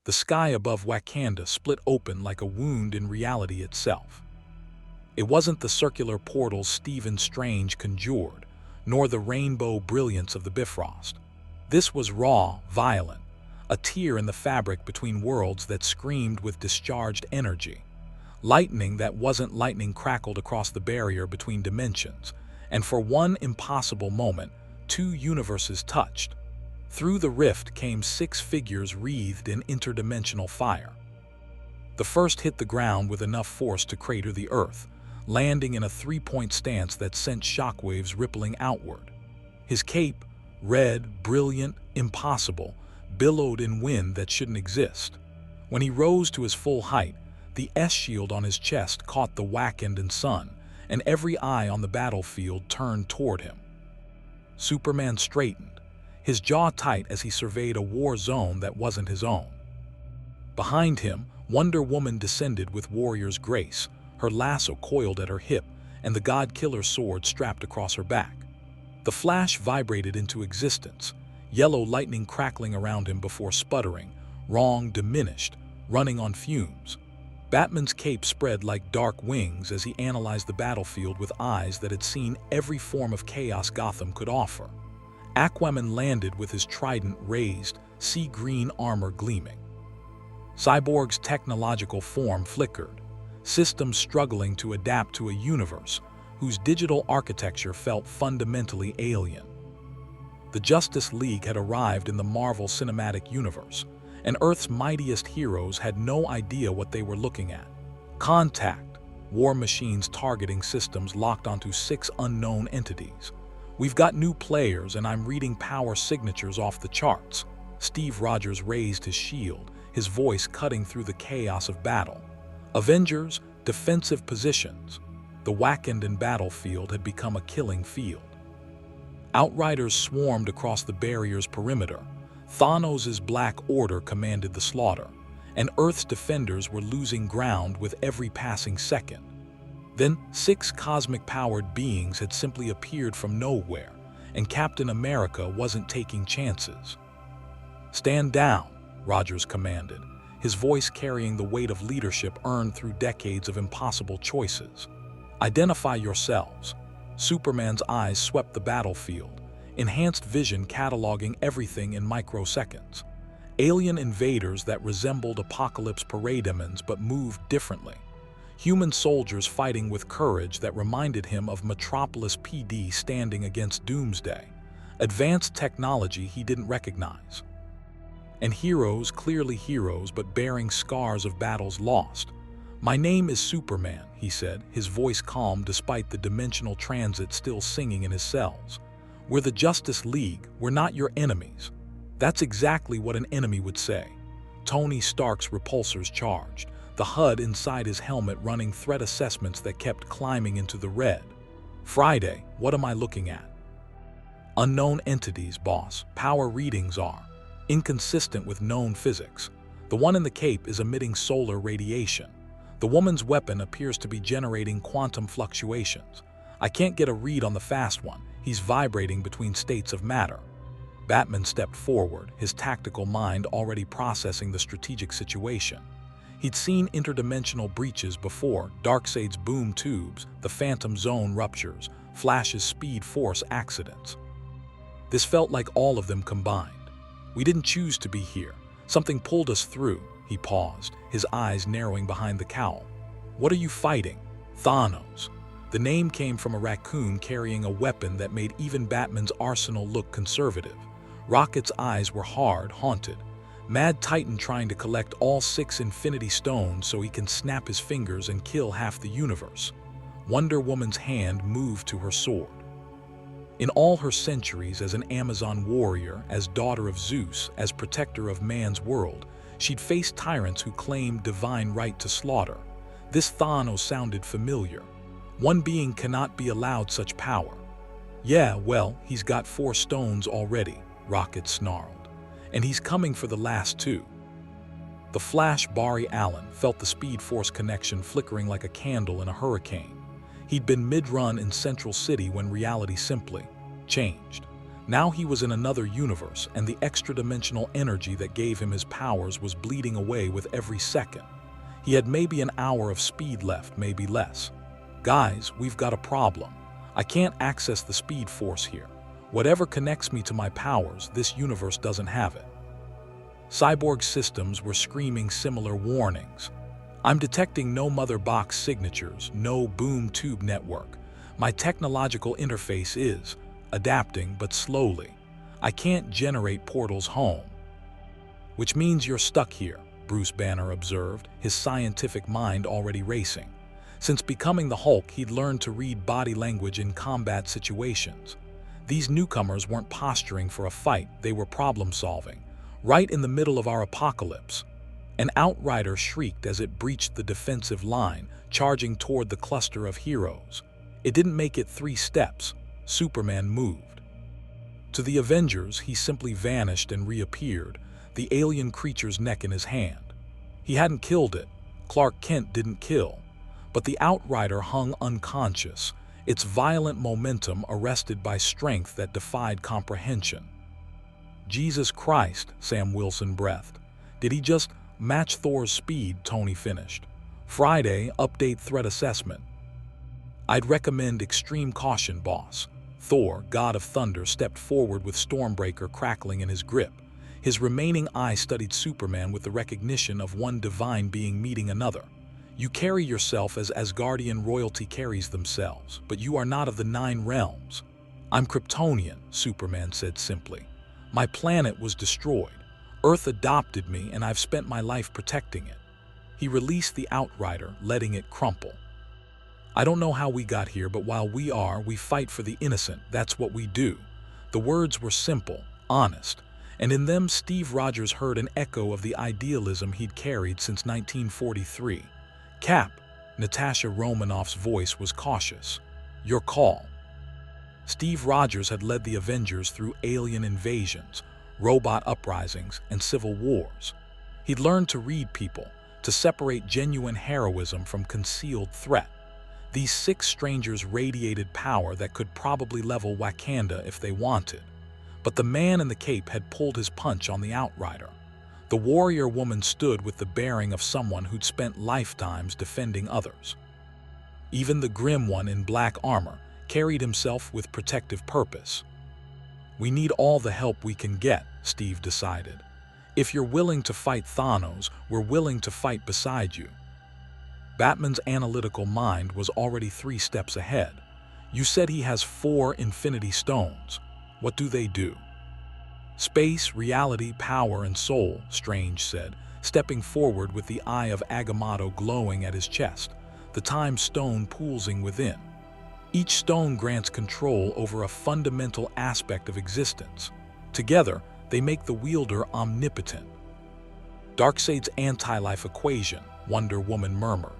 The sky above Wakanda split open like a wound in reality itself. It wasn't the circular portals Stephen Strange conjured, nor the rainbow brilliance of the Bifrost. This was raw, violent, a tear in the fabric between worlds that screamed with discharged energy. Lightning that wasn't lightning crackled across the barrier between dimensions, and for one impossible moment, two universes touched. Through the rift came 6 figures wreathed in interdimensional fire. The first hit the ground with enough force to crater the earth, landing in a 3-point stance that sent shockwaves rippling outward. His cape, red, brilliant, impossible, billowed in wind that shouldn't exist. When he rose to his full height, the S-shield on his chest caught the Wakandan sun, and every eye on the battlefield turned toward him. Superman straightened, his jaw tight as he surveyed a war zone that wasn't his own. Behind him, Wonder Woman descended with warrior's grace, her lasso coiled at her hip and the God-Killer sword strapped across her back. The Flash vibrated into existence, yellow lightning crackling around him before sputtering, wrong diminished, running on fumes. Batman's cape spread like dark wings as he analyzed the battlefield with eyes that had seen every form of chaos Gotham could offer. Aquaman landed with his trident raised, sea green armor gleaming. Cyborg's technological form flickered, systems struggling to adapt to a universe whose digital architecture felt fundamentally alien. The Justice League had arrived in the Marvel Cinematic Universe, and Earth's mightiest heroes had no idea what they were looking at. Contact, War Machine's targeting systems locked onto 6 unknown entities. We've got new players and I'm reading power signatures off the charts. Steve Rogers raised his shield, his voice cutting through the chaos of battle. Avengers, defensive positions. The Wakandan battlefield had become a killing field. Outriders swarmed across the barrier's perimeter. Thanos' Black Order commanded the slaughter, and Earth's defenders were losing ground with every passing second. Then 6 cosmic-powered beings had simply appeared from nowhere, and Captain America wasn't taking chances. "Stand down," Rogers commanded, his voice carrying the weight of leadership earned through decades of impossible choices. "Identify yourselves." Superman's eyes swept the battlefield, enhanced vision cataloging everything in microseconds. Alien invaders that resembled apocalypse parademons but moved differently. Human soldiers fighting with courage that reminded him of Metropolis PD standing against Doomsday. Advanced technology he didn't recognize. And heroes, clearly heroes, but bearing scars of battles lost. "My name is Superman," he said, his voice calm despite the dimensional transit still singing in his cells. "We're the Justice League, we're not your enemies." That's exactly what an enemy would say. Tony Stark's repulsors charged, the HUD inside his helmet running threat assessments that kept climbing into the red. "Friday, what am I looking at?" "Unknown entities, boss. Power readings are inconsistent with known physics. The one in the cape is emitting solar radiation. The woman's weapon appears to be generating quantum fluctuations. I can't get a read on the fast one. He's vibrating between states of matter." Batman stepped forward, his tactical mind already processing the strategic situation. He'd seen interdimensional breaches before, Darkseid's boom tubes, the Phantom Zone ruptures, Flash's Speed Force accidents. This felt like all of them combined. "We didn't choose to be here. Something pulled us through." He paused, his eyes narrowing behind the cowl. "What are you fighting?" "Thanos." The name came from a raccoon carrying a weapon that made even Batman's arsenal look conservative. Rocket's eyes were hard, haunted. Mad Titan trying to collect all 6 Infinity Stones so he can snap his fingers and kill half the universe. Wonder Woman's hand moved to her sword. In all her centuries as an Amazon warrior, as daughter of Zeus, as protector of man's world, she'd faced tyrants who claimed divine right to slaughter. This Thanos sounded familiar. One being cannot be allowed such power. "Yeah, well, he's got 4 stones already," Rocket snarled. "And he's coming for the last 2. The Flash Barry Allen felt the Speed Force connection flickering like a candle in a hurricane. He'd been mid-run in Central City when reality simply changed. Now he was in another universe, and the extra-dimensional energy that gave him his powers was bleeding away with every second. He had maybe an hour of speed left, maybe less. Guys, we've got a problem. I can't access the speed force here. Whatever connects me to my powers, this universe doesn't have it. Cyborg systems were screaming similar warnings. I'm detecting no mother box signatures, no boom tube network. My technological interface is adapting, but slowly. I can't generate portals home. Which means you're stuck here, Bruce Banner observed, his scientific mind already racing. Since becoming the Hulk, he'd learned to read body language in combat situations. These newcomers weren't posturing for a fight, they were problem-solving. Right in the middle of our apocalypse, an outrider shrieked as it breached the defensive line, charging toward the cluster of heroes. It didn't make it 3 steps. Superman moved. To the Avengers, he simply vanished and reappeared, the alien creature's neck in his hand. He hadn't killed it. Clark Kent didn't kill. But the outrider hung unconscious, its violent momentum arrested by strength that defied comprehension. Jesus Christ, Sam Wilson breathed. Did he just match Thor's speed? Tony finished. Friday, update threat assessment. I'd recommend extreme caution, boss. Thor, god of thunder, stepped forward with Stormbreaker crackling in his grip. His remaining eye studied Superman with the recognition of one divine being meeting another. You carry yourself as Asgardian royalty carries themselves, but you are not of the 9 realms. I'm Kryptonian, Superman said simply. My planet was destroyed. Earth adopted me, and I've spent my life protecting it. He released the outrider, letting it crumple. I don't know how we got here, but while we fight for the innocent. That's what we do. The words were simple, honest, and in them Steve Rogers heard an echo of the idealism he'd carried since 1943. Cap, Natasha Romanoff's voice was cautious. Your call. Steve Rogers had led the Avengers through alien invasions, robot uprisings, and civil wars. He'd learned to read people, to separate genuine heroism from concealed threat. These 6 strangers radiated power that could probably level Wakanda if they wanted. But the man in the cape had pulled his punch on the outrider. The warrior woman stood with the bearing of someone who'd spent lifetimes defending others. Even the grim one in black armor carried himself with protective purpose. We need all the help we can get, Steve decided. If you're willing to fight Thanos, we're willing to fight beside you. Batman's analytical mind was already 3 steps ahead. You said he has 4 Infinity Stones. What do they do? Space, reality, power, and soul, Strange said, stepping forward with the eye of Agamotto glowing at his chest, the time stone pulsing within. Each stone grants control over a fundamental aspect of existence. Together, they make the wielder omnipotent. Darkseid's anti-life equation, Wonder Woman murmured.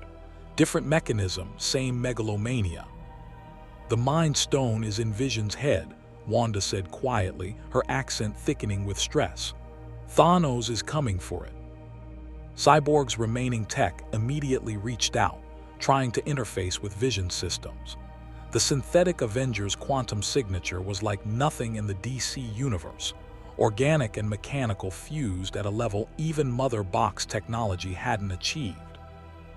Different mechanism, same megalomania. The Mind Stone is in Vision's head, Wanda said quietly, her accent thickening with stress. Thanos is coming for it. Cyborg's remaining tech immediately reached out, trying to interface with Vision systems. The synthetic Avengers quantum signature was like nothing in the DC universe, organic and mechanical fused at a level even Mother Box technology hadn't achieved.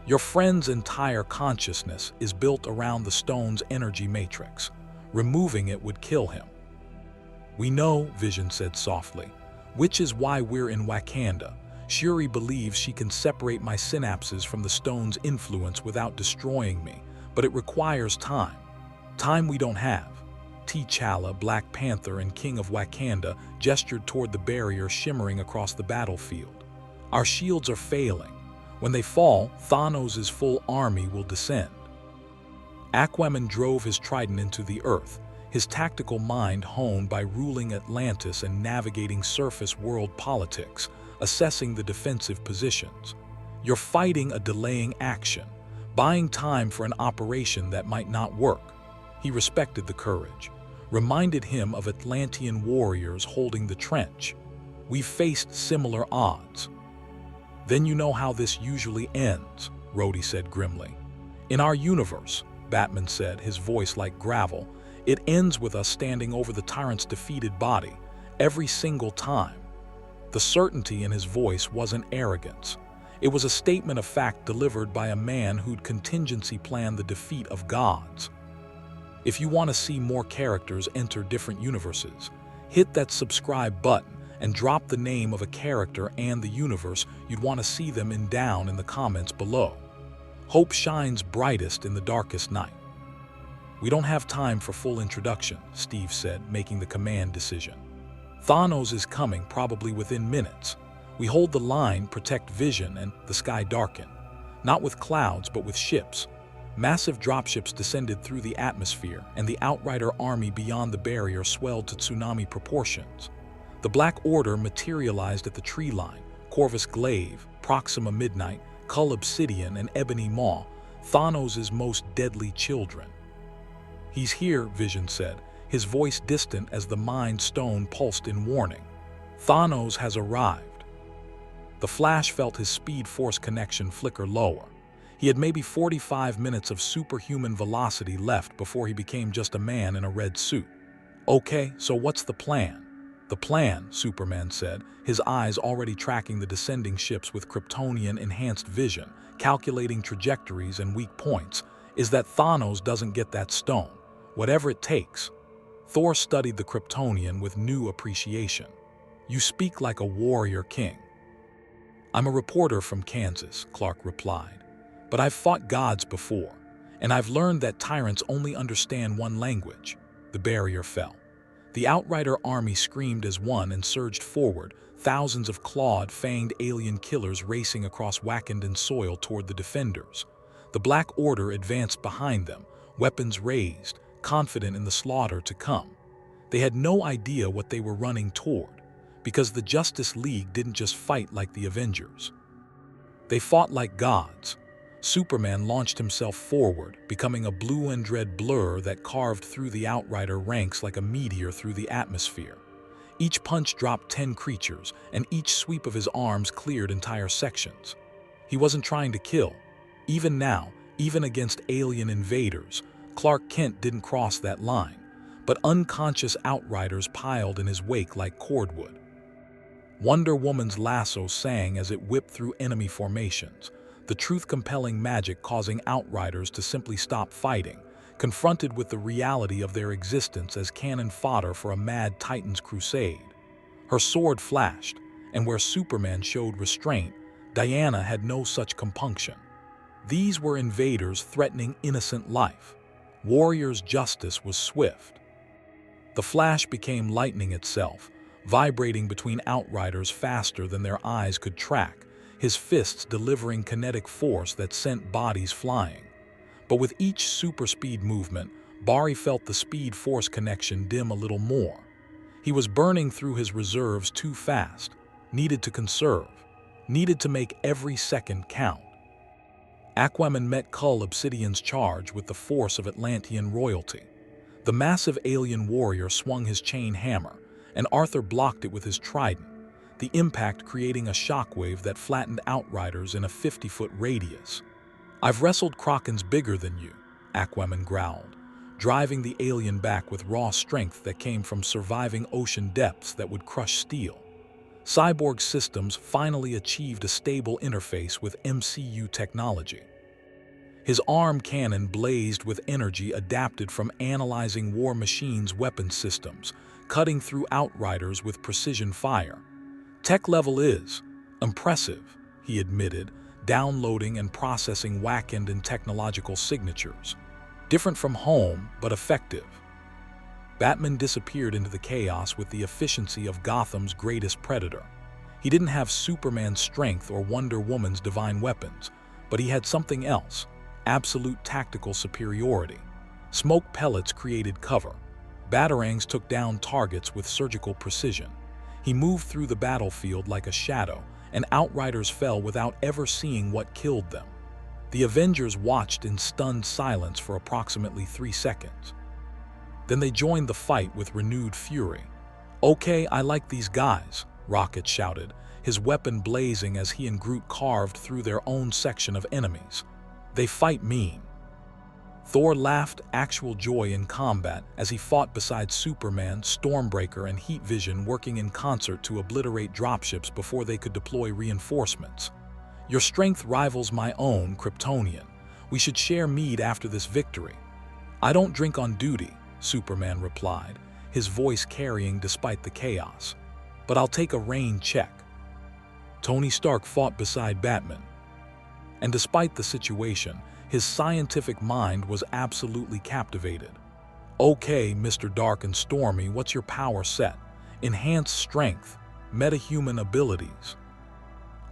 Your friend's entire consciousness is built around the stone's energy matrix. Removing it would kill him. We know, Vision said softly, which is why we're in Wakanda. Shuri believes she can separate my synapses from the stone's influence without destroying me, but it requires time. Time we don't have. T'Challa, Black Panther, and King of Wakanda gestured toward the barrier shimmering across the battlefield. Our shields are failing. When they fall, Thanos' full army will descend. Aquaman drove his trident into the earth, his tactical mind honed by ruling Atlantis and navigating surface world politics, assessing the defensive positions. You're fighting a delaying action, buying time for an operation that might not work. He respected the courage, reminded him of Atlantean warriors holding the trench. We've faced similar odds. Then you know how this usually ends, Rhodey said grimly. In our universe, Batman said, his voice like gravel, It ends with us standing over the tyrant's defeated body, every single time. The certainty in his voice wasn't arrogance. It was a statement of fact delivered by a man who'd contingency planned the defeat of gods. If you want to see more characters enter different universes, hit that subscribe button and drop the name of a character and the universe you'd want to see them in down in the comments below. Hope shines brightest in the darkest night. We don't have time for full introduction, Steve said, making the command decision. Thanos is coming, probably within minutes. We hold the line, protect vision, and the sky darken. Not with clouds, but with ships. Massive dropships descended through the atmosphere, and the Outrider army beyond the barrier swelled to tsunami proportions. The Black Order materialized at the tree line, Corvus Glaive, Proxima Midnight, Cull Obsidian, and Ebony Maw, Thanos' most deadly children. "He's here," Vision said, his voice distant as the Mind Stone pulsed in warning. "Thanos has arrived." The Flash felt his Speed-Force connection flicker lower. He had maybe 45 minutes of superhuman velocity left before he became just a man in a red suit. "Okay, so what's the plan?" "The plan," Superman said, his eyes already tracking the descending ships with Kryptonian-enhanced vision, calculating trajectories and weak points, "is that Thanos doesn't get that stone, whatever it takes." Thor studied the Kryptonian with new appreciation. "You speak like a warrior king." "I'm a reporter from Kansas," Clark replied. "But I've fought gods before, and I've learned that tyrants only understand one language." The barrier fell. The Outrider army screamed as one and surged forward, thousands of clawed, fanged alien killers racing across Wakandan soil toward the defenders. The Black Order advanced behind them, weapons raised, confident in the slaughter to come. They had no idea what they were running toward, because the Justice League didn't just fight like the Avengers. They fought like gods. Superman launched himself forward, becoming a blue and red blur that carved through the Outrider ranks like a meteor through the atmosphere. Each punch dropped 10 creatures, and each sweep of his arms cleared entire sections. He wasn't trying to kill. Even now, even against alien invaders, Clark Kent didn't cross that line, but unconscious Outriders piled in his wake like cordwood. Wonder Woman's lasso sang as it whipped through enemy formations, the truth-compelling magic causing Outriders to simply stop fighting, confronted with the reality of their existence as cannon fodder for a mad Titan's crusade. Her sword flashed, and where Superman showed restraint, Diana had no such compunction. These were invaders threatening innocent life. Warriors' justice was swift. The Flash became lightning itself, vibrating between Outriders faster than their eyes could track, his fists delivering kinetic force that sent bodies flying. But with each super-speed movement, Barry felt the Speed-Force connection dim a little more. He was burning through his reserves too fast, needed to conserve, needed to make every second count. Aquaman met Cull Obsidian's charge with the force of Atlantean royalty. The massive alien warrior swung his chain hammer, and Arthur blocked it with his trident, the impact creating a shockwave that flattened Outriders in a 50-foot radius. "I've wrestled Krakens bigger than you," Aquaman growled, driving the alien back with raw strength that came from surviving ocean depths that would crush steel. Cyborg systems finally achieved a stable interface with MCU technology. His arm cannon blazed with energy adapted from analyzing War Machine's weapon systems, cutting through Outriders with precision fire. "Tech level is impressive," he admitted, downloading and processing Wakandan technological signatures. "Different from home, but effective." Batman disappeared into the chaos with the efficiency of Gotham's greatest predator. He didn't have Superman's strength or Wonder Woman's divine weapons, but he had something else: absolute tactical superiority. Smoke pellets created cover. Batarangs took down targets with surgical precision. He moved through the battlefield like a shadow, and Outriders fell without ever seeing what killed them. The Avengers watched in stunned silence for approximately 3 seconds. Then they joined the fight with renewed fury. "Okay, I like these guys," Rocket shouted, his weapon blazing as he and Groot carved through their own section of enemies. "They fight mean." Thor laughed actual joy in combat as he fought beside Superman, Stormbreaker, and Heat Vision working in concert to obliterate dropships before they could deploy reinforcements. Your strength rivals my own, Kryptonian. We should share mead after this victory. I don't drink on duty, Superman replied, his voice carrying despite the chaos. But I'll take a rain check. Tony Stark fought beside Batman. And despite the situation, his scientific mind was absolutely captivated. Okay, Mr. Dark and Stormy, what's your power set? Enhanced strength, metahuman abilities.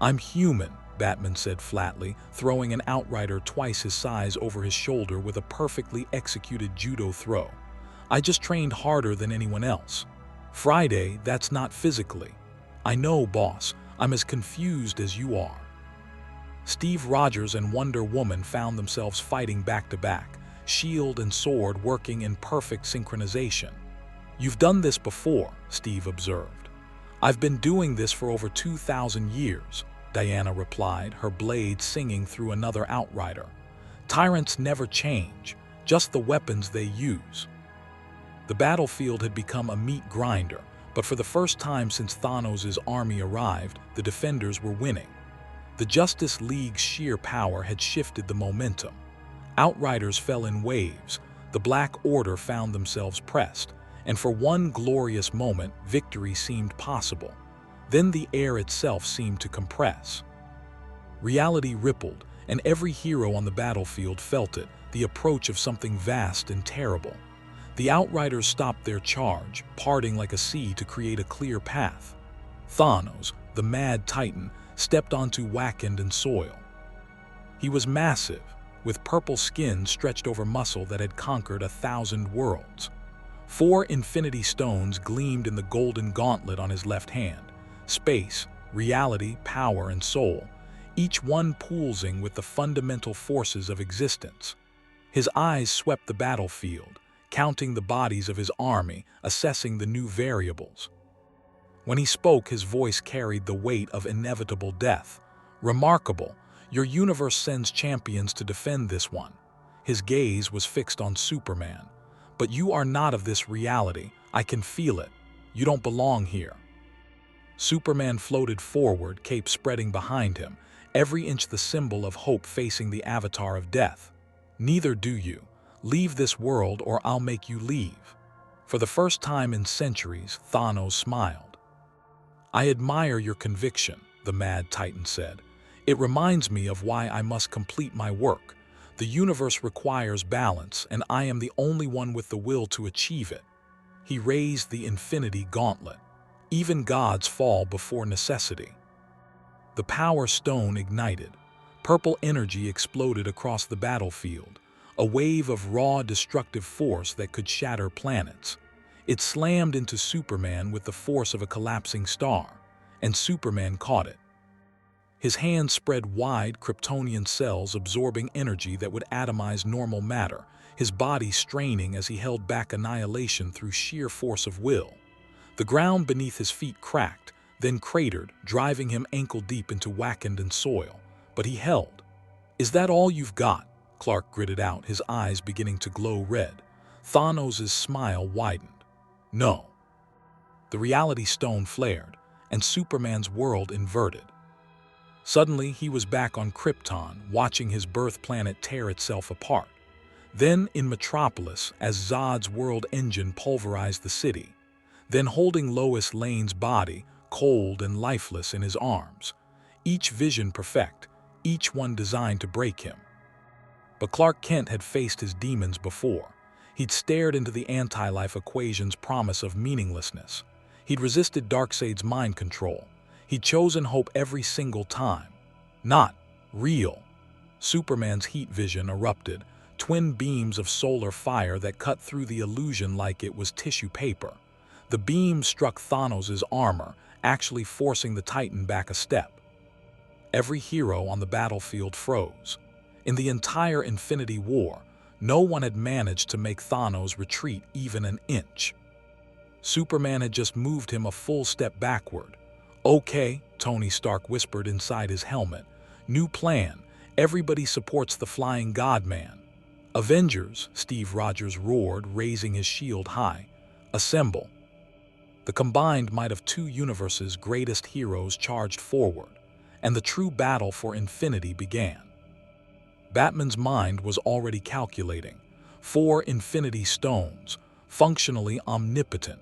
I'm human, Batman said flatly, throwing an Outrider twice his size over his shoulder with a perfectly executed judo throw. I just trained harder than anyone else. Friday, that's not physically. I know, boss, I'm as confused as you are. Steve Rogers and Wonder Woman found themselves fighting back-to-back, shield and sword working in perfect synchronization. You've done this before, Steve observed. I've been doing this for over 2,000 years, Diana replied, her blade singing through another Outrider. Tyrants never change, just the weapons they use. The battlefield had become a meat grinder, but for the first time since Thanos' army arrived, the defenders were winning. The Justice League's sheer power had shifted the momentum. Outriders fell in waves, the Black Order found themselves pressed, and for one glorious moment, victory seemed possible. Then the air itself seemed to compress. Reality rippled, and every hero on the battlefield felt it, the approach of something vast and terrible. The Outriders stopped their charge, parting like a sea to create a clear path. Thanos, the Mad Titan, stepped onto Wakanda soil. He was massive, with purple skin stretched over muscle that had conquered 1,000 worlds. 4 Infinity Stones gleamed in the golden gauntlet on his left hand. Space, reality, power, and soul, each one pulsing with the fundamental forces of existence. His eyes swept the battlefield, counting the bodies of his army, assessing the new variables. When he spoke, his voice carried the weight of inevitable death. Remarkable, your universe sends champions to defend this one. His gaze was fixed on Superman. But you are not of this reality. I can feel it. You don't belong here. Superman floated forward, cape spreading behind him, every inch the symbol of hope facing the avatar of death. Neither do you. Leave this world or I'll make you leave. For the first time in centuries, Thanos smiled. I admire your conviction, the Mad Titan said. It reminds me of why I must complete my work. The universe requires balance, and I am the only one with the will to achieve it. He raised the Infinity Gauntlet. Even gods fall before necessity. The Power Stone ignited. Purple energy exploded across the battlefield, a wave of raw, destructive force that could shatter planets. It slammed into Superman with the force of a collapsing star, and Superman caught it. His hands spread wide, Kryptonian cells absorbing energy that would atomize normal matter, his body straining as he held back annihilation through sheer force of will. The ground beneath his feet cracked, then cratered, driving him ankle-deep into Wakandan soil. But he held. Is that all you've got? Clark gritted out, his eyes beginning to glow red. Thanos' smile widened. No. The reality stone flared, and Superman's world inverted. Suddenly, he was back on Krypton, watching his birth planet tear itself apart. Then in Metropolis, as Zod's world engine pulverized the city. Then holding Lois Lane's body, cold and lifeless in his arms. Each vision perfect, each one designed to break him. But Clark Kent had faced his demons before. He'd stared into the anti-life equation's promise of meaninglessness. He'd resisted Darkseid's mind control. He'd chosen hope every single time. Not real. Superman's heat vision erupted, twin beams of solar fire that cut through the illusion like it was tissue paper. The beam struck Thanos' armor, actually forcing the Titan back a step. Every hero on the battlefield froze. In the entire Infinity War, no one had managed to make Thanos retreat even an inch. Superman had just moved him a full step backward. Okay, Tony Stark whispered inside his helmet. New plan. Everybody supports the Flying God-Man. "Avengers," Steve Rogers roared, raising his shield high. "Assemble." The combined might of two universes' greatest heroes charged forward, and the true battle for infinity began. Batman's mind was already calculating. 4 Infinity Stones, functionally omnipotent.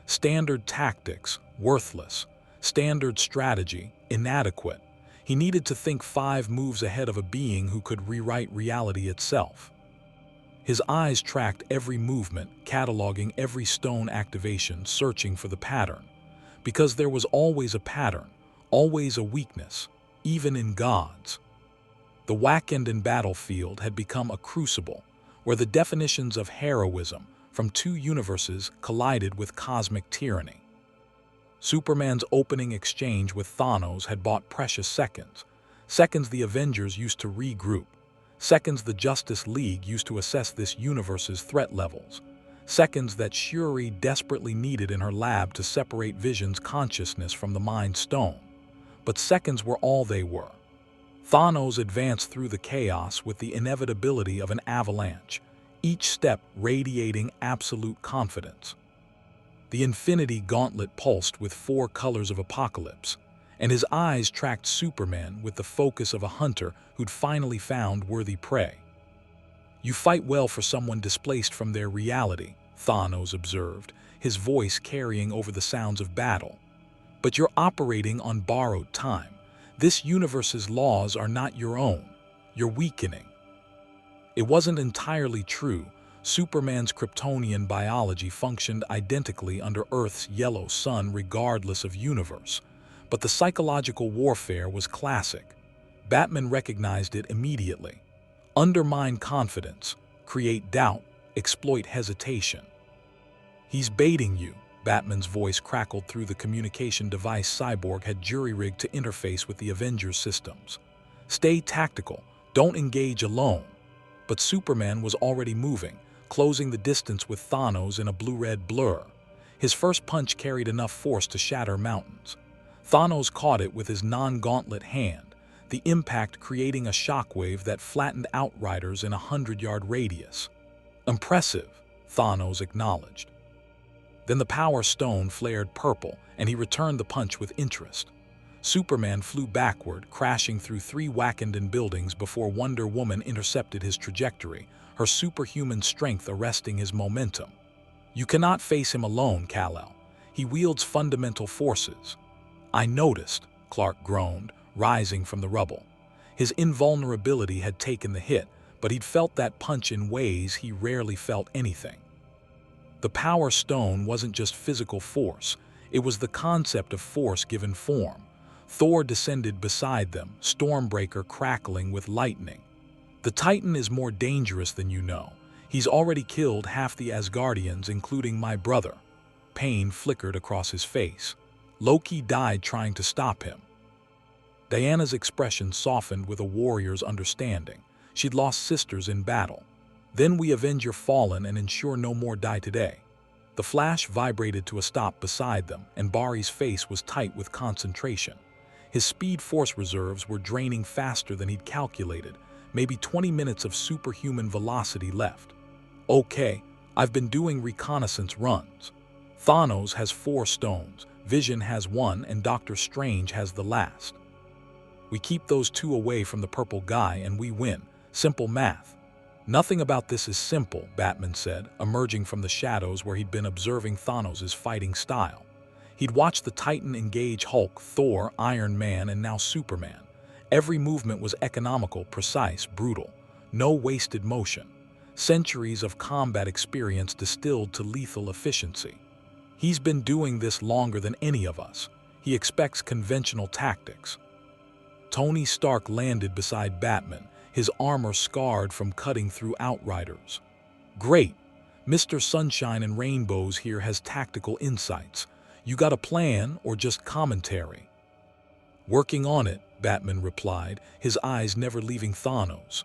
Standard tactics, worthless. Standard strategy, inadequate. He needed to think 5 moves ahead of a being who could rewrite reality itself. His eyes tracked every movement, cataloging every stone activation, searching for the pattern. Because there was always a pattern, always a weakness, even in gods. The Wakandan battlefield had become a crucible, where the definitions of heroism from 2 universes collided with cosmic tyranny. Superman's opening exchange with Thanos had bought precious seconds. Seconds the Avengers used to regroup. Seconds the Justice League used to assess this universe's threat levels. Seconds that Shuri desperately needed in her lab to separate Vision's consciousness from the Mind Stone. But seconds were all they were. Thanos advanced through the chaos with the inevitability of an avalanche, each step radiating absolute confidence. The Infinity Gauntlet pulsed with 4 colors of apocalypse, and his eyes tracked Superman with the focus of a hunter who'd finally found worthy prey. "You fight well for someone displaced from their reality," Thanos observed, his voice carrying over the sounds of battle. "But you're operating on borrowed time. This universe's laws are not your own. You're weakening." It wasn't entirely true. Superman's Kryptonian biology functioned identically under Earth's yellow sun regardless of universe. But the psychological warfare was classic. Batman recognized it immediately. Undermine confidence, create doubt, exploit hesitation. "He's baiting you," Batman's voice crackled through the communication device Cyborg had jury-rigged to interface with the Avengers systems. "Stay tactical, don't engage alone." But Superman was already moving, closing the distance with Thanos in a blue-red blur. His first punch carried enough force to shatter mountains. Thanos caught it with his non-gauntlet hand, the impact creating a shockwave that flattened Outriders in a 100-yard radius. "Impressive," Thanos acknowledged. Then the Power Stone flared purple, and he returned the punch with interest. Superman flew backward, crashing through 3 Wakandan buildings before Wonder Woman intercepted his trajectory, her superhuman strength arresting his momentum. "You cannot face him alone, Kal-El. He wields fundamental forces." "I noticed," Clark groaned, rising from the rubble. His invulnerability had taken the hit, but he'd felt that punch in ways he rarely felt anything. The Power Stone wasn't just physical force, it was the concept of force given form. Thor descended beside them, Stormbreaker crackling with lightning. "The Titan is more dangerous than you know. He's already killed half the Asgardians, including my brother." Pain flickered across his face. "Loki died trying to stop him." Diana's expression softened with a warrior's understanding. She'd lost sisters in battle. "Then we avenge your fallen and ensure no more die today." The Flash vibrated to a stop beside them, and Barry's face was tight with concentration. His speed force reserves were draining faster than he'd calculated, maybe 20 minutes of superhuman velocity left. "Okay, I've been doing reconnaissance runs. Thanos has 4 stones, Vision has 1, and Doctor Strange has the last. We keep those 2 away from the purple guy and we win. Simple math." "Nothing about this is simple," Batman said, emerging from the shadows where he'd been observing Thanos' fighting style. He'd watched the Titan engage Hulk, Thor, Iron Man, and now Superman. Every movement was economical, precise, brutal. No wasted motion. Centuries of combat experience distilled to lethal efficiency. "He's been doing this longer than any of us. He expects conventional tactics." Tony Stark landed beside Batman, his armor scarred from cutting through Outriders. "Great. Mr. Sunshine and Rainbows here has tactical insights. You got a plan or just commentary?" "Working on it," Batman replied, his eyes never leaving Thanos.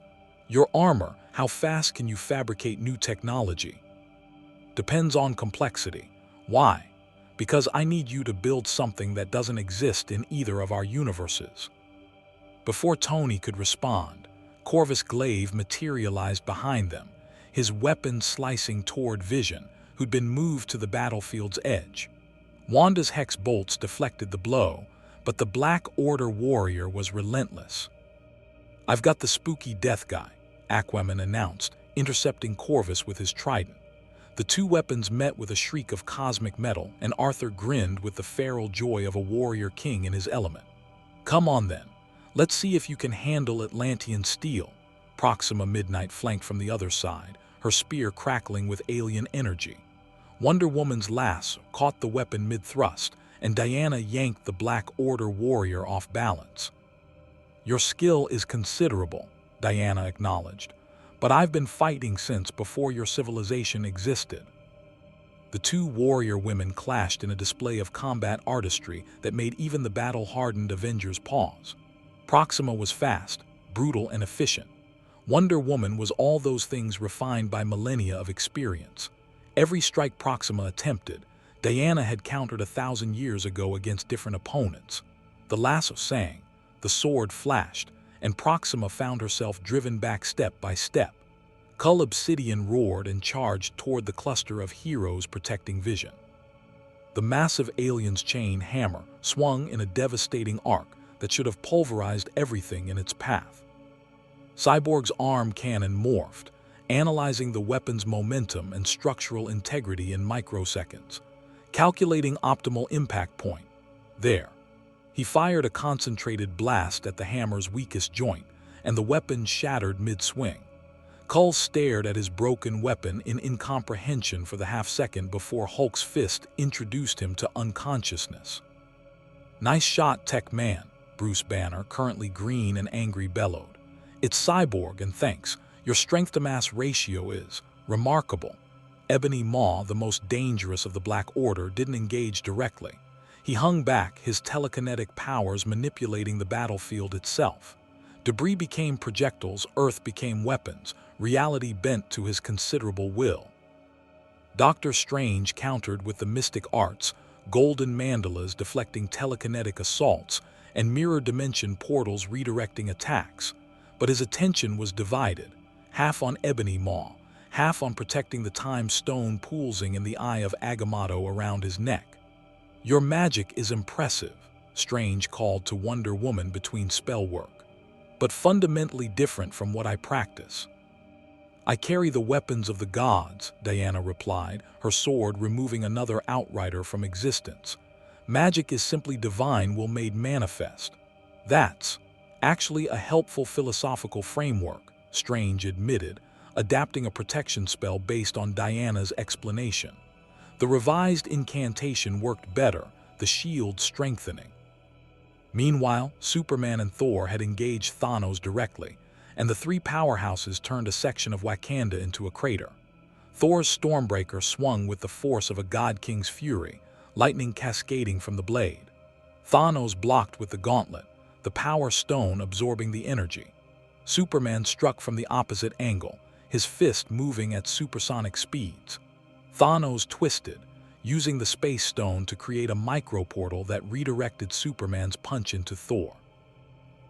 "Your armor, how fast can you fabricate new technology?" "Depends on complexity." "Why?" "Because I need you to build something that doesn't exist in either of our universes." Before Tony could respond, Corvus Glaive materialized behind them, his weapon slicing toward Vision, who'd been moved to the battlefield's edge. Wanda's hex bolts deflected the blow, but the Black Order warrior was relentless. "I've got the spooky death guy," Aquaman announced, intercepting Corvus with his trident. The two weapons met with a shriek of cosmic metal, and Arthur grinned with the feral joy of a warrior king in his element. "Come on then, let's see if you can handle Atlantean steel." Proxima Midnight flanked from the other side, her spear crackling with alien energy. Wonder Woman's lasso caught the weapon mid-thrust, and Diana yanked the Black Order warrior off balance. "Your skill is considerable," Diana acknowledged, "but I've been fighting since before your civilization existed." The two warrior women clashed in a display of combat artistry that made even the battle-hardened Avengers pause. Proxima was fast, brutal, and efficient. Wonder Woman was all those things refined by millennia of experience. Every strike Proxima attempted, Diana had countered 1,000 years ago against different opponents. The lasso sang, the sword flashed, and Proxima found herself driven back step by step. Cull Obsidian roared and charged toward the cluster of heroes protecting Vision. The massive alien's chain hammer swung in a devastating arc that should have pulverized everything in its path. Cyborg's arm cannon morphed, analyzing the weapon's momentum and structural integrity in microseconds, calculating optimal impact point. There. He fired a concentrated blast at the hammer's weakest joint, and the weapon shattered mid-swing. Cull stared at his broken weapon in incomprehension for the half-second before Hulk's fist introduced him to unconsciousness. "Nice shot, Tech Man," Bruce Banner, currently green and angry, bellowed. "It's Cyborg, and thanks. Your strength-to-mass ratio is remarkable." Ebony Maw, the most dangerous of the Black Order, didn't engage directly. He hung back, his telekinetic powers manipulating the battlefield itself. Debris became projectiles, Earth became weapons, reality bent to his considerable will. Doctor Strange countered with the mystic arts, golden mandalas deflecting telekinetic assaults, and mirror dimension portals redirecting attacks. But his attention was divided, half on Ebony Maw, half on protecting the time stone pulsing in the eye of Agamotto around his neck. "Your magic is impressive," Strange called to Wonder Woman between spell work, "but fundamentally different from what I practice." "I carry the weapons of the gods," Diana replied, her sword removing another outrider from existence. "Magic is simply divine will made manifest." "That's actually a helpful philosophical framework," Strange admitted, adapting a protection spell based on Diana's explanation. The revised incantation worked better, the shield strengthening. Meanwhile, Superman and Thor had engaged Thanos directly, and the three powerhouses turned a section of Wakanda into a crater. Thor's Stormbreaker swung with the force of a God King's fury, lightning cascading from the blade. Thanos blocked with the gauntlet, the Power Stone absorbing the energy. Superman struck from the opposite angle, his fist moving at supersonic speeds. Thanos twisted, using the Space Stone to create a microportal that redirected Superman's punch into Thor.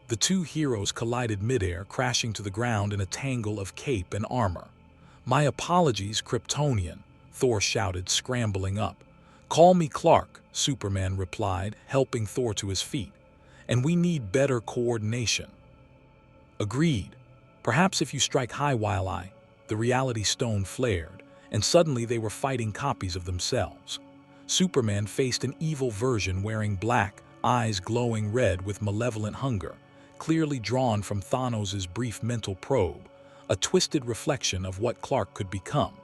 The two heroes collided midair, crashing to the ground in a tangle of cape and armor. "My apologies, Kryptonian," Thor shouted, scrambling up. "Call me Clark," Superman replied, helping Thor to his feet. "And we need better coordination." "Agreed. Perhaps if you strike high while I..." The Reality Stone flared, and suddenly they were fighting copies of themselves. Superman faced an evil version wearing black, eyes glowing red with malevolent hunger, clearly drawn from Thanos' brief mental probe, a twisted reflection of what Clark could become.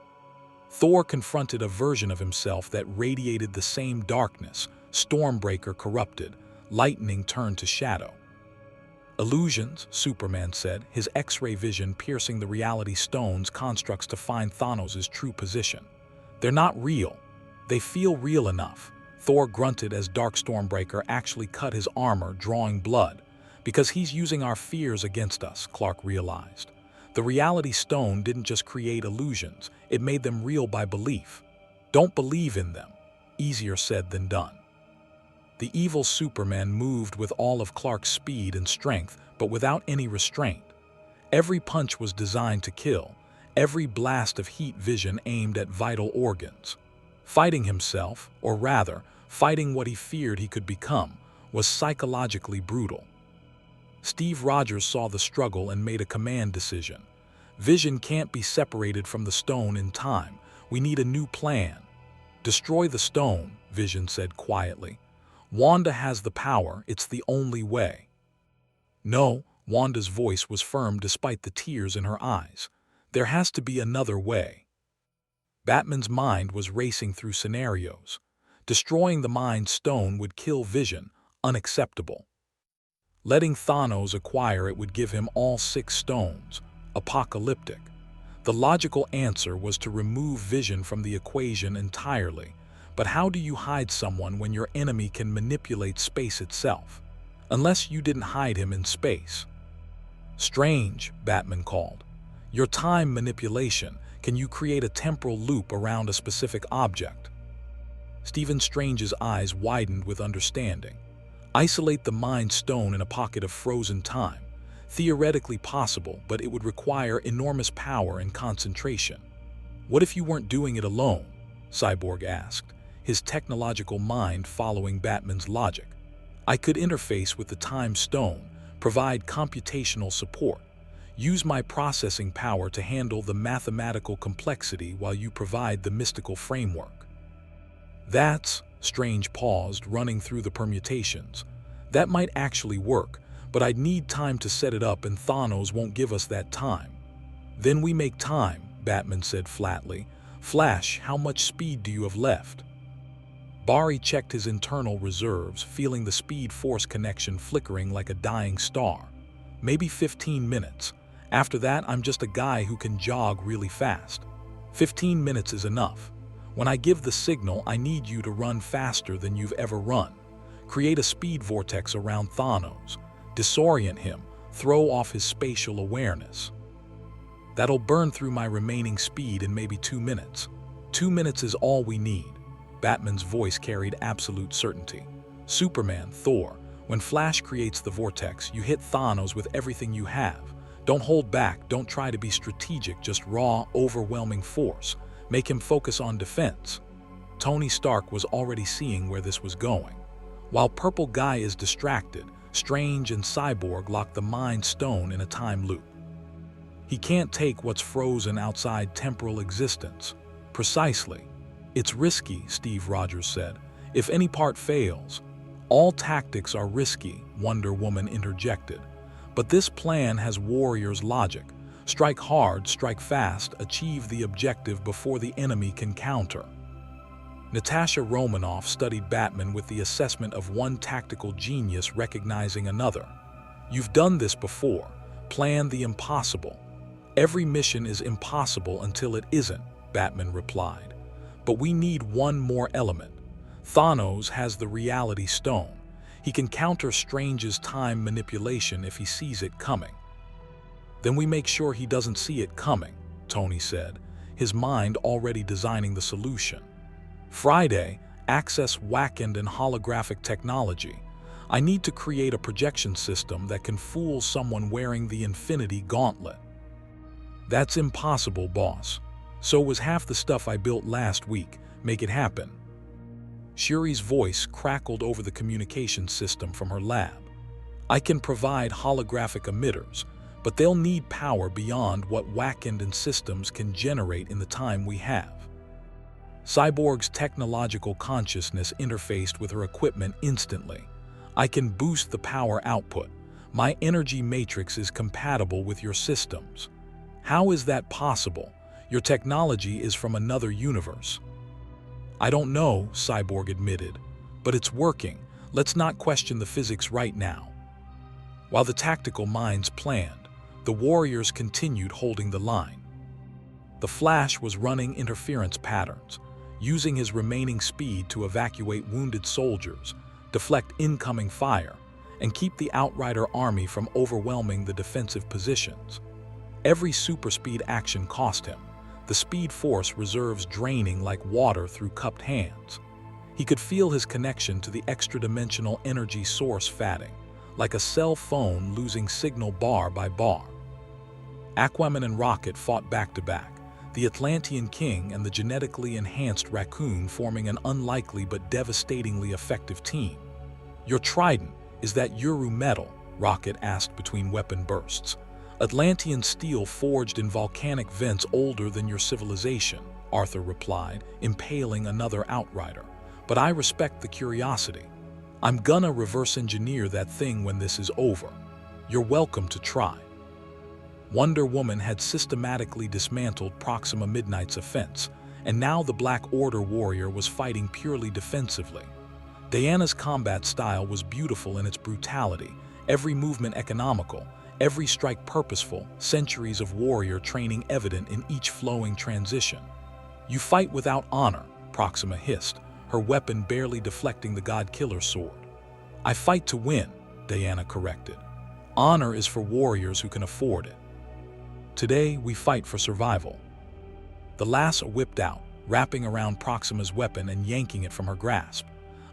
Thor confronted a version of himself that radiated the same darkness, Stormbreaker corrupted, lightning turned to shadow. "Illusions," Superman said, his X-ray vision piercing the Reality Stone's constructs to find Thanos' true position. "They're not real. They feel real enough." Thor grunted as Dark Stormbreaker actually cut his armor, drawing blood. "Because he's using our fears against us," Clark realized. The Reality Stone didn't just create illusions, it made them real by belief. "Don't believe in them." Easier said than done. The evil Superman moved with all of Clark's speed and strength, but without any restraint. Every punch was designed to kill, every blast of heat vision aimed at vital organs. Fighting himself, or rather, fighting what he feared he could become, was psychologically brutal. Steve Rogers saw the struggle and made a command decision. Vision can't be separated from the stone in time. We need a new plan. Destroy the stone, Vision said quietly. Wanda has the power, it's the only way. No, Wanda's voice was firm despite the tears in her eyes. There has to be another way. Batman's mind was racing through scenarios. Destroying the Mind Stone would kill Vision, unacceptable. Letting Thanos acquire it would give him all 6 stones, apocalyptic. The logical answer was to remove Vision from the equation entirely. But how do you hide someone when your enemy can manipulate space itself? Unless you didn't hide him in space. Strange, Batman called. Your time manipulation, can you create a temporal loop around a specific object? Stephen Strange's eyes widened with understanding. Isolate the Mind Stone in a pocket of frozen time. Theoretically possible, but it would require enormous power and concentration. What if you weren't doing it alone? Cyborg asked, his technological mind following Batman's logic. I could interface with the Time Stone, provide computational support, use my processing power to handle the mathematical complexity while you provide the mystical framework. That's, Strange paused, running through the permutations. That might actually work, but I'd need time to set it up and Thanos won't give us that time. Then we make time, Batman said flatly. Flash, how much speed do you have left? Barry checked his internal reserves, feeling the speed-force connection flickering like a dying star. Maybe 15 minutes. After that, I'm just a guy who can jog really fast. 15 minutes is enough. When I give the signal, I need you to run faster than you've ever run. Create a speed vortex around Thanos. Disorient him, throw off his spatial awareness. That'll burn through my remaining speed in maybe 2 minutes. 2 minutes is all we need. Batman's voice carried absolute certainty. Superman, Thor, when Flash creates the vortex, you hit Thanos with everything you have. Don't hold back, don't try to be strategic, just raw, overwhelming force. Make him focus on defense. Tony Stark was already seeing where this was going. While Purple Guy is distracted, Strange and Cyborg lock the Mind Stone in a time loop. He can't take what's frozen outside temporal existence. Precisely. It's risky, Steve Rogers said. If any part fails, all tactics are risky, Wonder Woman interjected. But this plan has Warrior's logic. Strike hard, strike fast, achieve the objective before the enemy can counter. Natasha Romanoff studied Batman with the assessment of one tactical genius recognizing another. You've done this before. Plan the impossible. Every mission is impossible until it isn't, Batman replied. But we need one more element. Thanos has the Reality Stone. He can counter Strange's time manipulation if he sees it coming. Then we make sure he doesn't see it coming, Tony said, his mind already designing the solution. Friday, access Wakanda and holographic technology. I need to create a projection system that can fool someone wearing the Infinity Gauntlet. That's impossible, boss. So was half the stuff I built last week. Make it happen. Shuri's voice crackled over the communication system from her lab. I can provide holographic emitters, but they'll need power beyond what Wakandan systems can generate in the time we have. Cyborg's technological consciousness interfaced with her equipment instantly. I can boost the power output. My energy matrix is compatible with your systems. How is that possible? Your technology is from another universe. I don't know, Cyborg admitted, but it's working. Let's not question the physics right now. While the tactical minds planned, the Warriors continued holding the line. The Flash was running interference patterns, using his remaining speed to evacuate wounded soldiers, deflect incoming fire, and keep the Outrider army from overwhelming the defensive positions. Every super-speed action cost him, the Speed Force reserves draining like water through cupped hands. He could feel his connection to the extra-dimensional energy source fatting, like a cell phone losing signal bar by bar. Aquaman and Rocket fought back-to-back, the Atlantean King and the genetically enhanced Raccoon forming an unlikely but devastatingly effective team. "Your trident, is that Uru metal?" Rocket asked between weapon bursts. "Atlantean steel forged in volcanic vents older than your civilization," Arthur replied, impaling another outrider. "But I respect the curiosity. I'm gonna reverse engineer that thing when this is over. You're welcome to try." Wonder Woman had systematically dismantled Proxima Midnight's offense, and now the Black Order warrior was fighting purely defensively. Diana's combat style was beautiful in its brutality, every movement economical, every strike purposeful, centuries of warrior training evident in each flowing transition. "You fight without honor," Proxima hissed, her weapon barely deflecting the God-Killer's sword. "I fight to win," Diana corrected. "Honor is for warriors who can afford it. Today, we fight for survival." The lasso whipped out, wrapping around Proxima's weapon and yanking it from her grasp.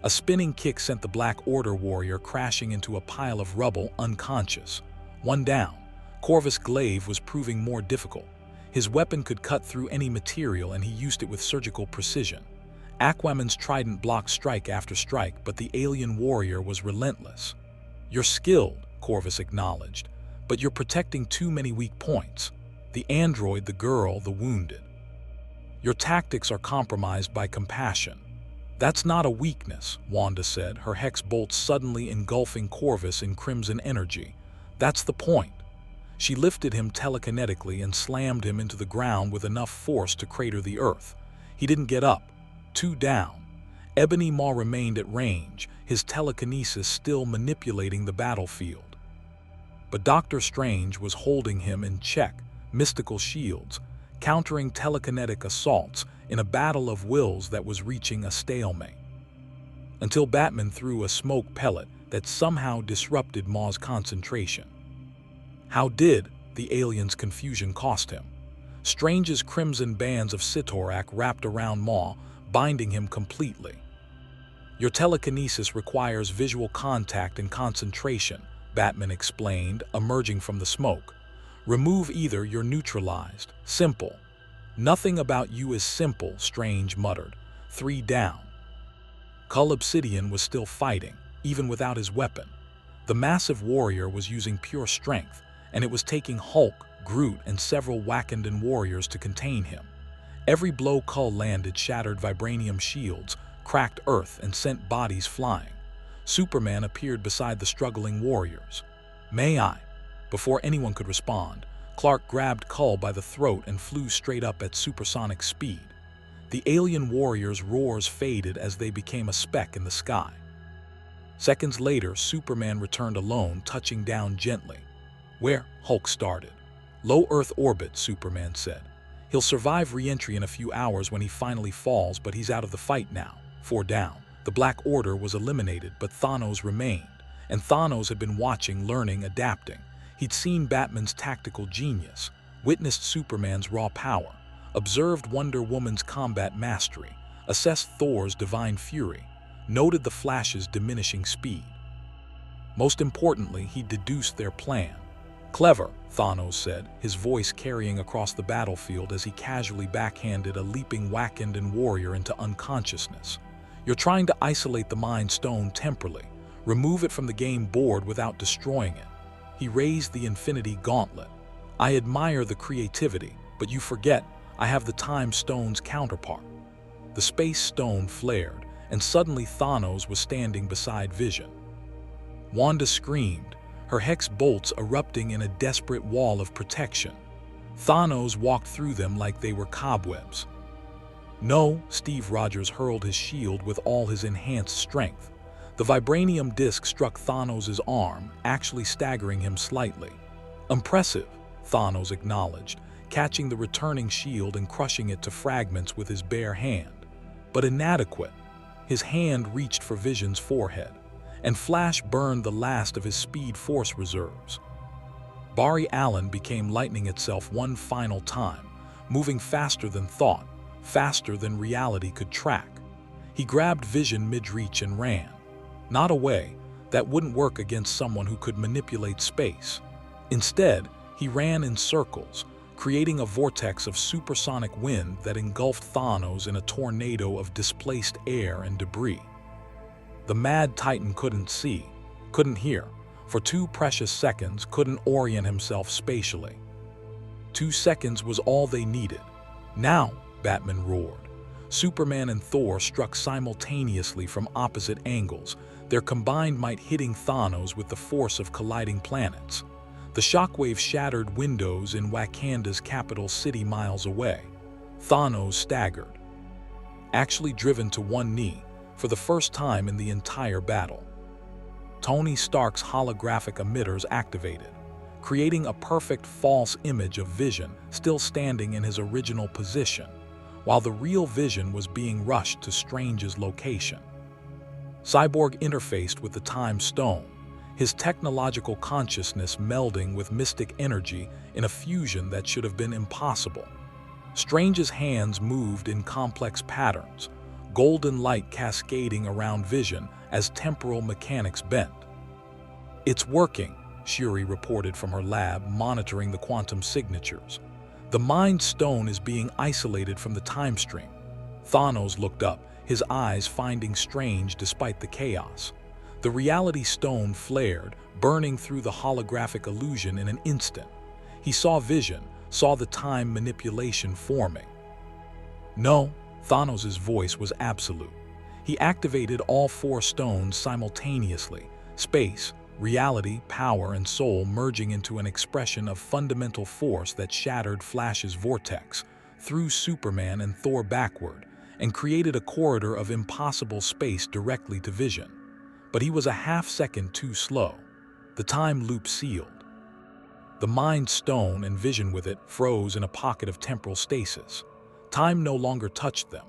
A spinning kick sent the Black Order warrior crashing into a pile of rubble, unconscious. One down. Corvus Glaive was proving more difficult. His weapon could cut through any material and he used it with surgical precision. Aquaman's trident blocked strike after strike, but the alien warrior was relentless. "You're skilled," Corvus acknowledged, "but you're protecting too many weak points. The android, the girl, the wounded. Your tactics are compromised by compassion." "That's not a weakness," Wanda said, her hex bolt suddenly engulfing Corvus in crimson energy. "That's the point." She lifted him telekinetically and slammed him into the ground with enough force to crater the earth. He didn't get up. 2 down. Ebony Maw remained at range, his telekinesis still manipulating the battlefield. But Doctor Strange was holding him in check, mystical shields, countering telekinetic assaults in a battle of wills that was reaching a stalemate. Until Batman threw a smoke pellet that somehow disrupted Maw's concentration. How did the alien's confusion cost him? Strange's crimson bands of Sitorak wrapped around Maw, binding him completely. "Your telekinesis requires visual contact and concentration," Batman explained, emerging from the smoke. "Remove either, you're neutralized. Simple." "Nothing about you is simple," Strange muttered. 3 down. Cull Obsidian was still fighting, even without his weapon. The massive warrior was using pure strength, and it was taking Hulk, Groot, and several Wakandan warriors to contain him. Every blow Cull landed shattered vibranium shields, cracked earth, and sent bodies flying. Superman appeared beside the struggling warriors. "May I?" Before anyone could respond, Clark grabbed Cull by the throat and flew straight up at supersonic speed. The alien warriors' roars faded as they became a speck in the sky. Seconds later, Superman returned alone, touching down gently. "Where?" Hulk started. "Low Earth orbit," Superman said. "He'll survive re-entry in a few hours when he finally falls, but he's out of the fight now." 4 down. The Black Order was eliminated, but Thanos remained. And Thanos had been watching, learning, adapting. He'd seen Batman's tactical genius, witnessed Superman's raw power, observed Wonder Woman's combat mastery, assessed Thor's divine fury, noted the Flash's diminishing speed. Most importantly, he deduced their plan. "Clever," Thanos said, his voice carrying across the battlefield as he casually backhanded a leaping Wakandan warrior into unconsciousness. "You're trying to isolate the Mind Stone temporarily, remove it from the game board without destroying it." He raised the Infinity Gauntlet. "I admire the creativity, but you forget I have the Time Stone's counterpart." The Space Stone flared, and suddenly Thanos was standing beside Vision. Wanda screamed, her hex bolts erupting in a desperate wall of protection. Thanos walked through them like they were cobwebs. "No," Steve Rogers hurled his shield with all his enhanced strength. The vibranium disc struck Thanos' arm, actually staggering him slightly. "Impressive," Thanos acknowledged, catching the returning shield and crushing it to fragments with his bare hand. But inadequate. His hand reached for Vision's forehead, and Flash burned the last of his Speed Force reserves. Barry Allen became lightning itself one final time, moving faster than thought, faster than reality could track. He grabbed Vision mid-reach and ran. Not away, that wouldn't work against someone who could manipulate space. Instead, He ran in circles, creating a vortex of supersonic wind that engulfed Thanos in a tornado of displaced air and debris. The mad Titan couldn't see, couldn't hear, for 2 precious seconds couldn't orient himself spatially. 2 seconds was all they needed. Now, Batman roared. Superman and Thor struck simultaneously from opposite angles, their combined might hitting Thanos with the force of colliding planets. The shockwave shattered windows in Wakanda's capital city miles away. Thanos staggered, actually driven to one knee for the first time in the entire battle. Tony Stark's holographic emitters activated, creating a perfect false image of Vision still standing in his original position, while the real Vision was being rushed to Strange's location. Cyborg interfaced with the Time Stone, his technological consciousness melding with mystic energy in a fusion that should have been impossible. Strange's hands moved in complex patterns, golden light cascading around Vision as temporal mechanics bent. "It's working," Shuri reported from her lab, monitoring the quantum signatures. "The Mind Stone is being isolated from the time stream." Thanos looked up, his eyes finding Strange despite the chaos. The Reality Stone flared, burning through the holographic illusion in an instant. He saw Vision, saw the time manipulation forming. "No," Thanos' voice was absolute. He activated all 4 stones simultaneously, space, reality, power, and soul merging into an expression of fundamental force that shattered Flash's vortex, threw Superman and Thor backward, and created a corridor of impossible space directly to Vision. But he was a half-second too slow. The time loop sealed. The Mind Stone and Vision with it froze in a pocket of temporal stasis. Time no longer touched them.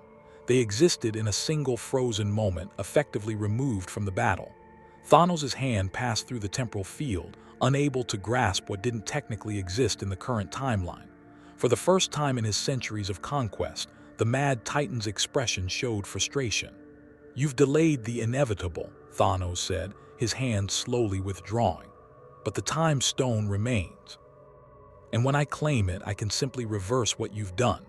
They existed in a single frozen moment, effectively removed from the battle. Thanos' hand passed through the temporal field, unable to grasp what didn't technically exist in the current timeline. For the first time in his centuries of conquest, the Mad Titan's expression showed frustration. "You've delayed the inevitable," Thanos said, his hand slowly withdrawing. "But the Time Stone remains. And when I claim it, I can simply reverse what you've done."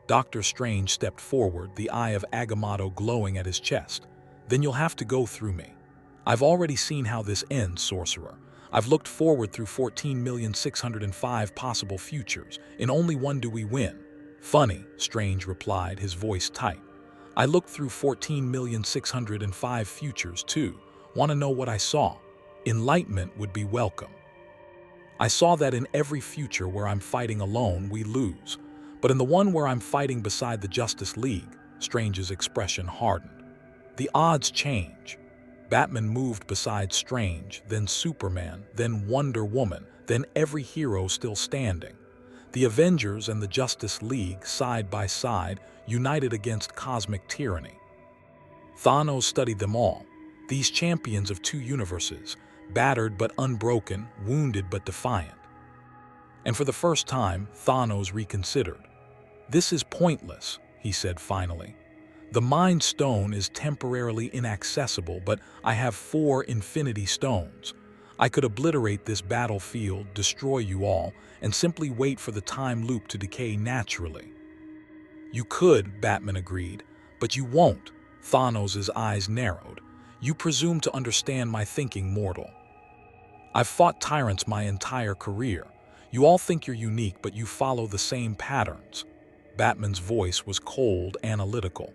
Doctor Strange stepped forward, the eye of Agamotto glowing at his chest. "Then you'll have to go through me. I've already seen how this ends, Sorcerer. I've looked forward through 14,605 possible futures. In only one do we win." "Funny," Strange replied, his voice tight. "I looked through 14,605 futures too. Want to know what I saw? Enlightenment would be welcome. I saw that in every future where I'm fighting alone, we lose. But in the one where I'm fighting beside the Justice League," Strange's expression hardened. "The odds change." Batman moved beside Strange, then Superman, then Wonder Woman, then every hero still standing. The Avengers and the Justice League, side by side, united against cosmic tyranny. Thanos studied them all, these champions of 2 universes, battered but unbroken, wounded but defiant. And for the first time, Thanos reconsidered. "This is pointless," he said finally. "The Mind Stone is temporarily inaccessible, but I have 4 Infinity Stones. I could obliterate this battlefield, destroy you all, and simply wait for the time loop to decay naturally." "You could," Batman agreed, "but you won't." Thanos' eyes narrowed. "You presume to understand my thinking, mortal. I've fought tyrants my entire career. You all think you're unique, but you follow the same patterns." Batman's voice was cold, analytical.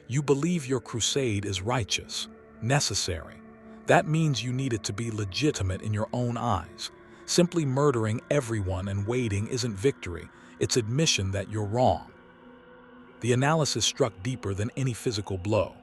"You believe your crusade is righteous, necessary. That means you need it to be legitimate in your own eyes. Simply murdering everyone and waiting isn't victory, it's admission that you're wrong." The analysis struck deeper than any physical blow.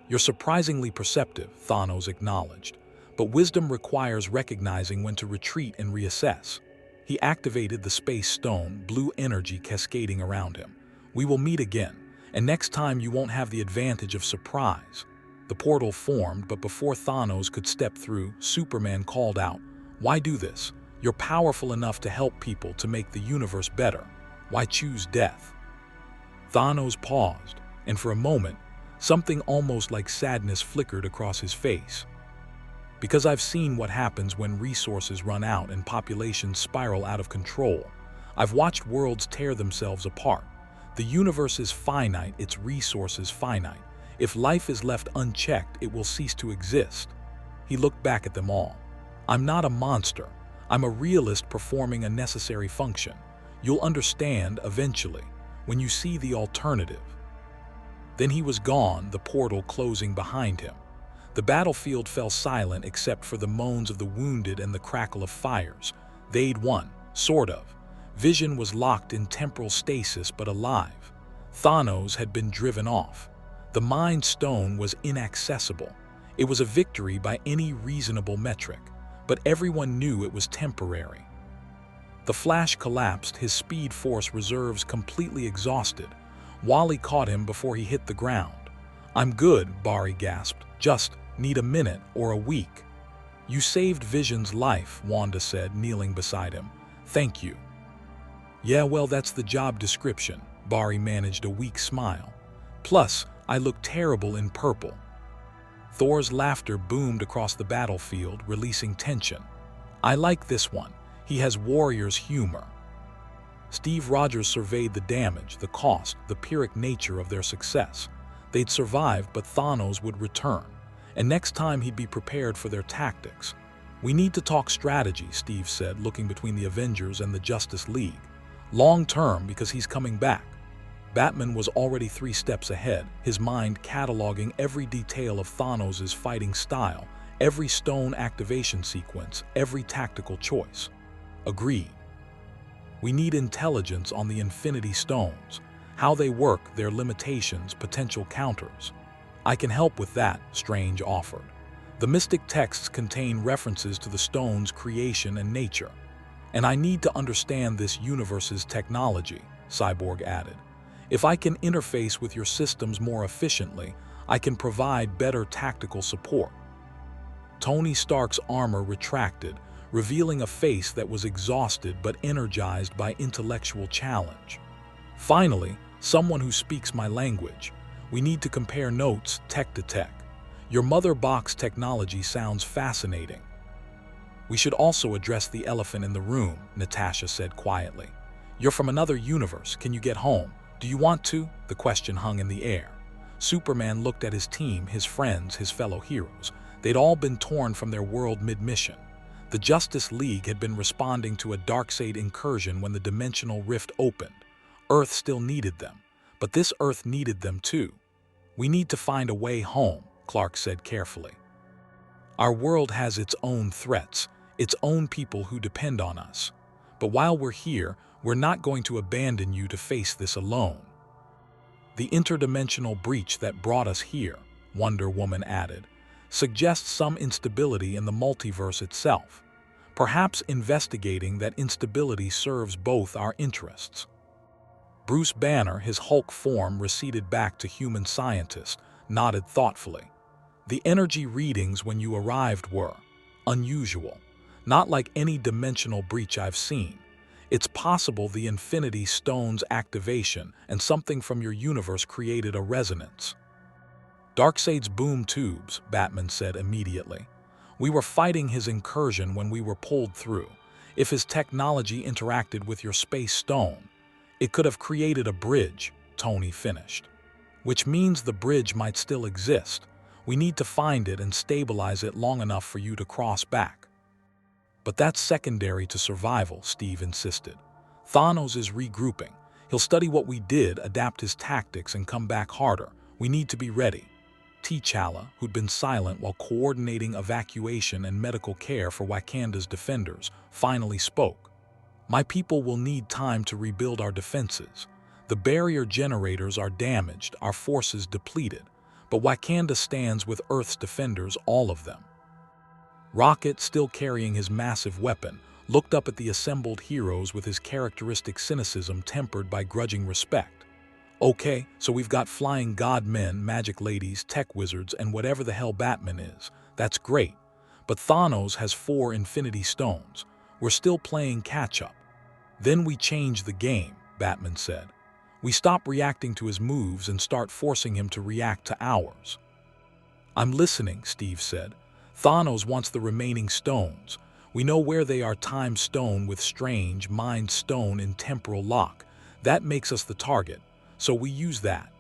"You're surprisingly perceptive," Thanos acknowledged. "But wisdom requires recognizing when to retreat and reassess." He activated the Space Stone, blue energy cascading around him. "We will meet again, and next time you won't have the advantage of surprise." The portal formed, but before Thanos could step through, Superman called out, "Why do this? You're powerful enough to help people, to make the universe better. Why choose death?" Thanos paused, and for a moment, something almost like sadness flickered across his face. Because I've seen what happens when resources run out and populations spiral out of control. I've watched worlds tear themselves apart. The universe is finite, its resources finite. If life is left unchecked, it will cease to exist. He looked back at them all. I'm not a monster. I'm a realist performing a necessary function. You'll understand eventually, when you see the alternative. Then he was gone, the portal closing behind him. The battlefield fell silent except for the moans of the wounded and the crackle of fires. They'd won, sort of. Vision was locked in temporal stasis but alive. Thanos had been driven off. The Mind Stone was inaccessible. It was a victory by any reasonable metric, but everyone knew it was temporary. The Flash collapsed, his speed force reserves completely exhausted. Wally caught him before he hit the ground. I'm good, Barry gasped. Just need a minute or a week. You saved Vision's life, Wanda said, kneeling beside him. Thank you. Yeah, well, that's the job description. Barry managed a weak smile. Plus, I look terrible in purple. Thor's laughter boomed across the battlefield, releasing tension. I like this one. He has warrior's humor. Steve Rogers surveyed the damage, the cost, the pyrrhic nature of their success. They'd survived, but Thanos would return. And next time he'd be prepared for their tactics. We need to talk strategy, Steve said, looking between the Avengers and the Justice League. Long term, because he's coming back. Batman was already 3 steps ahead, his mind cataloging every detail of Thanos' fighting style, every stone activation sequence, every tactical choice. Agreed. We need intelligence on the Infinity Stones, how they work, their limitations, potential counters. I can help with that, Strange offered. The mystic texts contain references to the stones' creation and nature. And I need to understand this universe's technology, Cyborg added. If I can interface with your systems more efficiently, I can provide better tactical support. Tony Stark's armor retracted, revealing a face that was exhausted but energized by intellectual challenge. Finally, someone who speaks my language. We need to compare notes, tech to tech. Your mother box technology sounds fascinating. We should also address the elephant in the room, Natasha said quietly. You're from another universe. Can you get home? Do you want to? The question hung in the air. Superman looked at his team, his friends, his fellow heroes. They'd all been torn from their world mid-mission. The Justice League had been responding to a Darkseid incursion when the dimensional rift opened. Earth still needed them, but this Earth needed them too. We need to find a way home, Clark said carefully. Our world has its own threats, its own people who depend on us. But while we're here, we're not going to abandon you to face this alone. The interdimensional breach that brought us here, Wonder Woman added, suggests some instability in the multiverse itself. Perhaps investigating that instability serves both our interests. Bruce Banner, his Hulk form receded back to human scientist, nodded thoughtfully. The energy readings when you arrived were unusual, not like any dimensional breach I've seen. It's possible the Infinity Stone's activation and something from your universe created a resonance. Darkseid's boom tubes, Batman said immediately. We were fighting his incursion when we were pulled through. If his technology interacted with your space stone, it could have created a bridge, Tony finished. Which means the bridge might still exist. We need to find it and stabilize it long enough for you to cross back. But that's secondary to survival, Steve insisted. Thanos is regrouping. He'll study what we did, adapt his tactics, and come back harder. We need to be ready. T'Challa, who'd been silent while coordinating evacuation and medical care for Wakanda's defenders, finally spoke. My people will need time to rebuild our defenses. The barrier generators are damaged, our forces depleted, but Wakanda stands with Earth's defenders, all of them. Rocket, still carrying his massive weapon, looked up at the assembled heroes with his characteristic cynicism tempered by grudging respect. Okay, so we've got flying god men, magic ladies, tech wizards, and whatever the hell Batman is. That's great. But Thanos has 4 Infinity Stones. We're still playing catch-up. Then we change the game, Batman said. We stop reacting to his moves and start forcing him to react to ours. I'm listening, Steve said. Thanos wants the remaining stones. We know where they are: Time Stone with Strange, Mind Stone in Temporal Lock. That makes us the target, so we use that.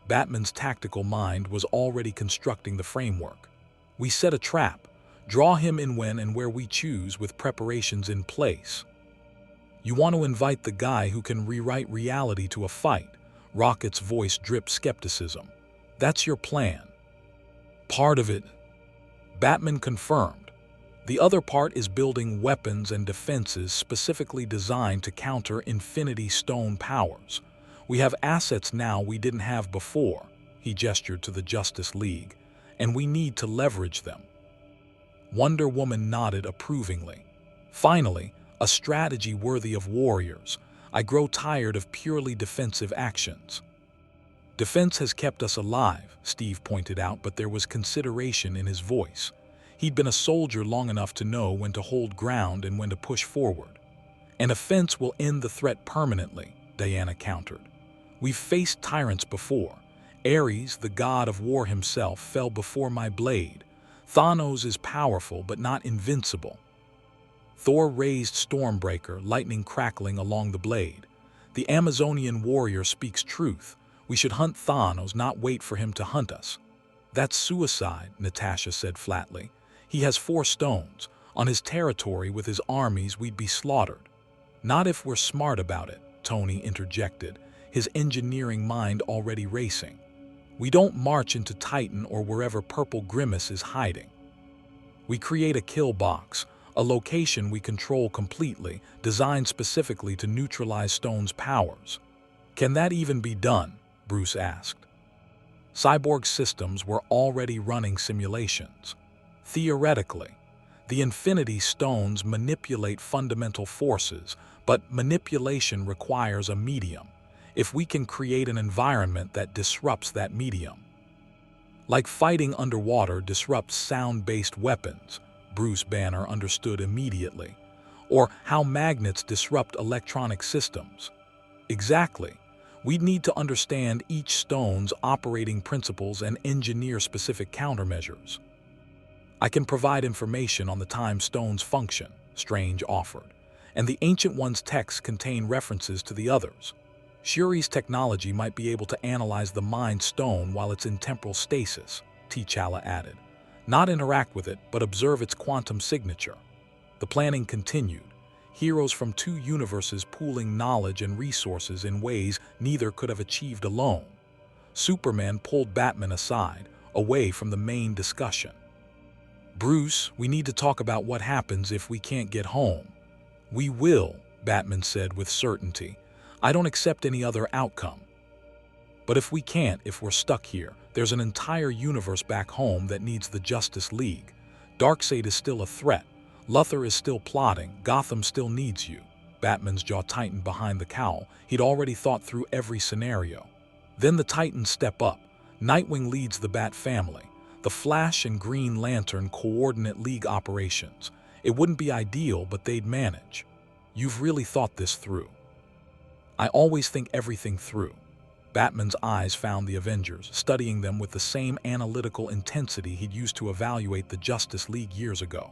Batman's tactical mind was already constructing the framework. We set a trap, draw him in when and where we choose with preparations in place. You want to invite the guy who can rewrite reality to a fight. Rocket's voice dripped skepticism. That's your plan. Part of it, Batman confirmed. The other part is building weapons and defenses specifically designed to counter Infinity Stone powers. We have assets now we didn't have before, he gestured to the Justice League, and we need to leverage them. Wonder Woman nodded approvingly. Finally, a strategy worthy of warriors. I grow tired of purely defensive actions. Defense has kept us alive, Steve pointed out, but there was consideration in his voice. He'd been a soldier long enough to know when to hold ground and when to push forward. An offense will end the threat permanently, Diana countered. We've faced tyrants before. Ares, the god of war himself, fell before my blade. Thanos is powerful but not invincible. Thor raised Stormbreaker, lightning crackling along the blade. The Amazonian warrior speaks truth. We should hunt Thanos, not wait for him to hunt us. That's suicide, Natasha said flatly. He has 4 stones. On his territory with his armies we'd be slaughtered. Not if we're smart about it, Tony interjected, his engineering mind already racing. We don't march into Titan or wherever Purple Grimace is hiding. We create a kill box, a location we control completely, designed specifically to neutralize Stone's powers. Can that even be done? Bruce asked. Cyborg systems were already running simulations. Theoretically, the Infinity Stones manipulate fundamental forces, but manipulation requires a medium. If we can create an environment that disrupts that medium. Like fighting underwater disrupts sound-based weapons, Bruce Banner understood immediately. Or how magnets disrupt electronic systems. Exactly. We'd need to understand each stone's operating principles and engineer specific countermeasures. I can provide information on the Time Stone's function, Strange offered, and the Ancient One's texts contain references to the others. Shuri's technology might be able to analyze the Mind Stone while it's in temporal stasis, T'Challa added. Not interact with it, but observe its quantum signature. The planning continued. Heroes from 2 universes pooling knowledge and resources in ways neither could have achieved alone. Superman pulled Batman aside, away from the main discussion. Bruce, we need to talk about what happens if we can't get home. We will, Batman said with certainty. I don't accept any other outcome. But if we can't, if we're stuck here, there's an entire universe back home that needs the Justice League. Darkseid is still a threat. Luthor is still plotting. Gotham still needs you. Batman's jaw tightened behind the cowl. He'd already thought through every scenario. Then the Titans step up. Nightwing leads the Bat family. The Flash and Green Lantern coordinate League operations. It wouldn't be ideal, but they'd manage. You've really thought this through. I always think everything through. Batman's eyes found the Avengers, studying them with the same analytical intensity he'd used to evaluate the Justice League years ago.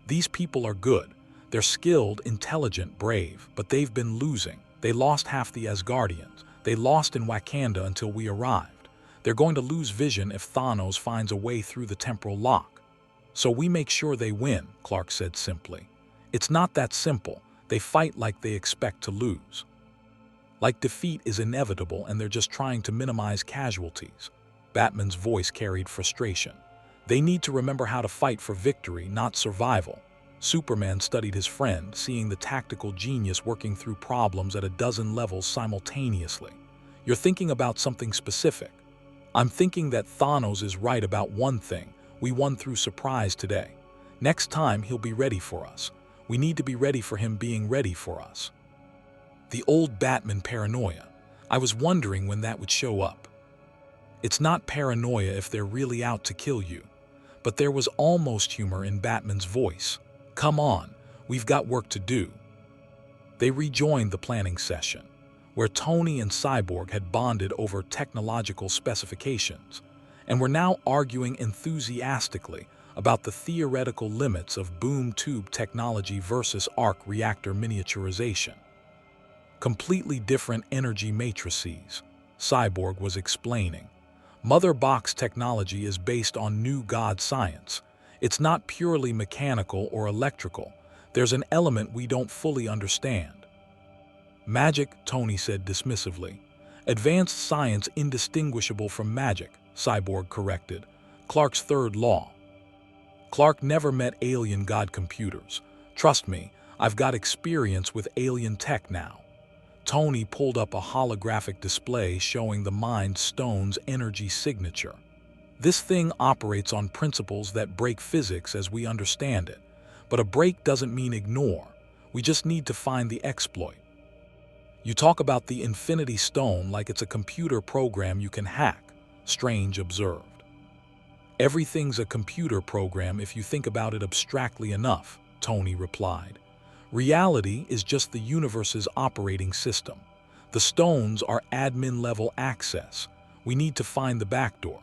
These people are good. They're skilled, intelligent, brave, but they've been losing. They lost half the Asgardians. They lost in Wakanda until we arrived. They're going to lose vision if Thanos finds a way through the temporal lock. So we make sure they win, Clark said simply. It's not that simple. They fight like they expect to lose. Like defeat is inevitable and they're just trying to minimize casualties. Batman's voice carried frustration. They need to remember how to fight for victory, not survival. Superman studied his friend, seeing the tactical genius working through problems at a dozen levels simultaneously. You're thinking about something specific. I'm thinking that Thanos is right about one thing. We won through surprise today. Next time, he'll be ready for us. We need to be ready for him being ready for us. The old Batman paranoia. I was wondering when that would show up. It's not paranoia if they're really out to kill you. But there was almost humor in Batman's voice. Come on, we've got work to do. They rejoined the planning session, where Tony and Cyborg had bonded over technological specifications, and were now arguing enthusiastically, about the theoretical limits of boom tube technology versus arc reactor miniaturization. Completely different energy matrices, Cyborg was explaining. Mother box technology is based on new God science. It's not purely mechanical or electrical. There's an element we don't fully understand. Magic, Tony said dismissively. Advanced science indistinguishable from magic, Cyborg corrected. Clark's third law. Clark never met alien god computers. Trust me, I've got experience with alien tech now. Tony pulled up a holographic display showing the Mind Stone's energy signature. This thing operates on principles that break physics as we understand it. But a break doesn't mean ignore. We just need to find the exploit. You talk about the Infinity Stone like it's a computer program you can hack, Strange observed. Everything's a computer program if you think about it abstractly enough, Tony replied. Reality is just the universe's operating system. The stones are admin-level access. We need to find the backdoor.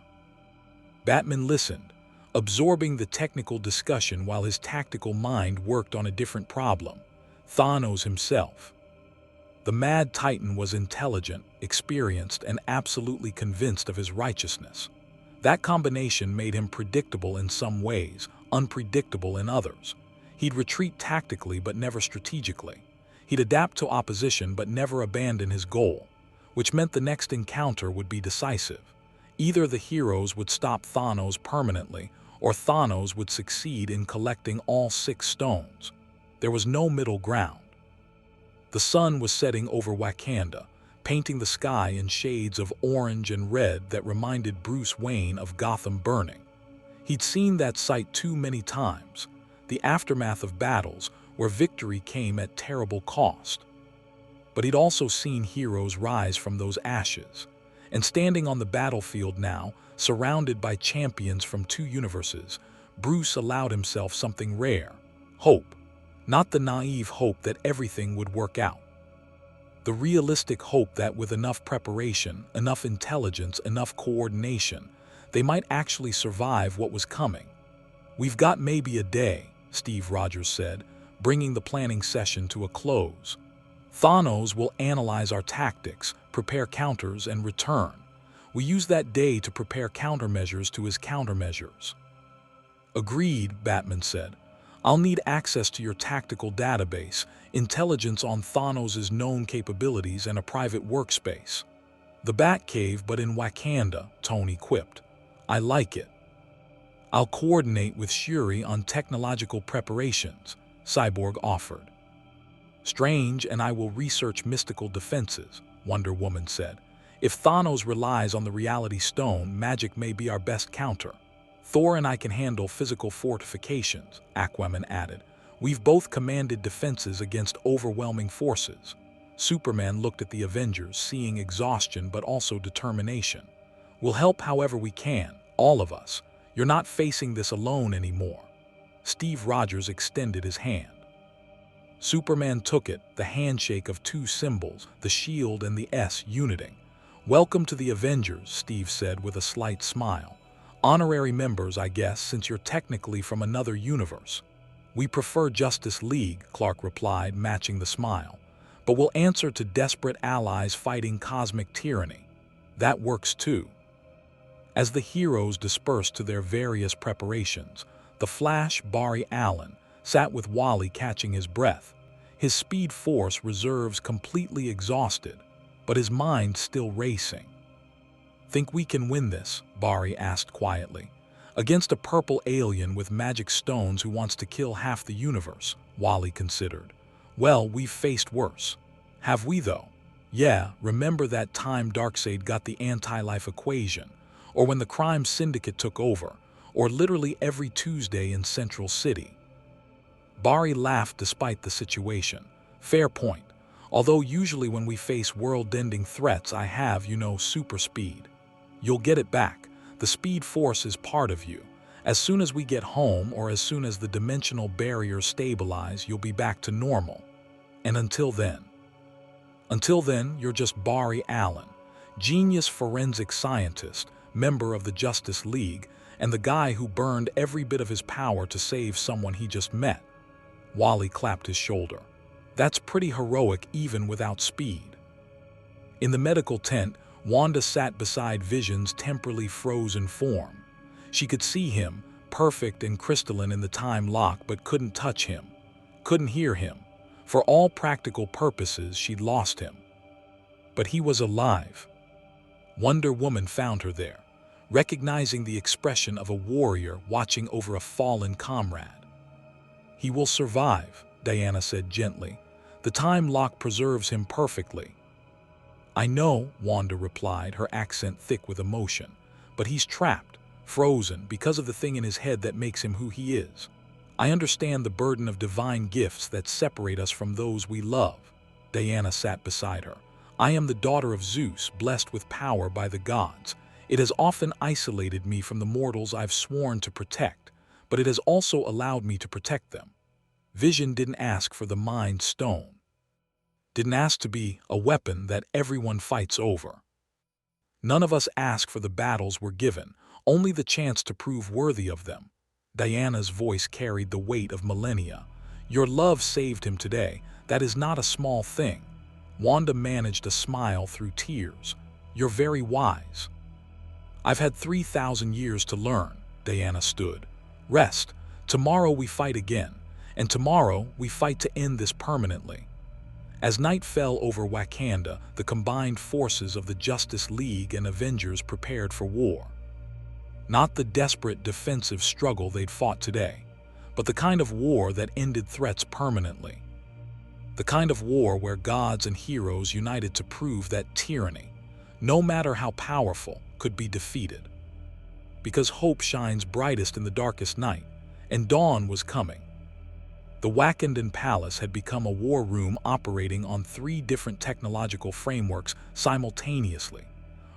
Batman listened, absorbing the technical discussion while his tactical mind worked on a different problem. Thanos himself. The Mad Titan was intelligent, experienced, and absolutely convinced of his righteousness. That combination made him predictable in some ways, unpredictable in others. He'd retreat tactically but never strategically. He'd adapt to opposition but never abandon his goal, which meant the next encounter would be decisive. Either the heroes would stop Thanos permanently, or Thanos would succeed in collecting all 6 stones. There was no middle ground. The sun was setting over Wakanda, painting the sky in shades of orange and red that reminded Bruce Wayne of Gotham burning. He'd seen that sight too many times, the aftermath of battles where victory came at terrible cost. But he'd also seen heroes rise from those ashes, and standing on the battlefield now, surrounded by champions from 2 universes, Bruce allowed himself something rare: hope. Not the naive hope that everything would work out. The realistic hope that with enough preparation, enough intelligence, enough coordination, they might actually survive what was coming. "We've got maybe a day," Steve Rogers said, bringing the planning session to a close. "Thanos will analyze our tactics, prepare counters, and return. We use that day to prepare countermeasures to his countermeasures." "Agreed," Batman said. "I'll need access to your tactical database, intelligence on Thanos' known capabilities, and a private workspace." "The Batcave, but in Wakanda," Tony quipped. "I like it." "I'll coordinate with Shuri on technological preparations," Cyborg offered. "Strange and I will research mystical defenses," Wonder Woman said. "If Thanos relies on the Reality Stone, magic may be our best counter." "Thor and I can handle physical fortifications," Aquaman added. "We've both commanded defenses against overwhelming forces." Superman looked at the Avengers, seeing exhaustion but also determination. "We'll help however we can, all of us. You're not facing this alone anymore." Steve Rogers extended his hand. Superman took it, the handshake of 2 symbols, the shield and the S uniting. "Welcome to the Avengers," Steve said with a slight smile. "Honorary members, I guess, since you're technically from another universe." "We prefer Justice League," Clark replied, matching the smile. "But we'll answer to desperate allies fighting cosmic tyranny." "That works too." As the heroes dispersed to their various preparations, the Flash, Barry Allen, sat with Wally catching his breath, his Speed Force reserves completely exhausted, but his mind still racing. "Think we can win this?" Barry asked quietly. "Against a purple alien with magic stones who wants to kill half the universe," Wally considered. "Well, we've faced worse." "Have we though?" "Yeah, remember that time Darkseid got the anti-life equation, or when the crime syndicate took over, or literally every Tuesday in Central City." Barry laughed despite the situation. "Fair point. Although usually when we face world-ending threats I have, super speed." "You'll get it back. The Speed Force is part of you. As soon as we get home or as soon as the dimensional barriers stabilize, you'll be back to normal. And until then?" "Until then, you're just Barry Allen, genius forensic scientist, member of the Justice League, and the guy who burned every bit of his power to save someone he just met. Wally clapped his shoulder. That's pretty heroic even without speed. In the medical tent, Wanda sat beside Vision's temporarily frozen form. She could see him, perfect and crystalline in the time lock, but couldn't touch him, couldn't hear him. For all practical purposes, she'd lost him. But he was alive. Wonder Woman found her there, recognizing the expression of a warrior watching over a fallen comrade. "He will survive," Diana said gently. "The time lock preserves him perfectly." "I know," Wanda replied, her accent thick with emotion, "but he's trapped, frozen, because of the thing in his head that makes him who he is. I understand the burden of divine gifts that separate us from those we love." Diana sat beside her. "I am the daughter of Zeus, blessed with power by the gods. It has often isolated me from the mortals I've sworn to protect, but it has also allowed me to protect them. Vision didn't ask for the Mind Stone. Didn't ask to be a weapon that everyone fights over. None of us ask for the battles we're given, only the chance to prove worthy of them." Diana's voice carried the weight of millennia. "Your love saved him today. That is not a small thing." Wanda managed a smile through tears. "You're very wise." "I've had 3,000 years to learn." Diana stood. "Rest. Tomorrow we fight again, and tomorrow we fight to end this permanently." As night fell over Wakanda, the combined forces of the Justice League and Avengers prepared for war. Not the desperate defensive struggle they'd fought today, but the kind of war that ended threats permanently. The kind of war where gods and heroes united to prove that tyranny, no matter how powerful, could be defeated. Because hope shines brightest in the darkest night, and dawn was coming. The Wakandan palace had become a war room operating on 3 different technological frameworks simultaneously.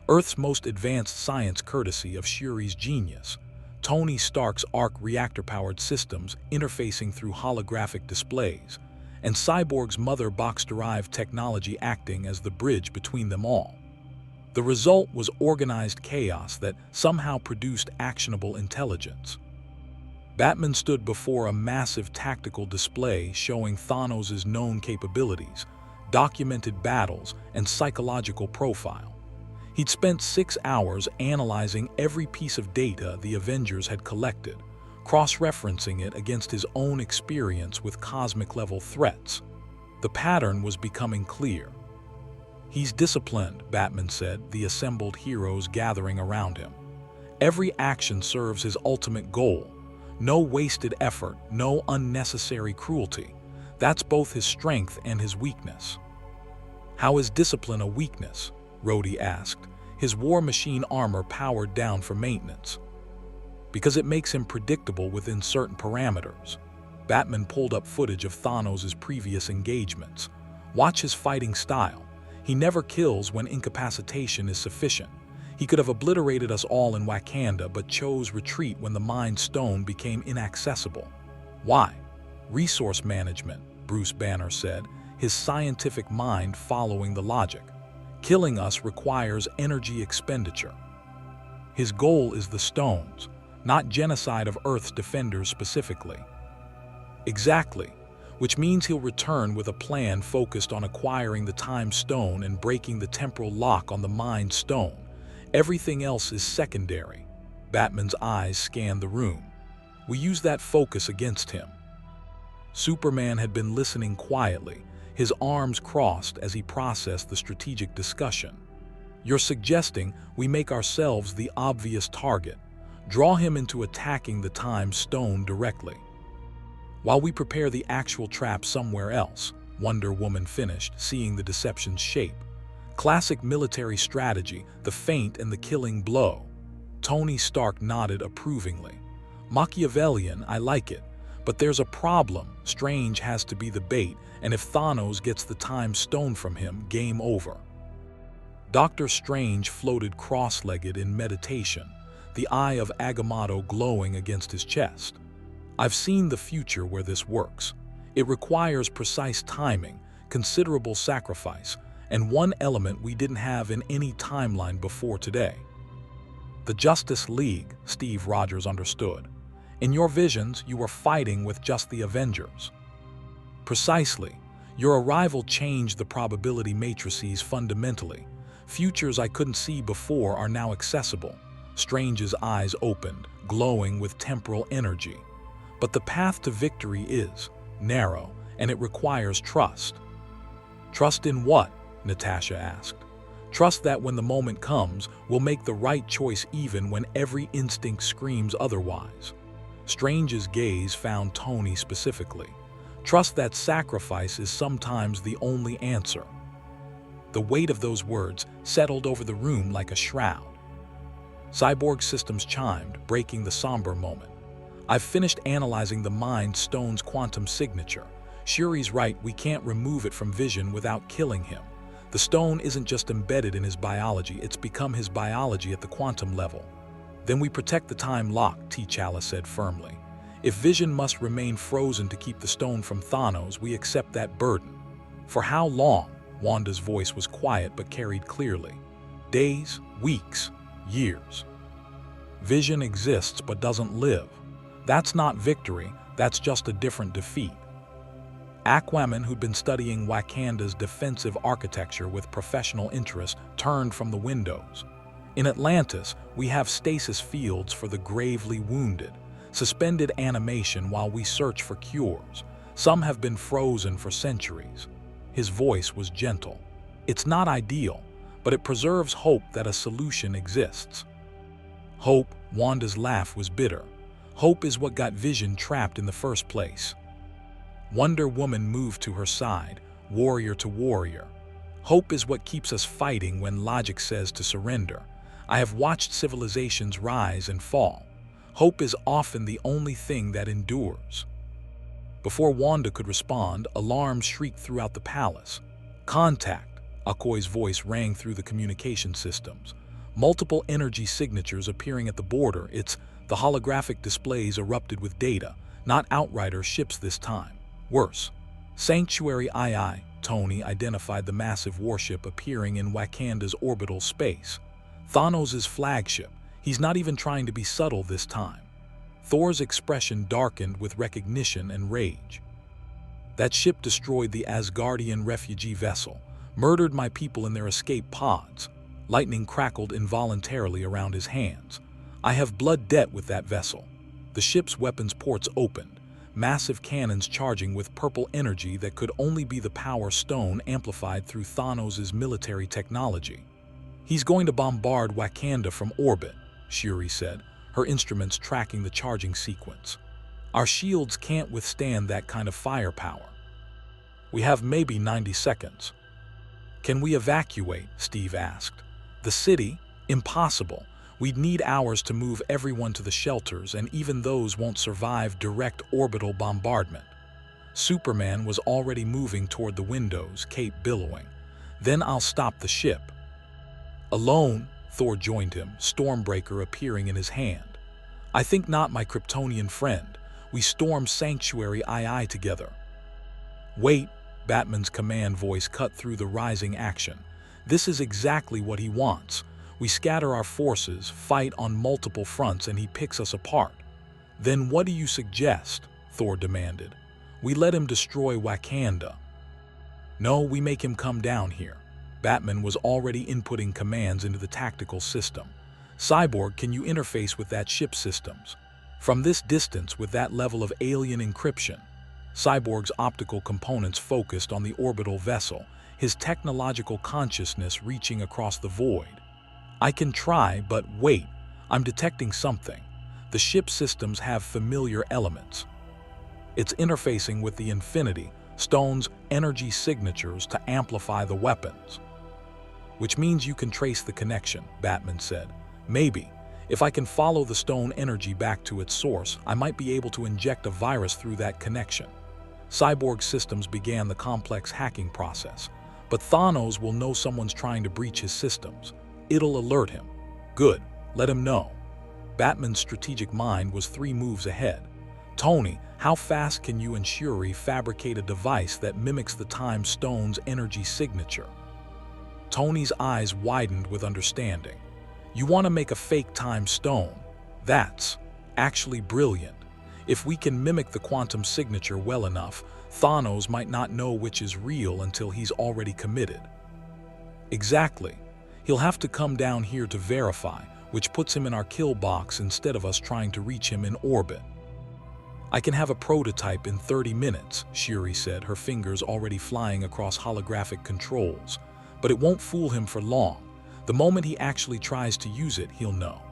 Earth's most advanced science courtesy of Shuri's genius, Tony Stark's arc reactor-powered systems interfacing through holographic displays, and Cyborg's mother box-derived technology acting as the bridge between them all. The result was organized chaos that somehow produced actionable intelligence. Batman stood before a massive tactical display showing Thanos' known capabilities, documented battles, and psychological profile. He'd spent 6 hours analyzing every piece of data the Avengers had collected, cross-referencing it against his own experience with cosmic-level threats. The pattern was becoming clear. "He's disciplined," Batman said, the assembled heroes gathering around him. "Every action serves his ultimate goal. No wasted effort, no unnecessary cruelty. That's both his strength and his weakness." "How is discipline a weakness?" Rhodey asked, his war machine armor powered down for maintenance. "Because it makes him predictable within certain parameters." Batman pulled up footage of Thanos' previous engagements. "Watch his fighting style. He never kills when incapacitation is sufficient. He could have obliterated us all in Wakanda, but chose retreat when the Mind Stone became inaccessible. Why? Resource management," Bruce Banner said, his scientific mind following the logic. "Killing us requires energy expenditure. His goal is the stones, not genocide of Earth's defenders specifically." "Exactly, which means he'll return with a plan focused on acquiring the Time Stone and breaking the temporal lock on the Mind Stone. Everything else is secondary." Batman's eyes scanned the room. "We use that focus against him." Superman had been listening quietly, his arms crossed as he processed the strategic discussion. "You're suggesting we make ourselves the obvious target, draw him into attacking the Time Stone directly, while we prepare the actual trap somewhere else," Wonder Woman finished, seeing the deception's shape. "Classic military strategy, the feint and the killing blow." Tony Stark nodded approvingly. "Machiavellian, I like it. But there's a problem. Strange has to be the bait, and if Thanos gets the Time Stone from him, game over." Dr. Strange floated cross-legged in meditation, the eye of Agamotto glowing against his chest. "I've seen the future where this works. It requires precise timing, considerable sacrifice, and one element we didn't have in any timeline before today." The Justice League, Steve Rogers understood. In your visions, you were fighting with just the Avengers. Precisely. Your arrival changed the probability matrices fundamentally. Futures I couldn't see before are now accessible. Strange's eyes opened, glowing with temporal energy. But the path to victory is narrow, and it requires trust. Trust in what? Natasha asked. Trust that when the moment comes, we'll make the right choice even when every instinct screams otherwise. Strange's gaze found Tony specifically. Trust that sacrifice is sometimes the only answer. The weight of those words settled over the room like a shroud. Cyborg systems chimed, breaking the somber moment. I've finished analyzing the Mind Stone's quantum signature. Shuri's right, we can't remove it from vision without killing him. The stone isn't just embedded in his biology, it's become his biology at the quantum level. Then we protect the time lock, T'Challa said firmly. If vision must remain frozen to keep the stone from Thanos, we accept that burden. For how long? Wanda's voice was quiet but carried clearly. Days, weeks, years. Vision exists but doesn't live. That's not victory, that's just a different defeat. Aquaman, who'd been studying Wakanda's defensive architecture with professional interest, turned from the windows. In Atlantis, we have stasis fields for the gravely wounded, suspended animation while we search for cures. Some have been frozen for centuries. His voice was gentle. It's not ideal, but it preserves hope that a solution exists. Hope, Wanda's laugh was bitter. Hope is what got Vision trapped in the first place. Wonder Woman moved to her side, warrior to warrior. Hope is what keeps us fighting when logic says to surrender. I have watched civilizations rise and fall. Hope is often the only thing that endures. Before Wanda could respond, alarms shrieked throughout the palace. Contact, Okoye's voice rang through the communication systems. Multiple energy signatures appearing at the border. The holographic displays erupted with data, not Outrider ships this time. Worse, Sanctuary II, Tony identified the massive warship appearing in Wakanda's orbital space. Thanos' flagship. He's not even trying to be subtle this time. Thor's expression darkened with recognition and rage. That ship destroyed the Asgardian refugee vessel, murdered my people in their escape pods. Lightning crackled involuntarily around his hands. I have blood debt with that vessel. The ship's weapons ports opened, massive cannons charging with purple energy that could only be the power stone amplified through Thanos' military technology. He's going to bombard Wakanda from orbit, Shuri said, her instruments tracking the charging sequence. Our shields can't withstand that kind of firepower. We have maybe 90 seconds. Can we evacuate? Steve asked. The city? Impossible. We'd need hours to move everyone to the shelters, and even those won't survive direct orbital bombardment. Superman was already moving toward the windows, cape billowing. Then I'll stop the ship. Alone, Thor joined him, Stormbreaker appearing in his hand. I think not, my Kryptonian friend. We storm Sanctuary II together. Wait, Batman's command voice cut through the rising action. This is exactly what he wants. We scatter our forces, fight on multiple fronts, and he picks us apart. Then what do you suggest? Thor demanded. We let him destroy Wakanda. No, we make him come down here. Batman was already inputting commands into the tactical system. Cyborg, can you interface with that ship systems? From this distance, with that level of alien encryption? Cyborg's optical components focused on the orbital vessel, his technological consciousness reaching across the void. I can try, but wait, I'm detecting something. The ship systems have familiar elements. It's interfacing with the Infinity Stone's energy signatures to amplify the weapons. Which means you can trace the connection, Batman said. Maybe. If I can follow the stone energy back to its source, I might be able to inject a virus through that connection. Cyborg systems began the complex hacking process. But Thanos will know someone's trying to breach his systems. It'll alert him. Good, let him know. Batman's strategic mind was 3 moves ahead. Tony, how fast can you and Shuri fabricate a device that mimics the Time Stone's energy signature? Tony's eyes widened with understanding. You want to make a fake time stone? That's actually brilliant. If we can mimic the quantum signature well enough, Thanos might not know which is real until he's already committed. Exactly. He'll have to come down here to verify, which puts him in our kill box instead of us trying to reach him in orbit. I can have a prototype in 30 minutes, Shuri said, her fingers already flying across holographic controls. But it won't fool him for long. The moment he actually tries to use it, he'll know.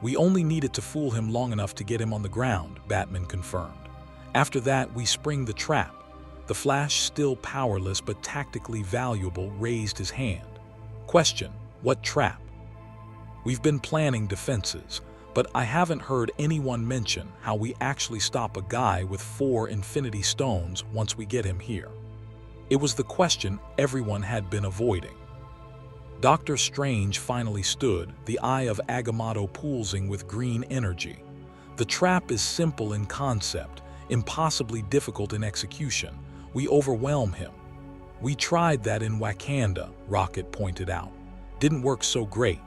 We only need it to fool him long enough to get him on the ground, Batman confirmed. After that, we spring the trap. The Flash, still powerless but tactically valuable, raised his hand. Question: what trap? We've been planning defenses, but I haven't heard anyone mention how we actually stop a guy with 4 Infinity Stones once we get him here. It was the question everyone had been avoiding. Doctor Strange finally stood, the eye of Agamotto pulsing with green energy. The trap is simple in concept, impossibly difficult in execution. We overwhelm him. We tried that in Wakanda, Rocket pointed out. Didn't work so great.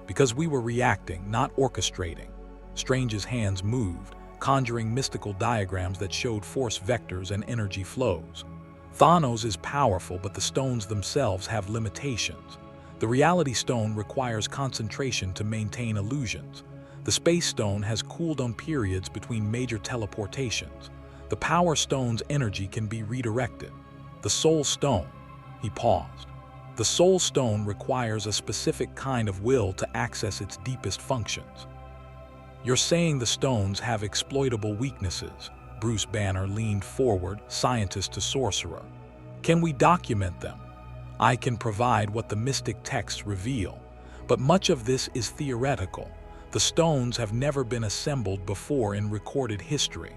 Because we were reacting, not orchestrating. Strange's hands moved, conjuring mystical diagrams that showed force vectors and energy flows. Thanos is powerful, but the stones themselves have limitations. The Reality Stone requires concentration to maintain illusions. The Space Stone has cooldown periods between major teleportations. The Power Stone's energy can be redirected. The Soul Stone, he paused. The Soul Stone requires a specific kind of will to access its deepest functions. You're saying the stones have exploitable weaknesses? Bruce Banner leaned forward, scientist to sorcerer. Can we document them? I can provide what the mystic texts reveal, but much of this is theoretical. The stones have never been assembled before in recorded history.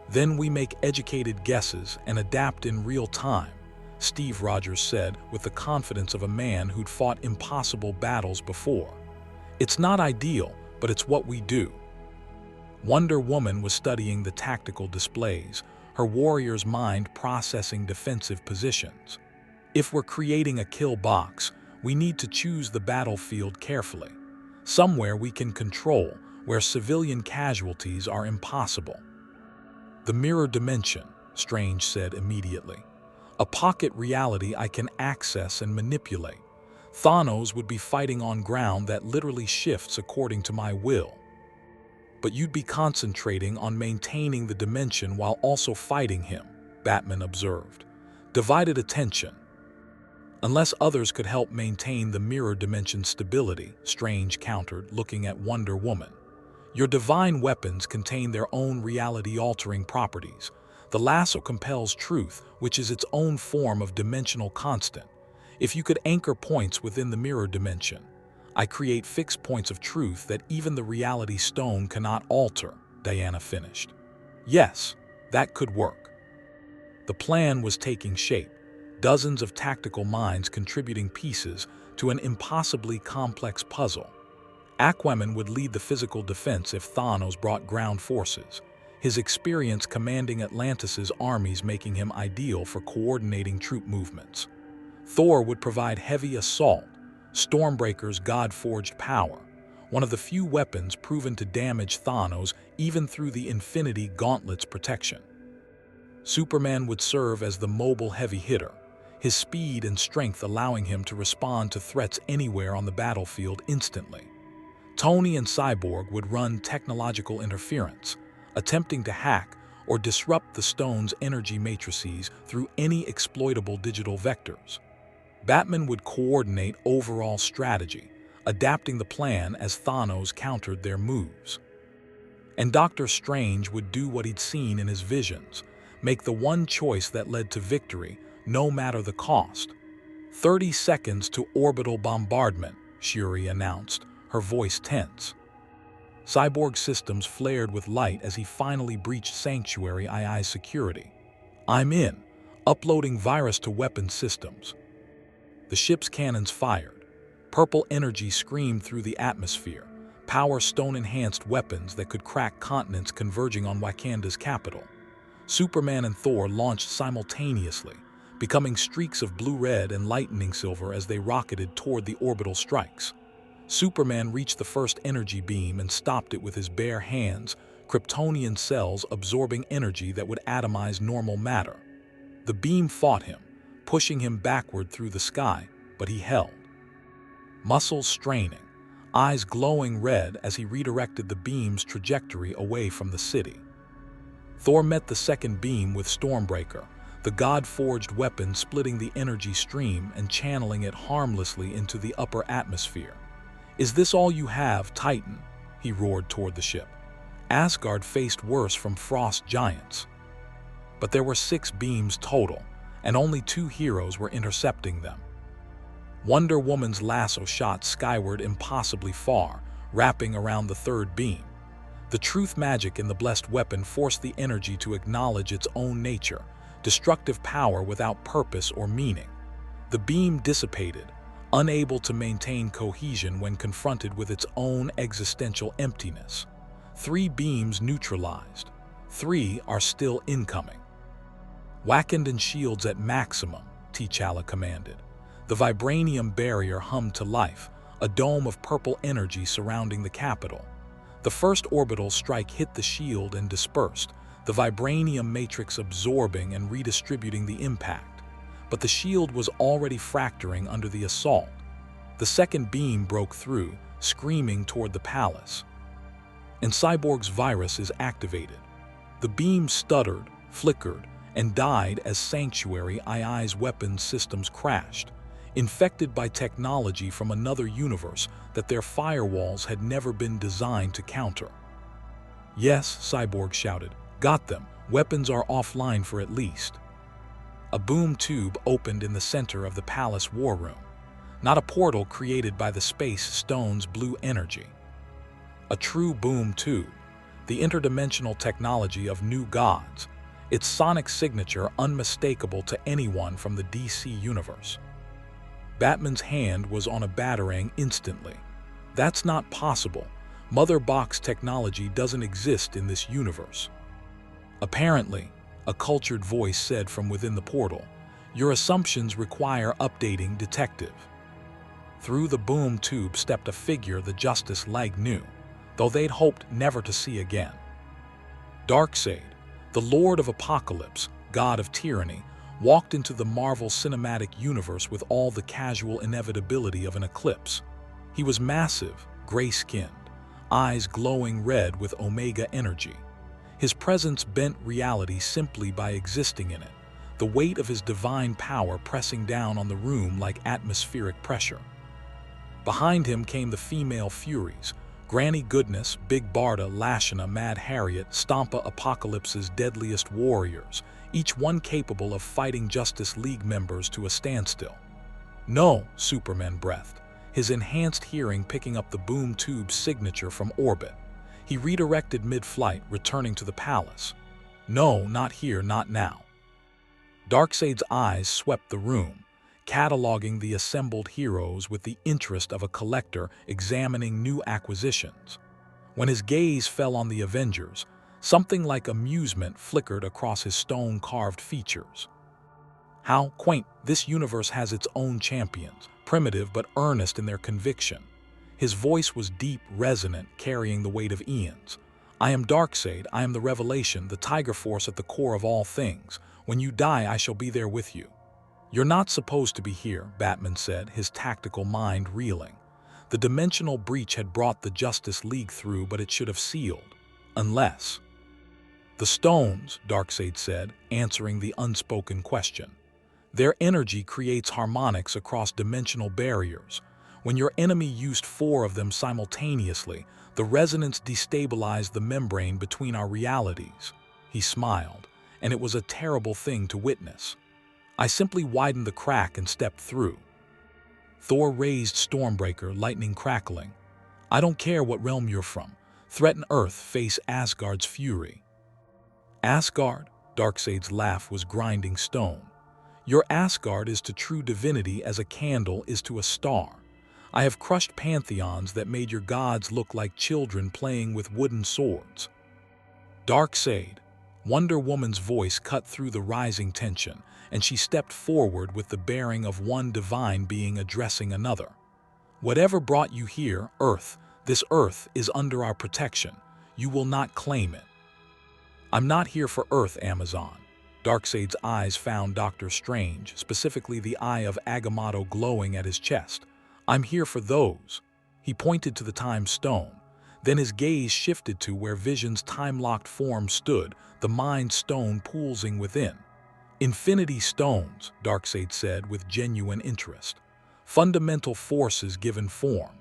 Then we make educated guesses and adapt in real time, Steve Rogers said with the confidence of a man who'd fought impossible battles before. It's not ideal, but it's what we do. Wonder Woman was studying the tactical displays, her warrior's mind processing defensive positions. If we're creating a kill box, we need to choose the battlefield carefully. Somewhere we can control, where civilian casualties are impossible. The mirror dimension, Strange said immediately. A pocket reality I can access and manipulate. Thanos would be fighting on ground that literally shifts according to my will. But you'd be concentrating on maintaining the dimension while also fighting him, Batman observed. Divided attention. Unless others could help maintain the mirror dimension stability, Strange countered, looking at Wonder Woman. Your divine weapons contain their own reality-altering properties. The lasso compels truth, which is its own form of dimensional constant. If you could anchor points within the mirror dimension, I create fixed points of truth that even the Reality Stone cannot alter, Diana finished. Yes, that could work. The plan was taking shape, dozens of tactical minds contributing pieces to an impossibly complex puzzle. Aquaman would lead the physical defense if Thanos brought ground forces, his experience commanding Atlantis' armies making him ideal for coordinating troop movements. Thor would provide heavy assault, Stormbreaker's God-forged power, one of the few weapons proven to damage Thanos even through the Infinity Gauntlet's protection. Superman would serve as the mobile heavy hitter, his speed and strength allowing him to respond to threats anywhere on the battlefield instantly. Tony and Cyborg would run technological interference, attempting to hack or disrupt the stone's energy matrices through any exploitable digital vectors. Batman would coordinate overall strategy, adapting the plan as Thanos countered their moves. And Doctor Strange would do what he'd seen in his visions, make the one choice that led to victory, no matter the cost. 30 seconds to orbital bombardment, Shuri announced, her voice tense. Cyborg systems flared with light as he finally breached Sanctuary II's security. I'm in, uploading virus to weapon systems. The ship's cannons fired. Purple energy screamed through the atmosphere, Power Stone-enhanced weapons that could crack continents converging on Wakanda's capital. Superman and Thor launched simultaneously, becoming streaks of blue-red and lightning silver as they rocketed toward the orbital strikes. Superman reached the first energy beam and stopped it with his bare hands, Kryptonian cells absorbing energy that would atomize normal matter. The beam fought him, pushing him backward through the sky, but he held. Muscles straining, eyes glowing red as he redirected the beam's trajectory away from the city. Thor met the second beam with Stormbreaker, the god-forged weapon splitting the energy stream and channeling it harmlessly into the upper atmosphere. "Is this all you have, Titan?" he roared toward the ship. Asgard faced worse from frost giants. But there were 6 beams total, and only 2 heroes were intercepting them. Wonder Woman's lasso shot skyward impossibly far, wrapping around the third beam. The truth magic in the blessed weapon forced the energy to acknowledge its own nature, destructive power without purpose or meaning. The beam dissipated, unable to maintain cohesion when confronted with its own existential emptiness. 3 beams neutralized. 3 are still incoming. "Wakandan shields at maximum," T'Challa commanded. The vibranium barrier hummed to life, a dome of purple energy surrounding the capital. The first orbital strike hit the shield and dispersed, the vibranium matrix absorbing and redistributing the impact. But the shield was already fracturing under the assault. The second beam broke through, screaming toward the palace. And Cyborg's virus is activated. The beam stuttered, flickered, and died as Sanctuary II's weapons systems crashed, infected by technology from another universe that their firewalls had never been designed to counter. "Yes," Cyborg shouted. "Got them. Weapons are offline for at least." A boom tube opened in the center of the palace war room, not a portal created by the space stone's blue energy. A true boom tube, the interdimensional technology of new gods, its sonic signature unmistakable to anyone from the DC universe. Batman's hand was on a batarang instantly. "That's not possible. Mother Box technology doesn't exist in this universe." "Apparently," a cultured voice said from within the portal, "your assumptions require updating, detective." Through the boom tube stepped a figure the Justice League knew, though they'd hoped never to see again. Darkseid, the Lord of Apocalypse, God of Tyranny, walked into the Marvel Cinematic Universe with all the casual inevitability of an eclipse. He was massive, gray-skinned, eyes glowing red with Omega energy. His presence bent reality simply by existing in it, the weight of his divine power pressing down on the room like atmospheric pressure. Behind him came the female Furies, Granny Goodness, Big Barda, Lashana, Mad Harriet, Stompa, Apocalypse's deadliest warriors, each one capable of fighting Justice League members to a standstill. "No," Superman breathed, his enhanced hearing picking up the boom tube's signature from orbit. He redirected mid-flight, returning to the palace. "No, not here, not now." Darkseid's eyes swept the room, cataloging the assembled heroes with the interest of a collector examining new acquisitions. When his gaze fell on the Avengers, something like amusement flickered across his stone-carved features. "How quaint, this universe has its own champions, primitive but earnest in their conviction." His voice was deep, resonant, carrying the weight of eons. "I am Darkseid, I am the revelation, the Tiger Force at the core of all things. When you die, I shall be there with you." "You're not supposed to be here," Batman said, his tactical mind reeling. The dimensional breach had brought the Justice League through, but it should have sealed. Unless... "The stones," Darkseid said, answering the unspoken question. "Their energy creates harmonics across dimensional barriers. When your enemy used 4 of them simultaneously, the resonance destabilized the membrane between our realities." He smiled, and it was a terrible thing to witness. "I simply widened the crack and stepped through." Thor raised Stormbreaker, lightning crackling. "I don't care what realm you're from. Threaten Earth, face Asgard's fury." "Asgard?" Darkseid's laugh was grinding stone. "Your Asgard is to true divinity as a candle is to a star. I have crushed pantheons that made your gods look like children playing with wooden swords." "Darkseid," Wonder Woman's voice cut through the rising tension, and she stepped forward with the bearing of one divine being addressing another. Whatever brought you here, Earth, this Earth is under our protection. You will not claim it. I'm not here for Earth, Amazon. Darkseid's eyes found Doctor Strange, specifically the eye of Agamotto glowing at his chest. I'm here for those. He pointed to the time stone. Then his gaze shifted to where Vision's time-locked form stood, the Mind Stone pulsing within. Infinity stones, Darkseid said with genuine interest. Fundamental forces given form.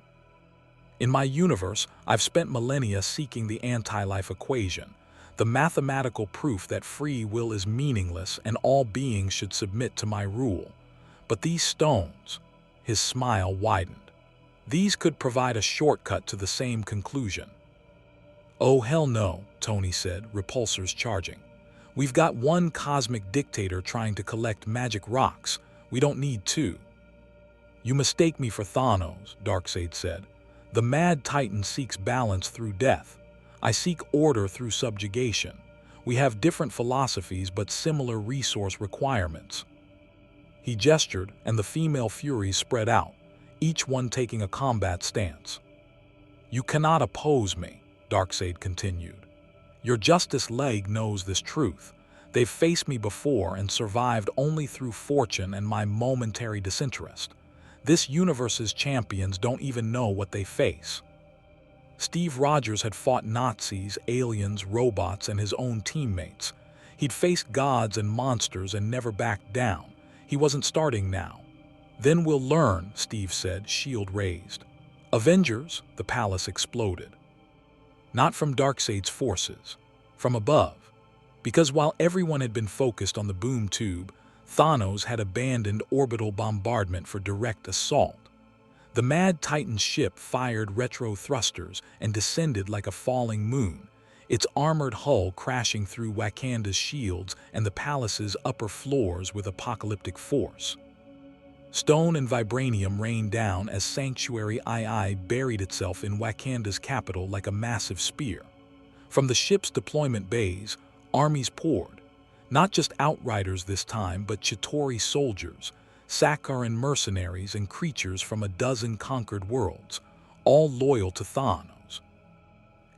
In my universe, I've spent millennia seeking the anti-life equation, the mathematical proof that free will is meaningless and all beings should submit to my rule. But these stones, his smile widened. These could provide a shortcut to the same conclusion. Oh hell no, Tony said, repulsors charging. We've got one cosmic dictator trying to collect magic rocks. We don't need two. You mistake me for Thanos, Darkseid said. The mad titan seeks balance through death. I seek order through subjugation. We have different philosophies but similar resource requirements. He gestured, and the female Furies spread out, each one taking a combat stance. You cannot oppose me, Darkseid continued. Your Justice League knows this truth. They've faced me before and survived only through fortune and my momentary disinterest. This universe's champions don't even know what they face. Steve Rogers had fought Nazis, aliens, robots, and his own teammates. He'd faced gods and monsters and never backed down. He wasn't starting now. Then we'll learn, Steve said, shield raised. Avengers, the palace exploded. Not from Darkseid's forces, from above. Because while everyone had been focused on the boom tube, Thanos had abandoned orbital bombardment for direct assault. The Mad Titan's ship fired retro thrusters and descended like a falling moon, its armored hull crashing through Wakanda's shields and the palace's upper floors with apocalyptic force. Stone and vibranium rained down as Sanctuary II buried itself in Wakanda's capital like a massive spear. From the ship's deployment bays, armies poured, not just outriders this time, but Chitauri soldiers, Sakaran mercenaries, and creatures from a dozen conquered worlds, all loyal to Thanos.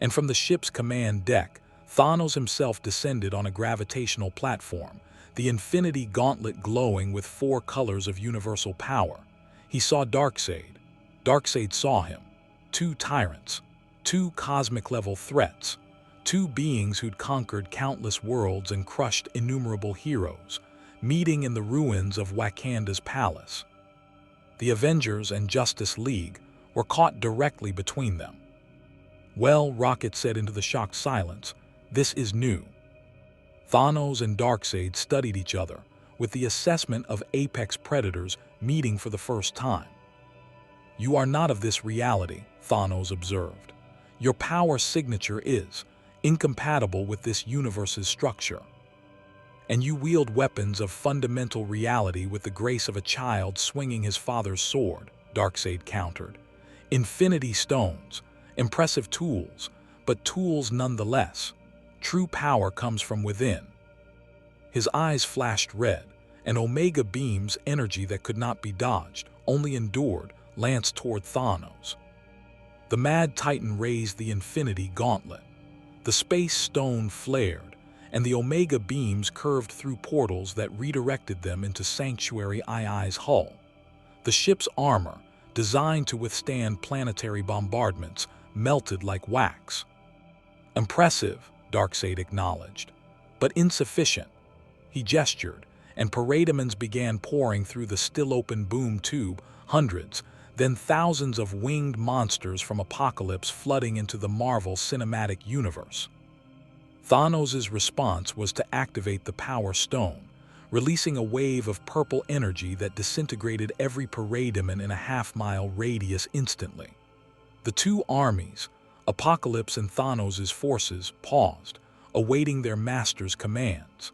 And from the ship's command deck, Thanos himself descended on a gravitational platform, the Infinity Gauntlet glowing with 4 colors of universal power. He saw Darkseid. Darkseid saw him. 2 tyrants, 2 cosmic-level threats, 2 beings who'd conquered countless worlds and crushed innumerable heroes, meeting in the ruins of Wakanda's palace. The Avengers and Justice League were caught directly between them. Well, Rocket said into the shocked silence, this is new. Thanos and Darkseid studied each other, with the assessment of apex predators meeting for the first time. You are not of this reality, Thanos observed. Your power signature is incompatible with this universe's structure. And you wield weapons of fundamental reality with the grace of a child swinging his father's sword, Darkseid countered. Infinity stones, impressive tools, but tools nonetheless. True power comes from within. His eyes flashed red, and Omega beams, energy that could not be dodged, only endured, lanced toward Thanos. The Mad Titan raised the Infinity Gauntlet. The space stone flared, and the Omega beams curved through portals that redirected them into Sanctuary II's hull. The ship's armor, designed to withstand planetary bombardments, melted like wax. Impressive, Darkseid acknowledged, but insufficient. He gestured, and parademons began pouring through the still-open boom tube, hundreds, then thousands of winged monsters from Apocalypse flooding into the Marvel Cinematic Universe. Thanos' response was to activate the Power Stone, releasing a wave of purple energy that disintegrated every parademon in a half-mile radius instantly. The 2 armies, Apocalypse and Thanos' forces, paused, awaiting their master's commands.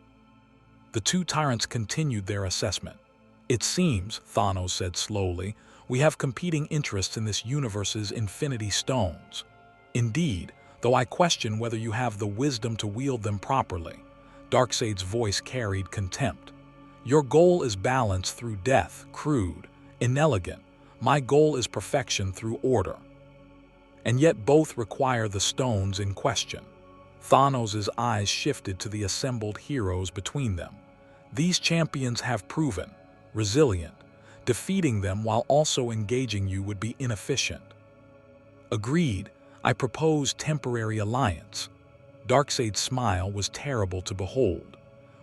The 2 tyrants continued their assessment. It seems, Thanos said slowly, we have competing interests in this universe's Infinity Stones. Indeed, though I question whether you have the wisdom to wield them properly. Darkseid's voice carried contempt. Your goal is balance through death, crude, inelegant, My goal is perfection through order. And yet both require the stones in question. Thanos' eyes shifted to the assembled heroes between them. These champions have proven resilient. Defeating them while also engaging you would be inefficient. Agreed, I propose temporary alliance. Darkseid's smile was terrible to behold.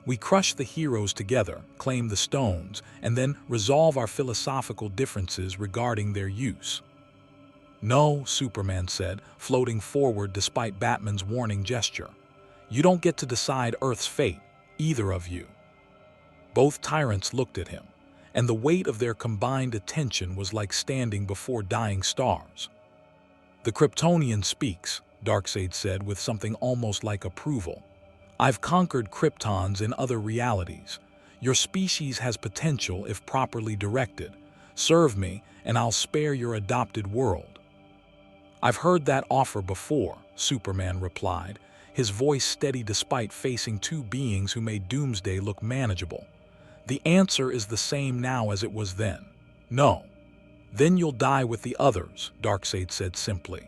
We crush the heroes together, claim the stones, and then resolve our philosophical differences regarding their use. No, Superman said, floating forward despite Batman's warning gesture. You don't get to decide Earth's fate, either of you. Both tyrants looked at him, and the weight of their combined attention was like standing before dying stars. The Kryptonian speaks, Darkseid said with something almost like approval. I've conquered Kryptons in other realities. Your species has potential if properly directed. Serve me, and I'll spare your adopted world. I've heard that offer before, Superman replied, his voice steady despite facing two beings who made Doomsday look manageable. The answer is the same now as it was then. No. Then you'll die with the others, Darkseid said simply.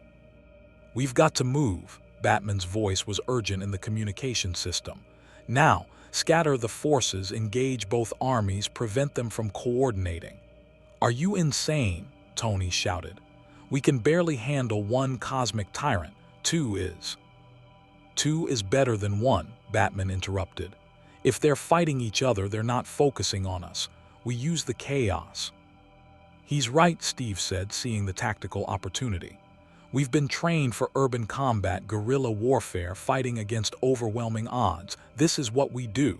We've got to move, Batman's voice was urgent in the communication system. Now, scatter the forces, engage both armies, prevent them from coordinating. Are you insane? Tony shouted. We can barely handle one cosmic tyrant. Two is better than one, Batman interrupted. If they're fighting each other, they're not focusing on us. We use the chaos. He's right, Steve said, seeing the tactical opportunity. We've been trained for urban combat, guerrilla warfare, fighting against overwhelming odds. This is what we do.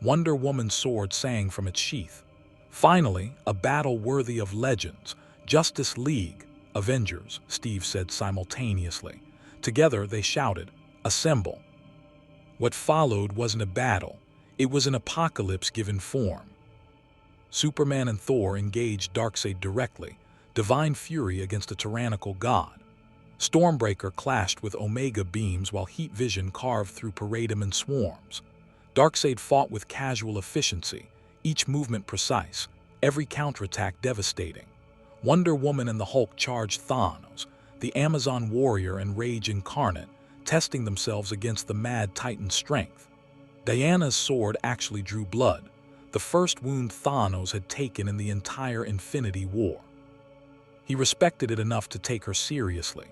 Wonder Woman's sword sang from its sheath. Finally, a battle worthy of legends. Justice League, Avengers, Steve said simultaneously. Together they shouted, Assemble. What followed wasn't a battle. It was an apocalypse given form. Superman and Thor engaged Darkseid directly, divine fury against a tyrannical god. Stormbreaker clashed with Omega beams while Heat Vision carved through Parademon swarms. Darkseid fought with casual efficiency, each movement precise, every counterattack devastating. Wonder Woman and the Hulk charged Thanos, the Amazon warrior and Rage incarnate, testing themselves against the Mad Titan's strength. Diana's sword actually drew blood, the first wound Thanos had taken in the entire Infinity War. He respected it enough to take her seriously,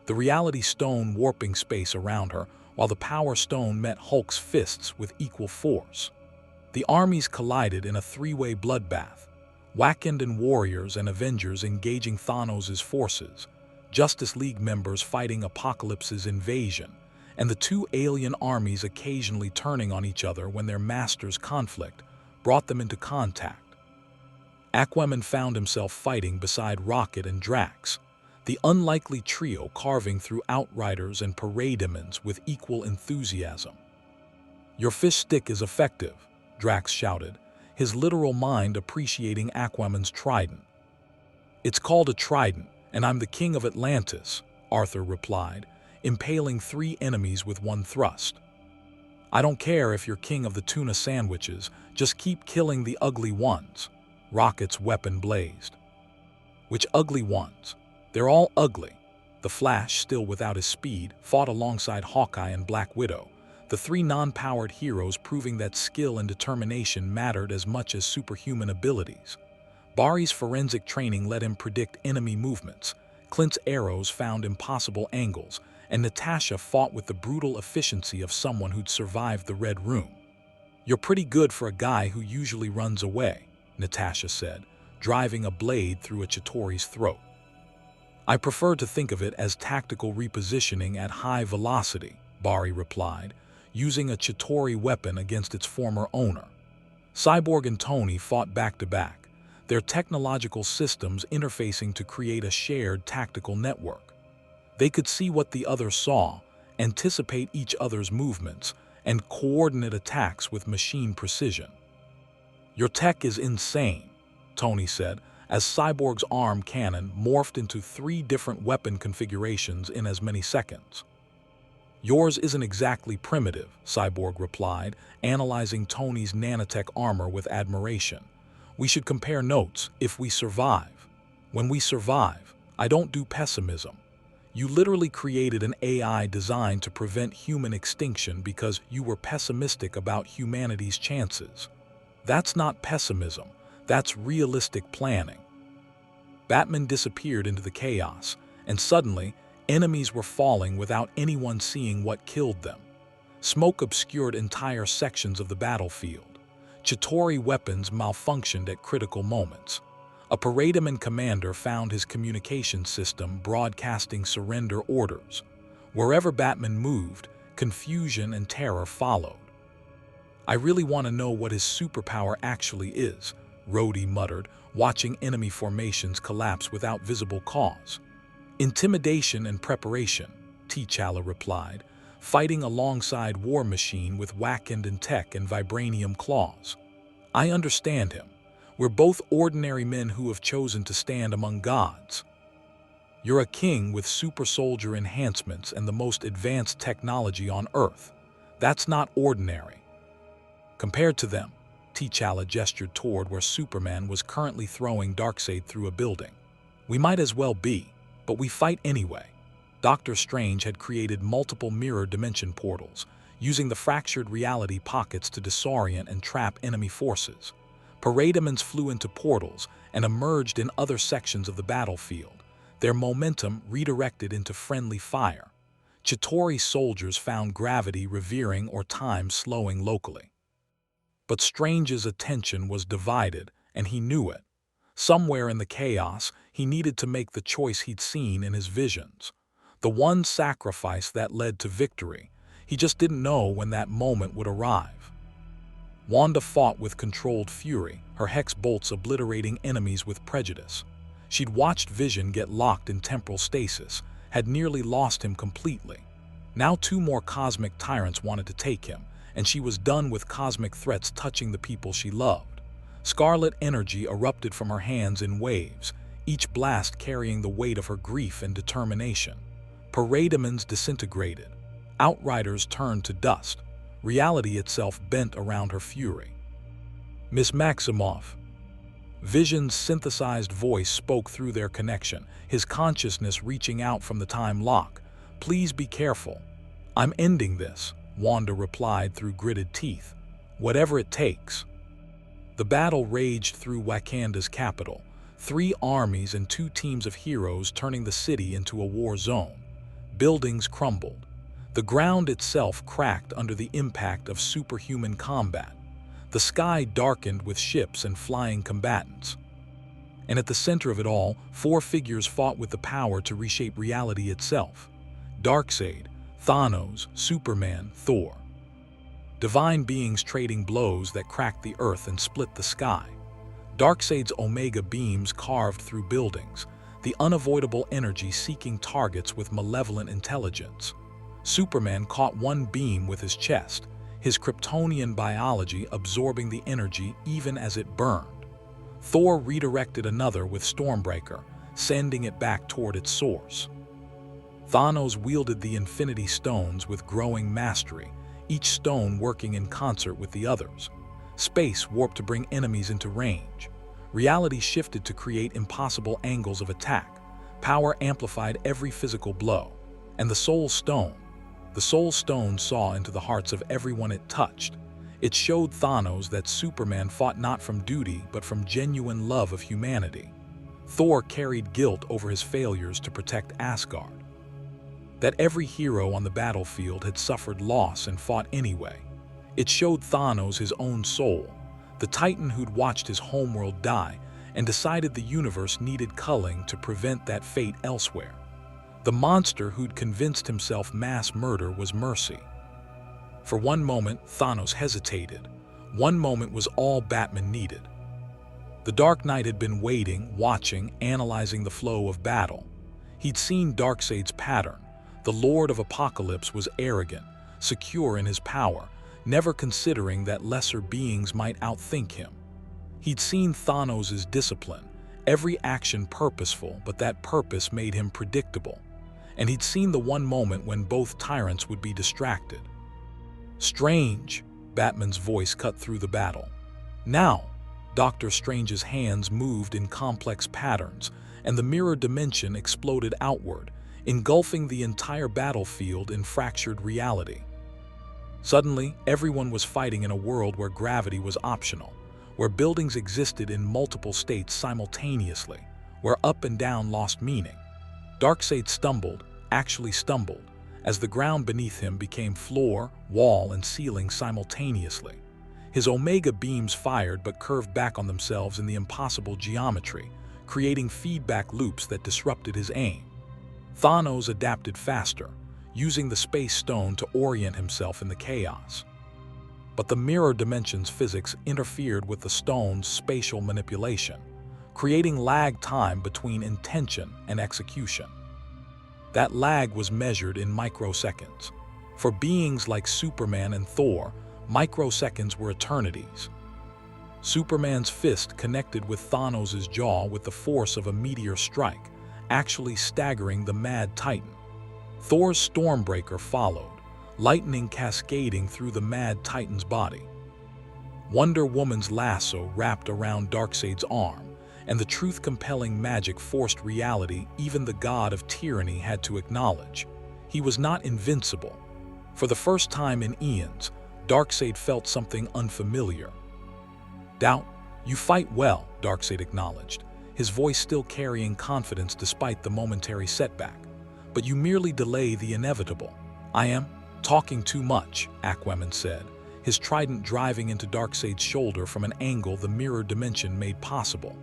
the Reality Stone warping space around her, while the Power Stone met Hulk's fists with equal force. The armies collided in a three-way bloodbath, Wakandan warriors and Avengers engaging Thanos' forces, Justice League members fighting Apocalypse's invasion, and the two alien armies occasionally turning on each other when their masters' conflict brought them into contact. Aquaman found himself fighting beside Rocket and Drax, the unlikely trio carving through Outriders and Parademons with equal enthusiasm. Your fish stick is effective, Drax shouted, his literal mind appreciating Aquaman's trident. It's called a trident, and I'm the king of Atlantis, Arthur replied, impaling three enemies with one thrust. I don't care if you're king of the tuna sandwiches, just keep killing the ugly ones. Rocket's weapon blazed. Which ugly ones? They're all ugly. The Flash, still without his speed, fought alongside Hawkeye and Black Widow, the three non-powered heroes proving that skill and determination mattered as much as superhuman abilities. Barry's forensic training let him predict enemy movements, Clint's arrows found impossible angles, and Natasha fought with the brutal efficiency of someone who'd survived the Red Room. You're pretty good for a guy who usually runs away, Natasha said, driving a blade through a Chitauri's throat. I prefer to think of it as tactical repositioning at high velocity, Barry replied, using a Chitauri weapon against its former owner. Cyborg and Tony fought back-to-back, their technological systems interfacing to create a shared tactical network. They could see what the other saw, anticipate each other's movements, and coordinate attacks with machine precision. Your tech is insane, Tony said, as Cyborg's arm cannon morphed into 3 different weapon configurations in as many seconds. Yours isn't exactly primitive, Cyborg replied, analyzing Tony's nanotech armor with admiration. We should compare notes if we survive. When we survive, I don't do pessimism. You literally created an AI designed to prevent human extinction because you were pessimistic about humanity's chances. That's not pessimism, that's realistic planning. Batman disappeared into the chaos, and suddenly, enemies were falling without anyone seeing what killed them. Smoke obscured entire sections of the battlefield. Chitauri weapons malfunctioned at critical moments. A Paradaman commander found his communication system broadcasting surrender orders. Wherever Batman moved, confusion and terror followed. "I really want to know what his superpower actually is," Rhodey muttered, watching enemy formations collapse without visible cause. "Intimidation and preparation," T'Challa replied, fighting alongside War Machine with Wakanda tech and vibranium claws. "I understand him. We're both ordinary men who have chosen to stand among gods. You're a king with super soldier enhancements and the most advanced technology on Earth. That's not ordinary." Compared to them, T'Challa gestured toward where Superman was currently throwing Darkseid through a building. "We might as well be, but we fight anyway." Doctor Strange had created multiple mirror dimension portals, using the fractured reality pockets to disorient and trap enemy forces. Parademons flew into portals and emerged in other sections of the battlefield, their momentum redirected into friendly fire. Chitauri soldiers found gravity revering or time slowing locally. But Strange's attention was divided, and he knew it. Somewhere in the chaos, he needed to make the choice he'd seen in his visions. The one sacrifice that led to victory. He just didn't know when that moment would arrive. Wanda fought with controlled fury, her hex bolts obliterating enemies with prejudice. She'd watched Vision get locked in temporal stasis, had nearly lost him completely. Now 2 more cosmic tyrants wanted to take him, and she was done with cosmic threats touching the people she loved. Scarlet energy erupted from her hands in waves, each blast carrying the weight of her grief and determination. Parademons disintegrated. Outriders turned to dust. Reality itself bent around her fury. "Miss Maximoff." Vision's synthesized voice spoke through their connection, his consciousness reaching out from the time lock. "Please be careful." "I'm ending this," Wanda replied through gritted teeth. "Whatever it takes." The battle raged through Wakanda's capital, 3 armies and 2 teams of heroes turning the city into a war zone. Buildings crumbled. The ground itself cracked under the impact of superhuman combat. The sky darkened with ships and flying combatants. And at the center of it all, 4 figures fought with the power to reshape reality itself. Darkseid, Thanos, Superman, Thor. Divine beings trading blows that cracked the earth and split the sky. Darkseid's Omega beams carved through buildings, the unavoidable energy seeking targets with malevolent intelligence. Superman caught one beam with his chest, his Kryptonian biology absorbing the energy even as it burned. Thor redirected another with Stormbreaker, sending it back toward its source. Thanos wielded the Infinity Stones with growing mastery, each stone working in concert with the others. Space warped to bring enemies into range. Reality shifted to create impossible angles of attack. Power amplified every physical blow. And the Soul Stone saw into the hearts of everyone it touched. It showed Thanos that Superman fought not from duty but from genuine love of humanity. Thor carried guilt over his failures to protect Asgard. That every hero on the battlefield had suffered loss and fought anyway. It showed Thanos his own soul, the Titan who'd watched his homeworld die and decided the universe needed culling to prevent that fate elsewhere. The monster who'd convinced himself mass murder was mercy. For one moment, Thanos hesitated. One moment was all Batman needed. The Dark Knight had been waiting, watching, analyzing the flow of battle. He'd seen Darkseid's pattern. The Lord of Apocalypse was arrogant, secure in his power, never considering that lesser beings might outthink him. He'd seen Thanos' discipline, every action purposeful, but that purpose made him predictable. And he'd seen the one moment when both tyrants would be distracted. "Strange," Batman's voice cut through the battle. "Now," Doctor Strange's hands moved in complex patterns, and the mirror dimension exploded outward, engulfing the entire battlefield in fractured reality. Suddenly, everyone was fighting in a world where gravity was optional, where buildings existed in multiple states simultaneously, where up and down lost meaning. Darkseid stumbled, actually stumbled, as the ground beneath him became floor, wall, and ceiling simultaneously. His Omega beams fired but curved back on themselves in the impossible geometry, creating feedback loops that disrupted his aim. Thanos adapted faster, using the space stone to orient himself in the chaos. But the mirror dimension's physics interfered with the stone's spatial manipulation, creating lag time between intention and execution. That lag was measured in microseconds. For beings like Superman and Thor, microseconds were eternities. Superman's fist connected with Thanos' jaw with the force of a meteor strike, actually staggering the mad Titan. Thor's Stormbreaker followed, lightning cascading through the mad Titan's body. Wonder Woman's lasso wrapped around Darkseid's arm, and the truth-compelling magic forced reality even the god of tyranny had to acknowledge. He was not invincible. For the first time in eons, Darkseid felt something unfamiliar. "Doubt, you fight well," Darkseid acknowledged, his voice still carrying confidence despite the momentary setback. "But you merely delay the inevitable." "I am talking too much," Aquaman said, his trident driving into Darkseid's shoulder from an angle the mirror dimension made possible.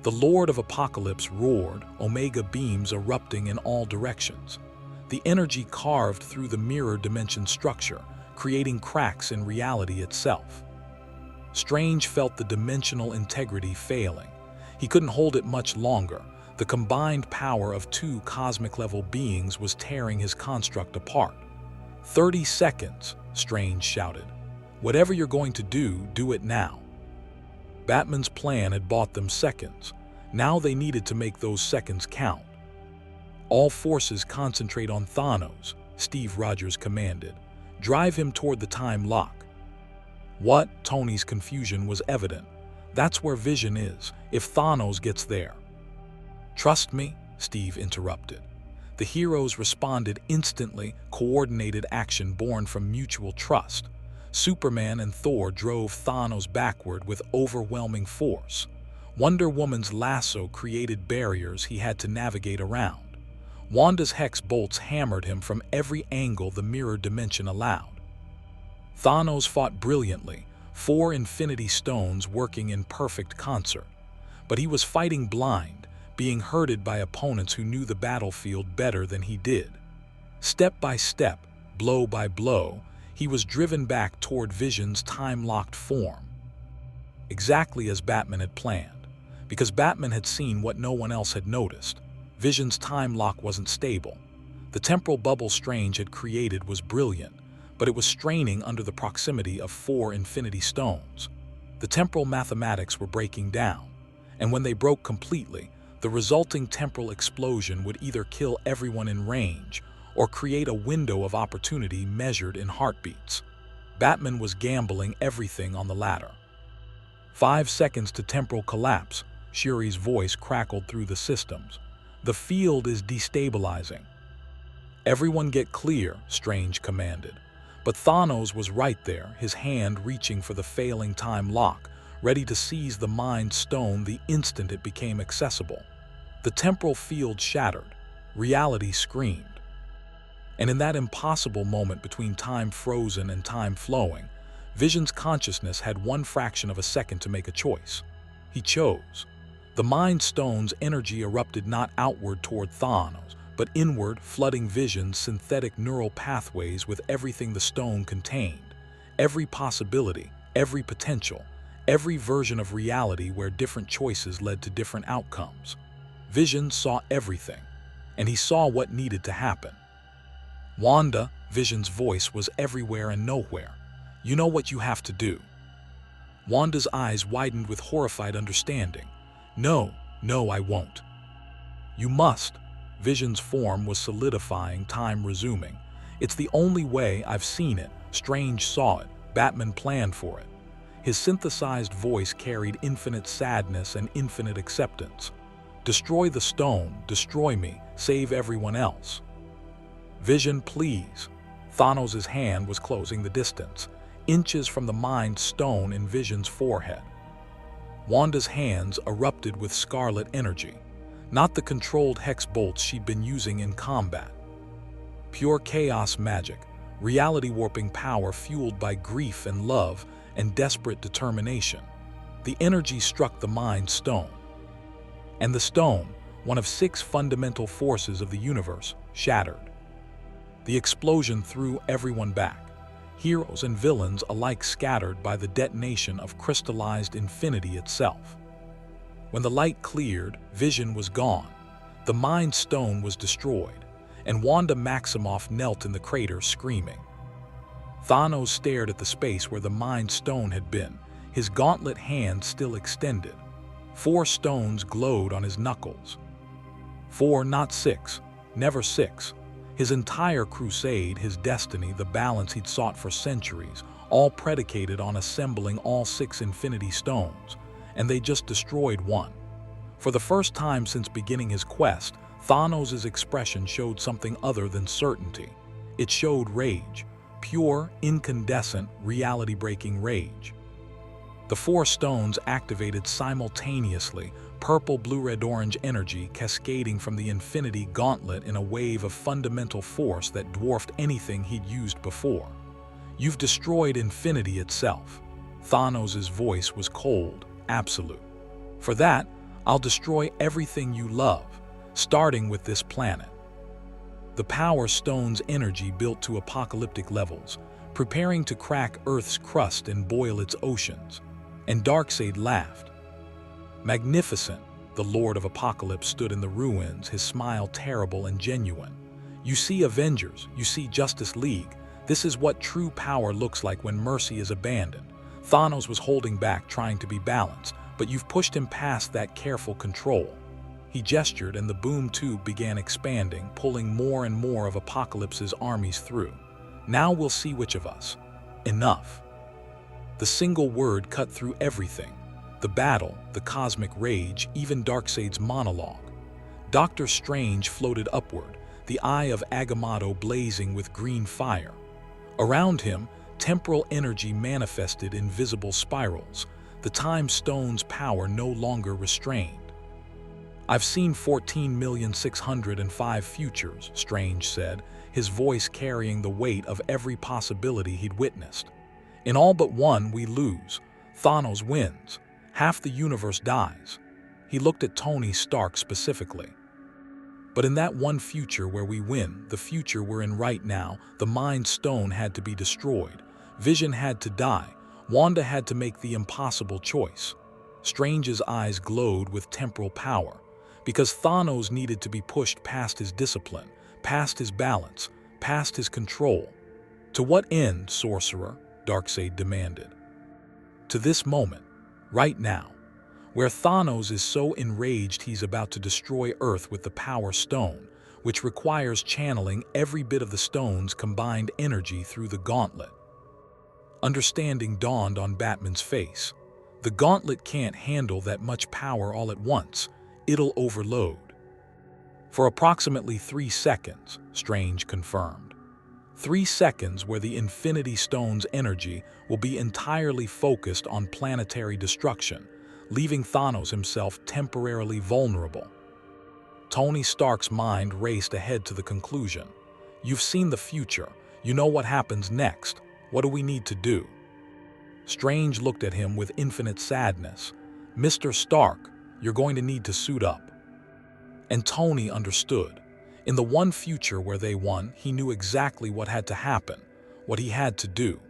The Lord of Apocalypse roared, Omega beams erupting in all directions. The energy carved through the mirror dimension structure, creating cracks in reality itself. Strange felt the dimensional integrity failing. He couldn't hold it much longer. The combined power of two cosmic-level beings was tearing his construct apart. 30 seconds, Strange shouted. "Whatever you're going to do it now." Batman's plan had bought them seconds. Now they needed to make those seconds count. "All forces concentrate on Thanos," Steve Rogers commanded. "Drive him toward the time lock." "What?" Tony's confusion was evident. "That's where Vision is, if Thanos gets there." "Trust me," Steve interrupted. The heroes responded instantly, coordinated action born from mutual trust. Superman and Thor drove Thanos backward with overwhelming force. Wonder Woman's lasso created barriers he had to navigate around. Wanda's hex bolts hammered him from every angle the mirror dimension allowed. Thanos fought brilliantly, 4 Infinity Stones working in perfect concert. But he was fighting blind, being herded by opponents who knew the battlefield better than he did. Step by step, blow by blow, he was driven back toward Vision's time-locked form. Exactly as Batman had planned. Because Batman had seen what no one else had noticed. Vision's time lock wasn't stable. The temporal bubble Strange had created was brilliant, but it was straining under the proximity of 4 Infinity Stones. The temporal mathematics were breaking down, and when they broke completely, the resulting temporal explosion would either kill everyone in range or create a window of opportunity measured in heartbeats. Batman was gambling everything on the latter. 5 seconds to temporal collapse, Shuri's voice crackled through the systems. "The field is destabilizing." "Everyone get clear," Strange commanded. But Thanos was right there, his hand reaching for the failing time lock, ready to seize the Mind Stone the instant it became accessible. The temporal field shattered. Reality screamed. And in that impossible moment between time frozen and time flowing, Vision's consciousness had 1 fraction of a second to make a choice. He chose. The Mind Stone's energy erupted not outward toward Thanos, but inward, flooding Vision's synthetic neural pathways with everything the stone contained. Every possibility, every potential, every version of reality where different choices led to different outcomes. Vision saw everything, and he saw what needed to happen. "Wanda," Vision's voice was everywhere and nowhere. "You know what you have to do." Wanda's eyes widened with horrified understanding. No, I won't." "You must." Vision's form was solidifying, time resuming. "It's the only way I've seen it. Strange saw it. Batman planned for it." His synthesized voice carried infinite sadness and infinite acceptance. Destroy the stone, destroy me, save everyone else. Vision, please. Thanos' hand was closing the distance, inches from the Mind Stone in Vision's forehead. Wanda's hands erupted with scarlet energy, not the controlled hex bolts she'd been using in combat. Pure chaos magic, reality-warping power fueled by grief and love and desperate determination. The energy struck the Mind Stone. And the stone, one of 6 fundamental forces of the universe, shattered. The explosion threw everyone back, heroes and villains alike scattered by the detonation of crystallized infinity itself. When the light cleared, Vision was gone, the Mind Stone was destroyed, and Wanda Maximoff knelt in the crater screaming. Thanos stared at the space where the Mind Stone had been, his gauntlet hand still extended. 4 stones glowed on his knuckles. 4, not 6, never 6. His entire crusade, his destiny, the balance he'd sought for centuries, all predicated on assembling all 6 Infinity Stones, and they just destroyed one. For the first time since beginning his quest, Thanos' expression showed something other than certainty. It showed rage, pure, incandescent, reality-breaking rage. The 4 stones activated simultaneously, purple, blue, red, orange energy cascading from the Infinity Gauntlet in a wave of fundamental force that dwarfed anything he'd used before. You've destroyed infinity itself. Thanos' voice was cold, absolute. For that, I'll destroy everything you love, starting with this planet. The Power Stone's energy built to apocalyptic levels, preparing to crack Earth's crust and boil its oceans. And Darkseid laughed. Magnificent, the Lord of Apocalypse stood in the ruins, his smile terrible and genuine. You see Avengers, you see Justice League. This is what true power looks like when mercy is abandoned. Thanos was holding back, trying to be balanced, but you've pushed him past that careful control. He gestured and the boom tube began expanding, pulling more and more of Apocalypse's armies through. Now we'll see which of us. Enough. The single word cut through everything. The battle, the cosmic rage, even Darkseid's monologue. Doctor Strange floated upward, the eye of Agamotto blazing with green fire. Around him, temporal energy manifested in visible spirals, the Time Stone's power no longer restrained. I've seen 14,605 futures, Strange said, his voice carrying the weight of every possibility he'd witnessed. In all but one, we lose. Thanos wins. Half the universe dies. He looked at Tony Stark specifically. But in that one future where we win, the future we're in right now, the Mind Stone had to be destroyed. Vision had to die. Wanda had to make the impossible choice. Strange's eyes glowed with temporal power, because Thanos needed to be pushed past his discipline, past his balance, past his control. To what end, sorcerer? Darkseid demanded. To this moment, right now, where Thanos is so enraged he's about to destroy Earth with the Power Stone, which requires channeling every bit of the stone's combined energy through the gauntlet. Understanding dawned on Batman's face. The gauntlet can't handle that much power all at once. It'll overload. For approximately 3 seconds, Strange confirmed. 3 seconds where the Infinity Stone's energy will be entirely focused on planetary destruction, leaving Thanos himself temporarily vulnerable. Tony Stark's mind raced ahead to the conclusion. You've seen the future. You know what happens next. What do we need to do? Strange looked at him with infinite sadness. Mr. Stark, you're going to need to suit up. And Tony understood. In the one future where they won, he knew exactly what had to happen, what he had to do.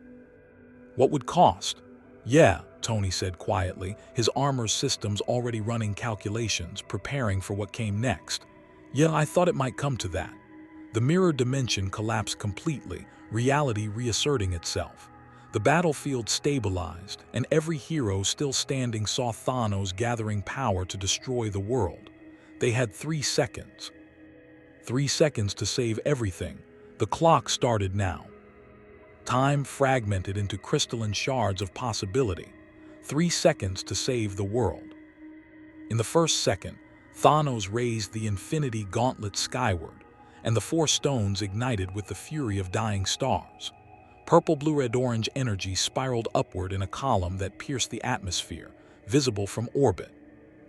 What would cost? Yeah, Tony said quietly, his armor systems already running calculations, preparing for what came next. Yeah, I thought it might come to that. The mirror dimension collapsed completely, reality reasserting itself. The battlefield stabilized, and every hero still standing saw Thanos gathering power to destroy the world. They had 3 seconds. 3 seconds to save everything. The clock started now. Time fragmented into crystalline shards of possibility. 3 seconds to save the world. In the first second, Thanos raised the Infinity Gauntlet skyward, and the 4 stones ignited with the fury of dying stars. Purple, blue, red, orange energy spiraled upward in a column that pierced the atmosphere, visible from orbit.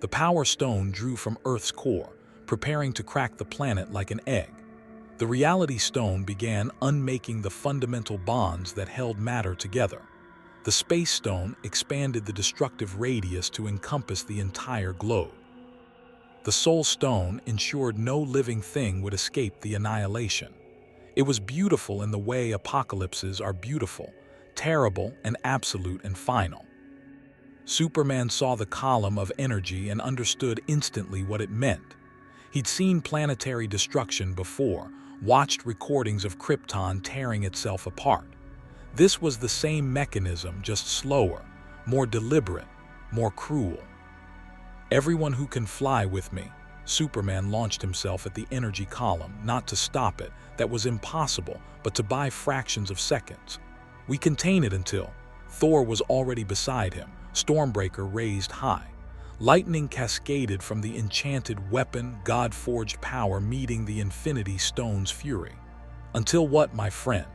The Power Stone drew from Earth's core, preparing to crack the planet like an egg. The Reality Stone began unmaking the fundamental bonds that held matter together. The Space Stone expanded the destructive radius to encompass the entire globe. The Soul Stone ensured no living thing would escape the annihilation. It was beautiful in the way apocalypses are beautiful, terrible and absolute and final. Superman saw the column of energy and understood instantly what it meant. He'd seen planetary destruction before, watched recordings of Krypton tearing itself apart. This was the same mechanism, just slower, more deliberate, more cruel. Everyone who can fly with me. Superman launched himself at the energy column, not to stop it, that was impossible, but to buy fractions of seconds. We contain it until Thor was already beside him, Stormbreaker raised high. Lightning cascaded from the enchanted weapon, God-forged power meeting the Infinity Stone's fury. Until what, my friend?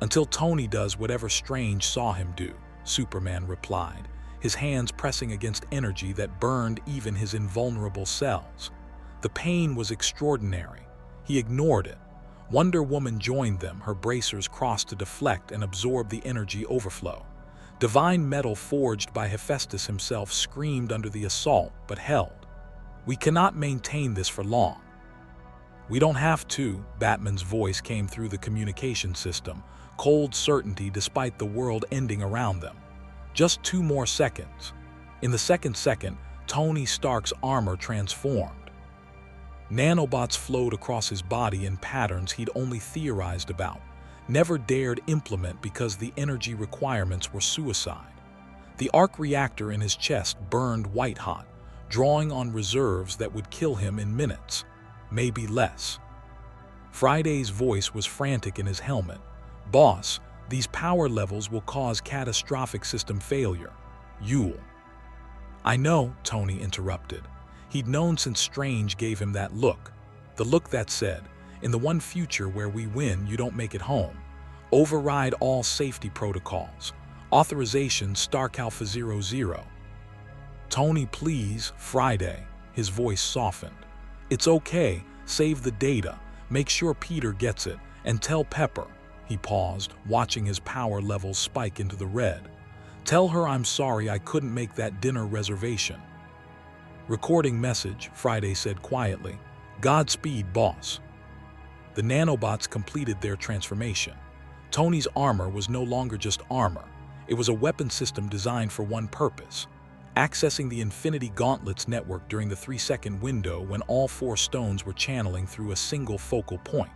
Until Tony does whatever Strange saw him do, Superman replied, his hands pressing against energy that burned even his invulnerable cells. The pain was extraordinary. He ignored it. Wonder Woman joined them, her bracers crossed to deflect and absorb the energy overflow. Divine metal forged by Hephaestus himself screamed under the assault, but held. We cannot maintain this for long. We don't have to, Batman's voice came through the communication system, cold certainty despite the world ending around them. Just 2 more seconds. In the second, Tony Stark's armor transformed. Nanobots flowed across his body in patterns he'd only theorized about, never dared implement because the energy requirements were suicide. The arc reactor in his chest burned white-hot, drawing on reserves that would kill him in minutes, maybe less. Friday's voice was frantic in his helmet. Boss, these power levels will cause catastrophic system failure. You'll. I know, Tony interrupted. He'd known since Strange gave him that look. The look that said, in the one future where we win, you don't make it home. Override all safety protocols. Authorization Stark Alpha 00. Tony, please, Friday. His voice softened. It's okay, save the data, make sure Peter gets it, and tell Pepper. He paused, watching his power levels spike into the red. Tell her I'm sorry I couldn't make that dinner reservation. Recording message, Friday said quietly. Godspeed, boss. The nanobots completed their transformation. Tony's armor was no longer just armor. It was a weapon system designed for one purpose: accessing the Infinity Gauntlet's network during the 3-second window when all 4 stones were channeling through a single focal point.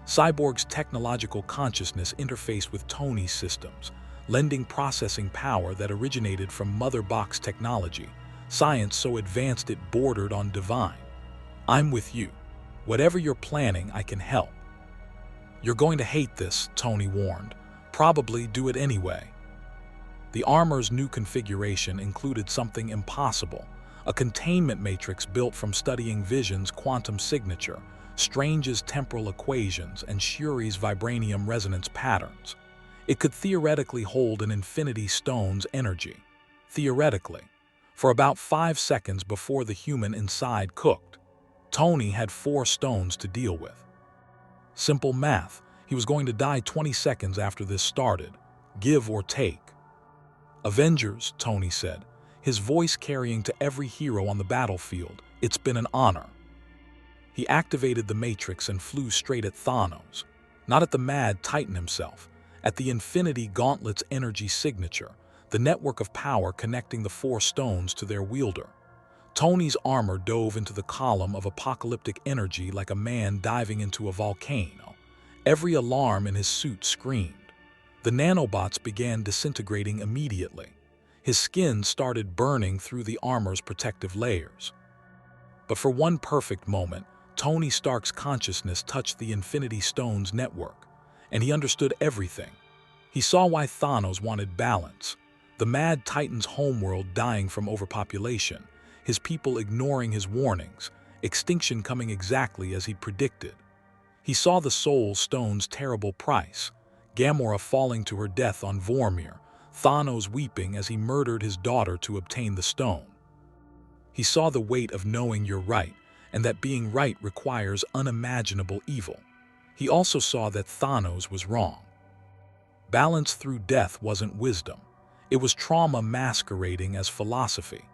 Cyborg's technological consciousness interfaced with Tony's systems, lending processing power that originated from Mother Box technology, science so advanced it bordered on divine. I'm with you. Whatever you're planning, I can help. You're going to hate this, Tony warned. Probably do it anyway. The armor's new configuration included something impossible, a containment matrix built from studying Vision's quantum signature, Strange's temporal equations, and Shuri's vibranium resonance patterns. It could theoretically hold an Infinity Stone's energy. Theoretically. For about 5 seconds before the human inside cooked, Tony had 4 stones to deal with. Simple math. He was going to die 20 seconds after this started. Give or take. Avengers, Tony said, his voice carrying to every hero on the battlefield. It's been an honor. He activated the Matrix and flew straight at Thanos. Not at the mad Titan himself, at the Infinity Gauntlet's energy signature, the network of power connecting the 4 stones to their wielder. Tony's armor dove into the column of apocalyptic energy like a man diving into a volcano. Every alarm in his suit screamed. The nanobots began disintegrating immediately. His skin started burning through the armor's protective layers. But for one perfect moment, Tony Stark's consciousness touched the Infinity Stone's network, and he understood everything. He saw why Thanos wanted balance. The Mad Titan's homeworld dying from overpopulation, his people ignoring his warnings, extinction coming exactly as he'd predicted. He saw the Soul Stone's terrible price, Gamora falling to her death on Vormir, Thanos weeping as he murdered his daughter to obtain the stone. He saw the weight of knowing you're right, and that being right requires unimaginable evil. He also saw that Thanos was wrong. Balance through death wasn't wisdom. It was trauma masquerading as philosophy.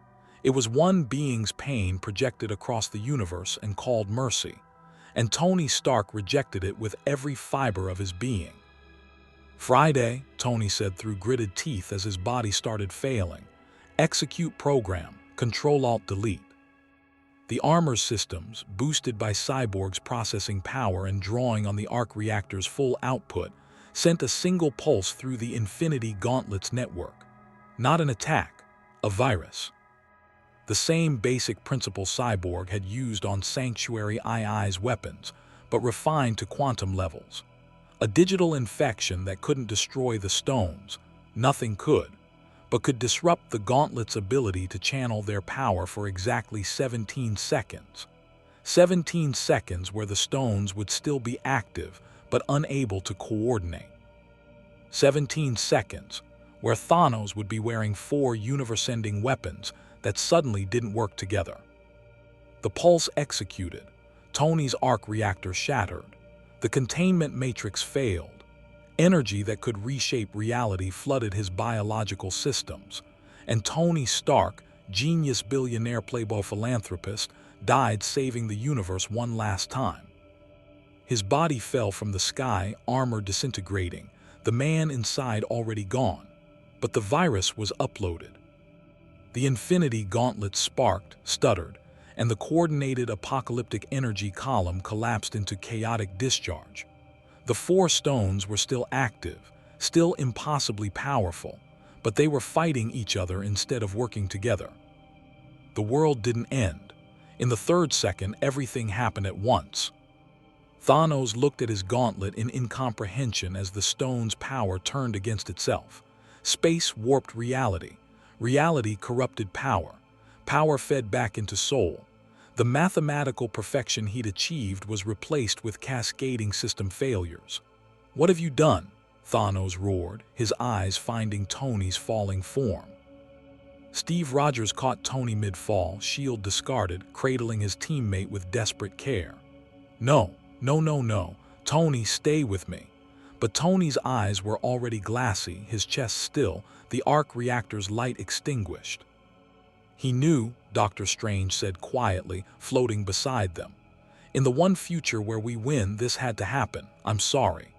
It was one being's pain projected across the universe and called mercy. And Tony Stark rejected it with every fiber of his being. "Friday," Tony said through gritted teeth as his body started failing. "Execute program, Control-Alt-Delete." The armor systems, boosted by Cyborg's processing power and drawing on the arc reactor's full output, sent a single pulse through the Infinity Gauntlet's network. Not an attack, a virus. The same basic principle Cyborg had used on Sanctuary II's weapons, but refined to quantum levels. A digital infection that couldn't destroy the stones, nothing could, but could disrupt the Gauntlet's ability to channel their power for exactly 17 seconds. 17 seconds where the stones would still be active, but unable to coordinate. 17 seconds where Thanos would be wearing 4 universe-ending weapons that suddenly didn't work together. The pulse executed. Tony's arc reactor shattered. The containment matrix failed. Energy that could reshape reality flooded his biological systems. And Tony Stark, genius billionaire playboy philanthropist, died saving the universe one last time. His body fell from the sky, armor disintegrating, the man inside already gone. But the virus was uploaded. The Infinity Gauntlet sparked, stuttered, and the coordinated apocalyptic energy column collapsed into chaotic discharge. The 4 stones were still active, still impossibly powerful, but they were fighting each other instead of working together. The world didn't end. In the 3rd second, everything happened at once. Thanos looked at his gauntlet in incomprehension as the stone's power turned against itself. Space warped reality. Reality corrupted power. Power fed back into soul. The mathematical perfection he'd achieved was replaced with cascading system failures. "What have you done?" Thanos roared, his eyes finding Tony's falling form. Steve Rogers caught Tony mid-fall, shield discarded, cradling his teammate with desperate care. No, Tony, stay with me." But Tony's eyes were already glassy, his chest still, the arc reactor's light extinguished. "He knew," Dr. Strange said quietly, floating beside them. "In the one future where we win, this had to happen. I'm sorry."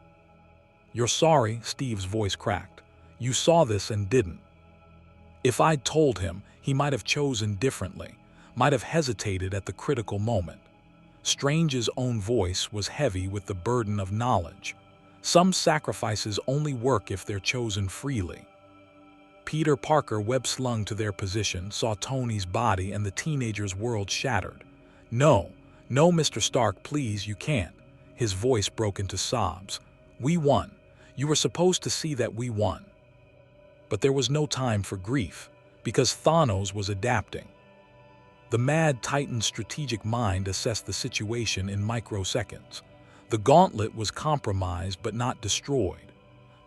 "You're sorry," Steve's voice cracked. "You saw this and didn't." If I'd told him, he might have chosen differently, might have hesitated at the critical moment. Strange's own voice was heavy with the burden of knowledge. Some sacrifices only work if they're chosen freely. Peter Parker, web-slung to their position, saw Tony's body and the teenager's world shattered. No, Mr. Stark, please, you can't." His voice broke into sobs. "We won. You were supposed to see that we won." But there was no time for grief, because Thanos was adapting. The Mad Titan's strategic mind assessed the situation in microseconds. The gauntlet was compromised but not destroyed.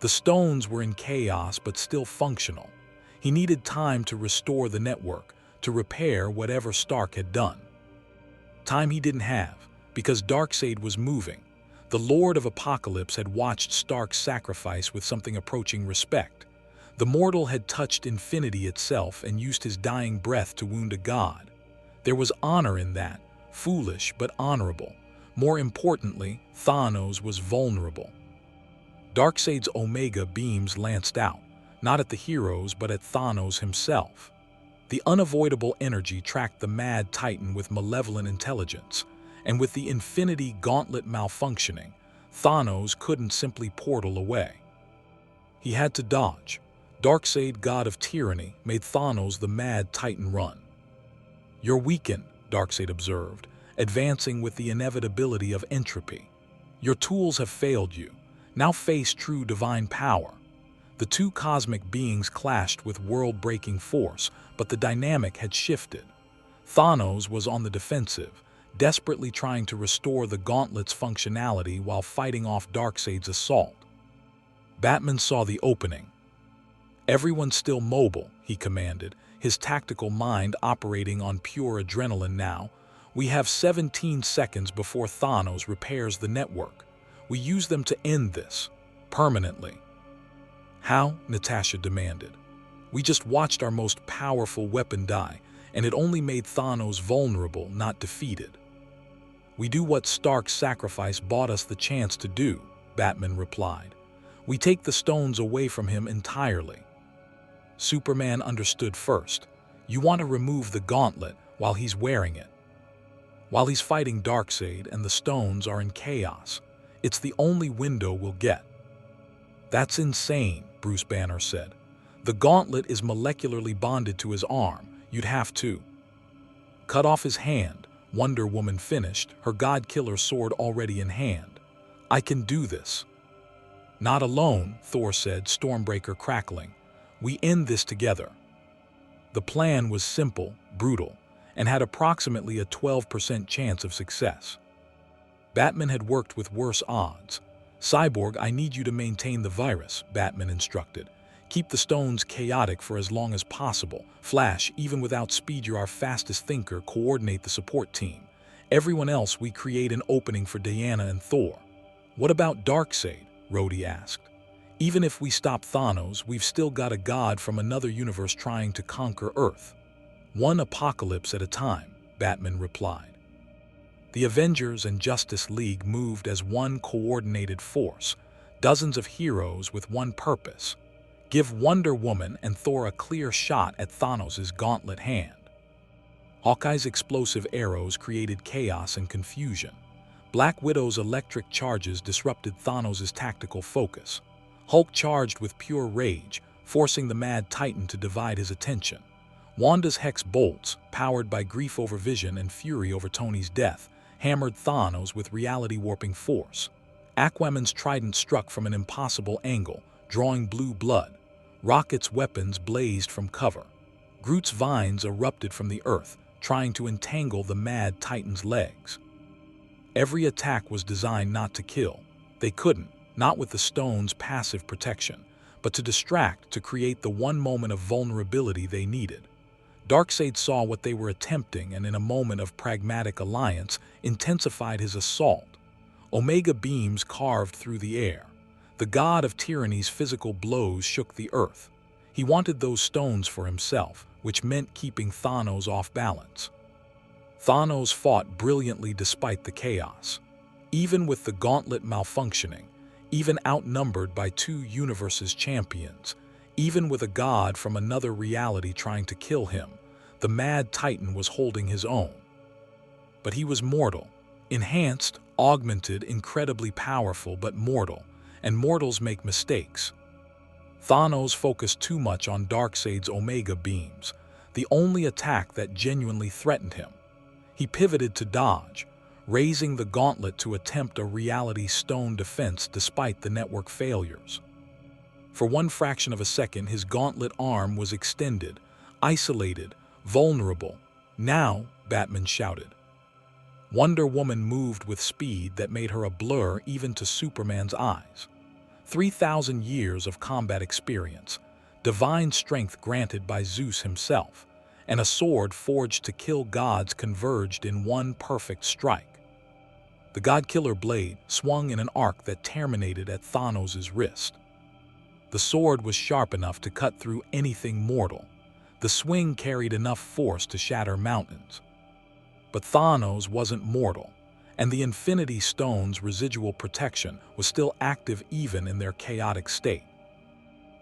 The stones were in chaos but still functional. He needed time to restore the network, to repair whatever Stark had done. Time he didn't have, because Darkseid was moving. The Lord of Apocalypse had watched Stark's sacrifice with something approaching respect. The mortal had touched infinity itself and used his dying breath to wound a god. There was honor in that, foolish but honorable. More importantly, Thanos was vulnerable. Darkseid's Omega beams lanced out, not at the heroes but at Thanos himself. The unavoidable energy tracked the Mad Titan with malevolent intelligence, and with the Infinity Gauntlet malfunctioning, Thanos couldn't simply portal away. He had to dodge. Darkseid, god of tyranny, made Thanos the Mad Titan run. "You're weakened," Darkseid observed, advancing with the inevitability of entropy. "Your tools have failed you. Now face true divine power." The two cosmic beings clashed with world-breaking force, but the dynamic had shifted. Thanos was on the defensive, desperately trying to restore the gauntlet's functionality while fighting off Darkseid's assault. Batman saw the opening. "Everyone still mobile," he commanded, his tactical mind operating on pure adrenaline now. "We have 17 seconds before Thanos repairs the network. We use them to end this, permanently." "How?" Natasha demanded. "We just watched our most powerful weapon die, and it only made Thanos vulnerable, not defeated." "We do what Stark's sacrifice bought us the chance to do," Batman replied. "We take the stones away from him entirely." Superman understood first. "You want to remove the gauntlet while he's wearing it. While he's fighting Darkseid and the stones are in chaos. It's the only window we'll get." "That's insane," Bruce Banner said. "The gauntlet is molecularly bonded to his arm. You'd have to cut off his hand," Wonder Woman finished, her God-killer sword already in hand. "I can do this." "Not alone," Thor said, Stormbreaker crackling. "We end this together." The plan was simple, brutal, and had approximately a 12% chance of success. Batman had worked with worse odds. "Cyborg, I need you to maintain the virus," Batman instructed. "Keep the stones chaotic for as long as possible. Flash, even without speed, you're our fastest thinker. Coordinate the support team. Everyone else, we create an opening for Diana and Thor." "What about Darkseid?" Rhodey asked. "Even if we stop Thanos, we've still got a god from another universe trying to conquer Earth." "One apocalypse at a time," Batman replied. The Avengers and Justice League moved as one coordinated force, dozens of heroes with one purpose: give Wonder Woman and Thor a clear shot at Thanos' gauntlet hand. Hawkeye's explosive arrows created chaos and confusion. Black Widow's electric charges disrupted Thanos' tactical focus. Hulk charged with pure rage, forcing the Mad Titan to divide his attention. Wanda's Hex bolts, powered by grief over Vision and fury over Tony's death, hammered Thanos with reality-warping force. Aquaman's trident struck from an impossible angle, drawing blue blood. Rocket's weapons blazed from cover. Groot's vines erupted from the earth, trying to entangle the Mad Titan's legs. Every attack was designed not to kill. They couldn't, not with the stone's passive protection, but to distract, to create the one moment of vulnerability they needed. Darkseid saw what they were attempting and in a moment of pragmatic alliance intensified his assault. Omega beams carved through the air. The god of tyranny's physical blows shook the earth. He wanted those stones for himself, which meant keeping Thanos off balance. Thanos fought brilliantly despite the chaos. Even with the gauntlet malfunctioning, even outnumbered by two universes' champions, even with a god from another reality trying to kill him, the Mad Titan was holding his own. But he was mortal. Enhanced, augmented, incredibly powerful, but mortal, and mortals make mistakes. Thanos focused too much on Darkseid's Omega beams, the only attack that genuinely threatened him. He pivoted to dodge, raising the gauntlet to attempt a reality stone defense despite the network failures. For one fraction of a second, his gauntlet arm was extended, isolated, vulnerable. "Now," Batman shouted. Wonder Woman moved with speed that made her a blur even to Superman's eyes. 3,000 years of combat experience, divine strength granted by Zeus himself, and a sword forged to kill gods converged in one perfect strike. The God-Killer blade swung in an arc that terminated at Thanos' wrist. The sword was sharp enough to cut through anything mortal. The swing carried enough force to shatter mountains. But Thanos wasn't mortal, and the Infinity Stone's residual protection was still active even in their chaotic state.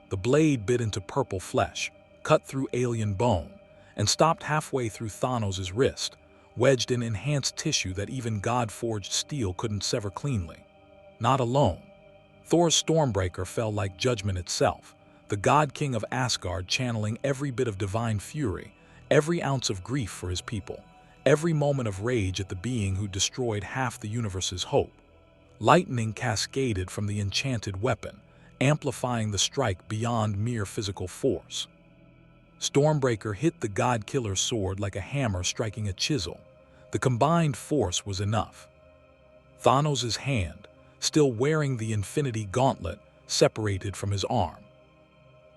The blade bit into purple flesh, cut through alien bone, and stopped halfway through Thanos' wrist, wedged in enhanced tissue that even God-forged steel couldn't sever cleanly. Not alone. Thor's Stormbreaker fell like judgment itself, the God-King of Asgard channeling every bit of divine fury, every ounce of grief for his people, every moment of rage at the being who destroyed half the universe's hope. Lightning cascaded from the enchanted weapon, amplifying the strike beyond mere physical force. Stormbreaker hit the God-Killer's sword like a hammer striking a chisel. The combined force was enough. Thanos' hand, still wearing the Infinity Gauntlet, separated from his arm.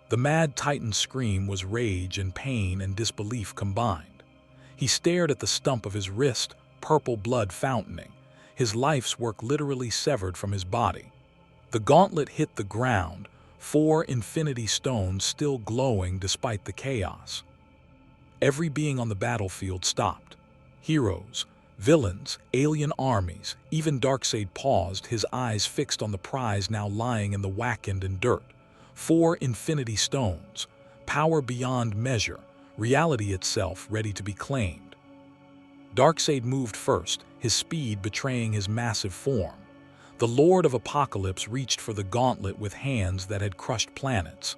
The Mad Titan's scream was rage and pain and disbelief combined. He stared at the stump of his wrist, purple blood fountaining, his life's work literally severed from his body. The gauntlet hit the ground, 4 infinity stones still glowing despite the chaos. Every being on the battlefield stopped. Heroes, villains, alien armies, even Darkseid paused, his eyes fixed on the prize now lying in the Wakanda dirt. 4 infinity stones, power beyond measure, reality itself ready to be claimed. Darkseid moved first, his speed betraying his massive form. The Lord of Apocalypse reached for the gauntlet with hands that had crushed planets.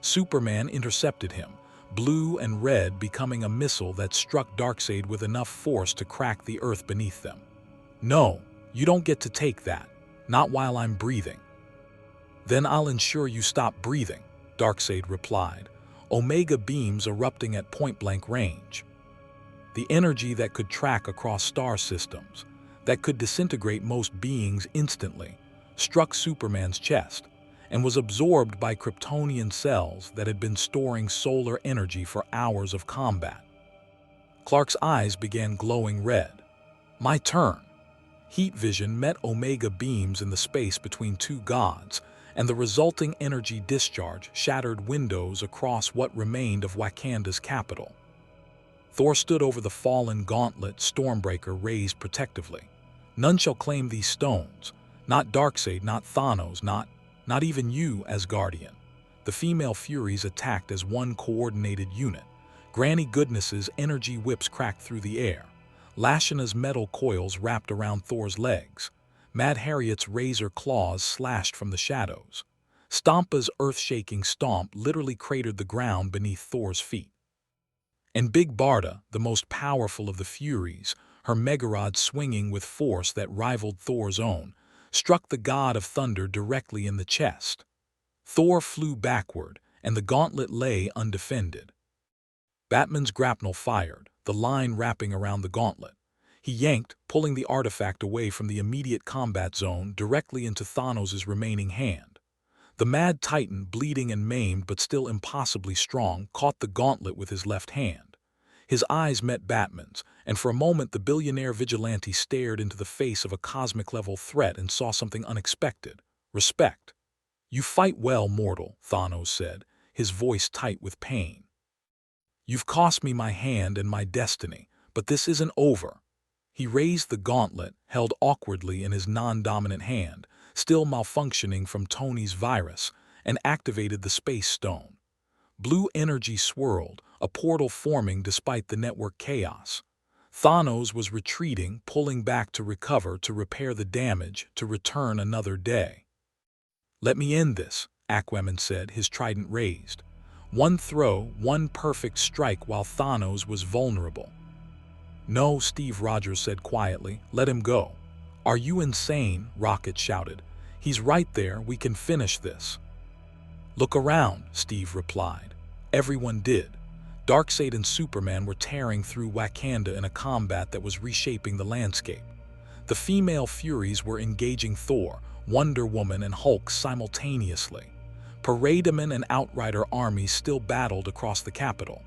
Superman intercepted him, blue and red becoming a missile that struck Darkseid with enough force to crack the earth beneath them. "No, you don't get to take that, not while I'm breathing." "Then I'll ensure you stop breathing," Darkseid replied, Omega beams erupting at point-blank range. The energy that could track across star systems, that could disintegrate most beings instantly, struck Superman's chest and was absorbed by Kryptonian cells that had been storing solar energy for hours of combat. Clark's eyes began glowing red. "My turn." Heat vision met Omega beams in the space between 2 gods, and the resulting energy discharge shattered windows across what remained of Wakanda's capital. Thor stood over the fallen gauntlet Stormbreaker raised protectively. "None shall claim these stones. Not Darkseid, not Thanos, not even you, Asgardian." The female Furies attacked as one coordinated unit. Granny Goodness's energy whips cracked through the air. Lashana's metal coils wrapped around Thor's legs. Mad Harriet's razor claws slashed from the shadows. Stompa's earth-shaking stomp literally cratered the ground beneath Thor's feet. And Big Barda, the most powerful of the Furies, her Megarod swinging with force that rivaled Thor's own, struck the god of thunder directly in the chest. Thor flew backward, and the gauntlet lay undefended. Batman's grapnel fired, the line wrapping around the gauntlet. He yanked, pulling the artifact away from the immediate combat zone directly into Thanos' remaining hand. The Mad Titan, bleeding and maimed but still impossibly strong, caught the gauntlet with his left hand. His eyes met Batman's, and for a moment the billionaire vigilante stared into the face of a cosmic-level threat and saw something unexpected: respect. "You fight well, mortal," Thanos said, his voice tight with pain. "You've cost me my hand and my destiny, but this isn't over." He raised the gauntlet, held awkwardly in his non-dominant hand, still malfunctioning from Tony's virus, and activated the Space Stone. Blue energy swirled, a portal forming despite the network chaos. Thanos was retreating, pulling back to recover, to repair the damage, to return another day. "Let me end this," Aquaman said, his trident raised. One throw, one perfect strike while Thanos was vulnerable. "No," Steve Rogers said quietly, "let him go." "Are you insane?" Rocket shouted. "He's right there, we can finish this." "Look around," Steve replied. Everyone did. Darkseid and Superman were tearing through Wakanda in a combat that was reshaping the landscape. The female Furies were engaging Thor, Wonder Woman, and Hulk simultaneously. Parademon and Outrider armies still battled across the capital.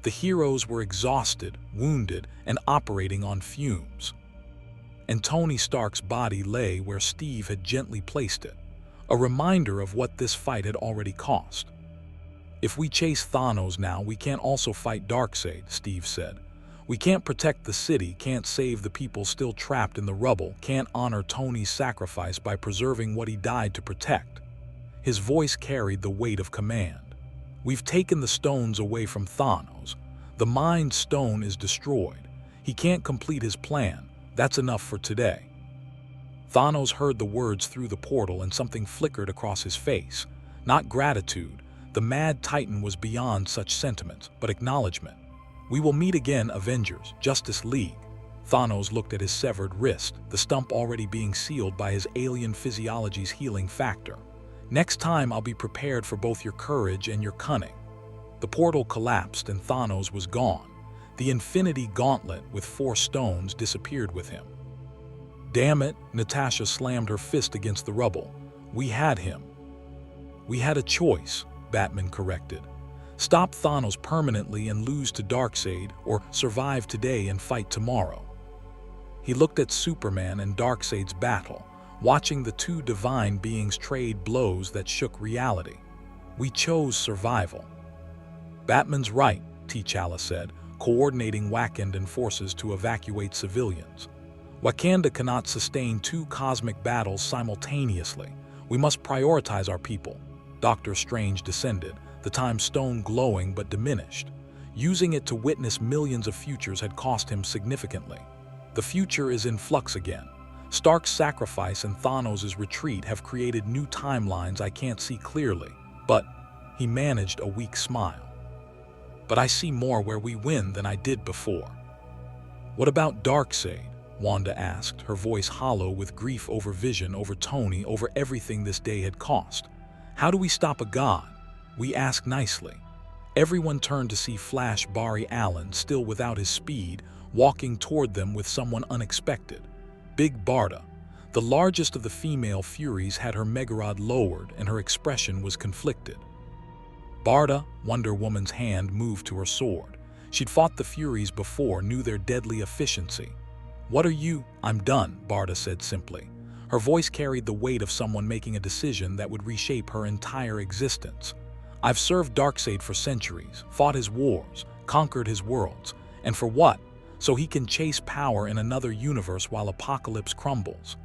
The heroes were exhausted, wounded, and operating on fumes. And Tony Stark's body lay where Steve had gently placed it, a reminder of what this fight had already cost. "If we chase Thanos now, we can't also fight Darkseid," Steve said. "We can't protect the city, can't save the people still trapped in the rubble, can't honor Tony's sacrifice by preserving what he died to protect." His voice carried the weight of command. "We've taken the stones away from Thanos. The Mind Stone is destroyed. He can't complete his plan. That's enough for today." Thanos heard the words through the portal, and something flickered across his face. Not gratitude. The Mad Titan was beyond such sentiments, but acknowledgement. "We will meet again, Avengers, Justice League." Thanos looked at his severed wrist, the stump already being sealed by his alien physiology's healing factor. Next time I'll be prepared for both your courage and your cunning. The portal collapsed and Thanos was gone. The Infinity Gauntlet with 4 stones disappeared with him. Damn it, Natasha slammed her fist against the rubble. We had him. We had a choice, Batman corrected. Stop Thanos permanently and lose to Darkseid, or survive today and fight tomorrow. He looked at Superman and Darkseid's battle, watching the 2 divine beings trade blows that shook reality. We chose survival. Batman's right, T'Challa said, coordinating Wakandan forces to evacuate civilians. Wakanda cannot sustain 2 cosmic battles simultaneously. We must prioritize our people. Doctor Strange descended, the time stone glowing but diminished. Using it to witness millions of futures had cost him significantly. The future is in flux again. Stark's sacrifice and Thanos' retreat have created new timelines I can't see clearly, but he managed a weak smile. But I see more where we win than I did before. What about Darkseid? Wanda asked, her voice hollow with grief over Vision, over Tony, over everything this day had cost. How do we stop a god? We asked nicely. Everyone turned to see Flash Barry Allen, still without his speed, walking toward them with someone unexpected. Big Barda, the largest of the female Furies, had her Megarod lowered and her expression was conflicted. Barda, Wonder Woman's hand moved to her sword. She'd fought the Furies before, knew their deadly efficiency. What are you? I'm done, Barda said simply. Her voice carried the weight of someone making a decision that would reshape her entire existence. I've served Darkseid for centuries, fought his wars, conquered his worlds. And for what? So he can chase power in another universe while Apocalypse crumbles.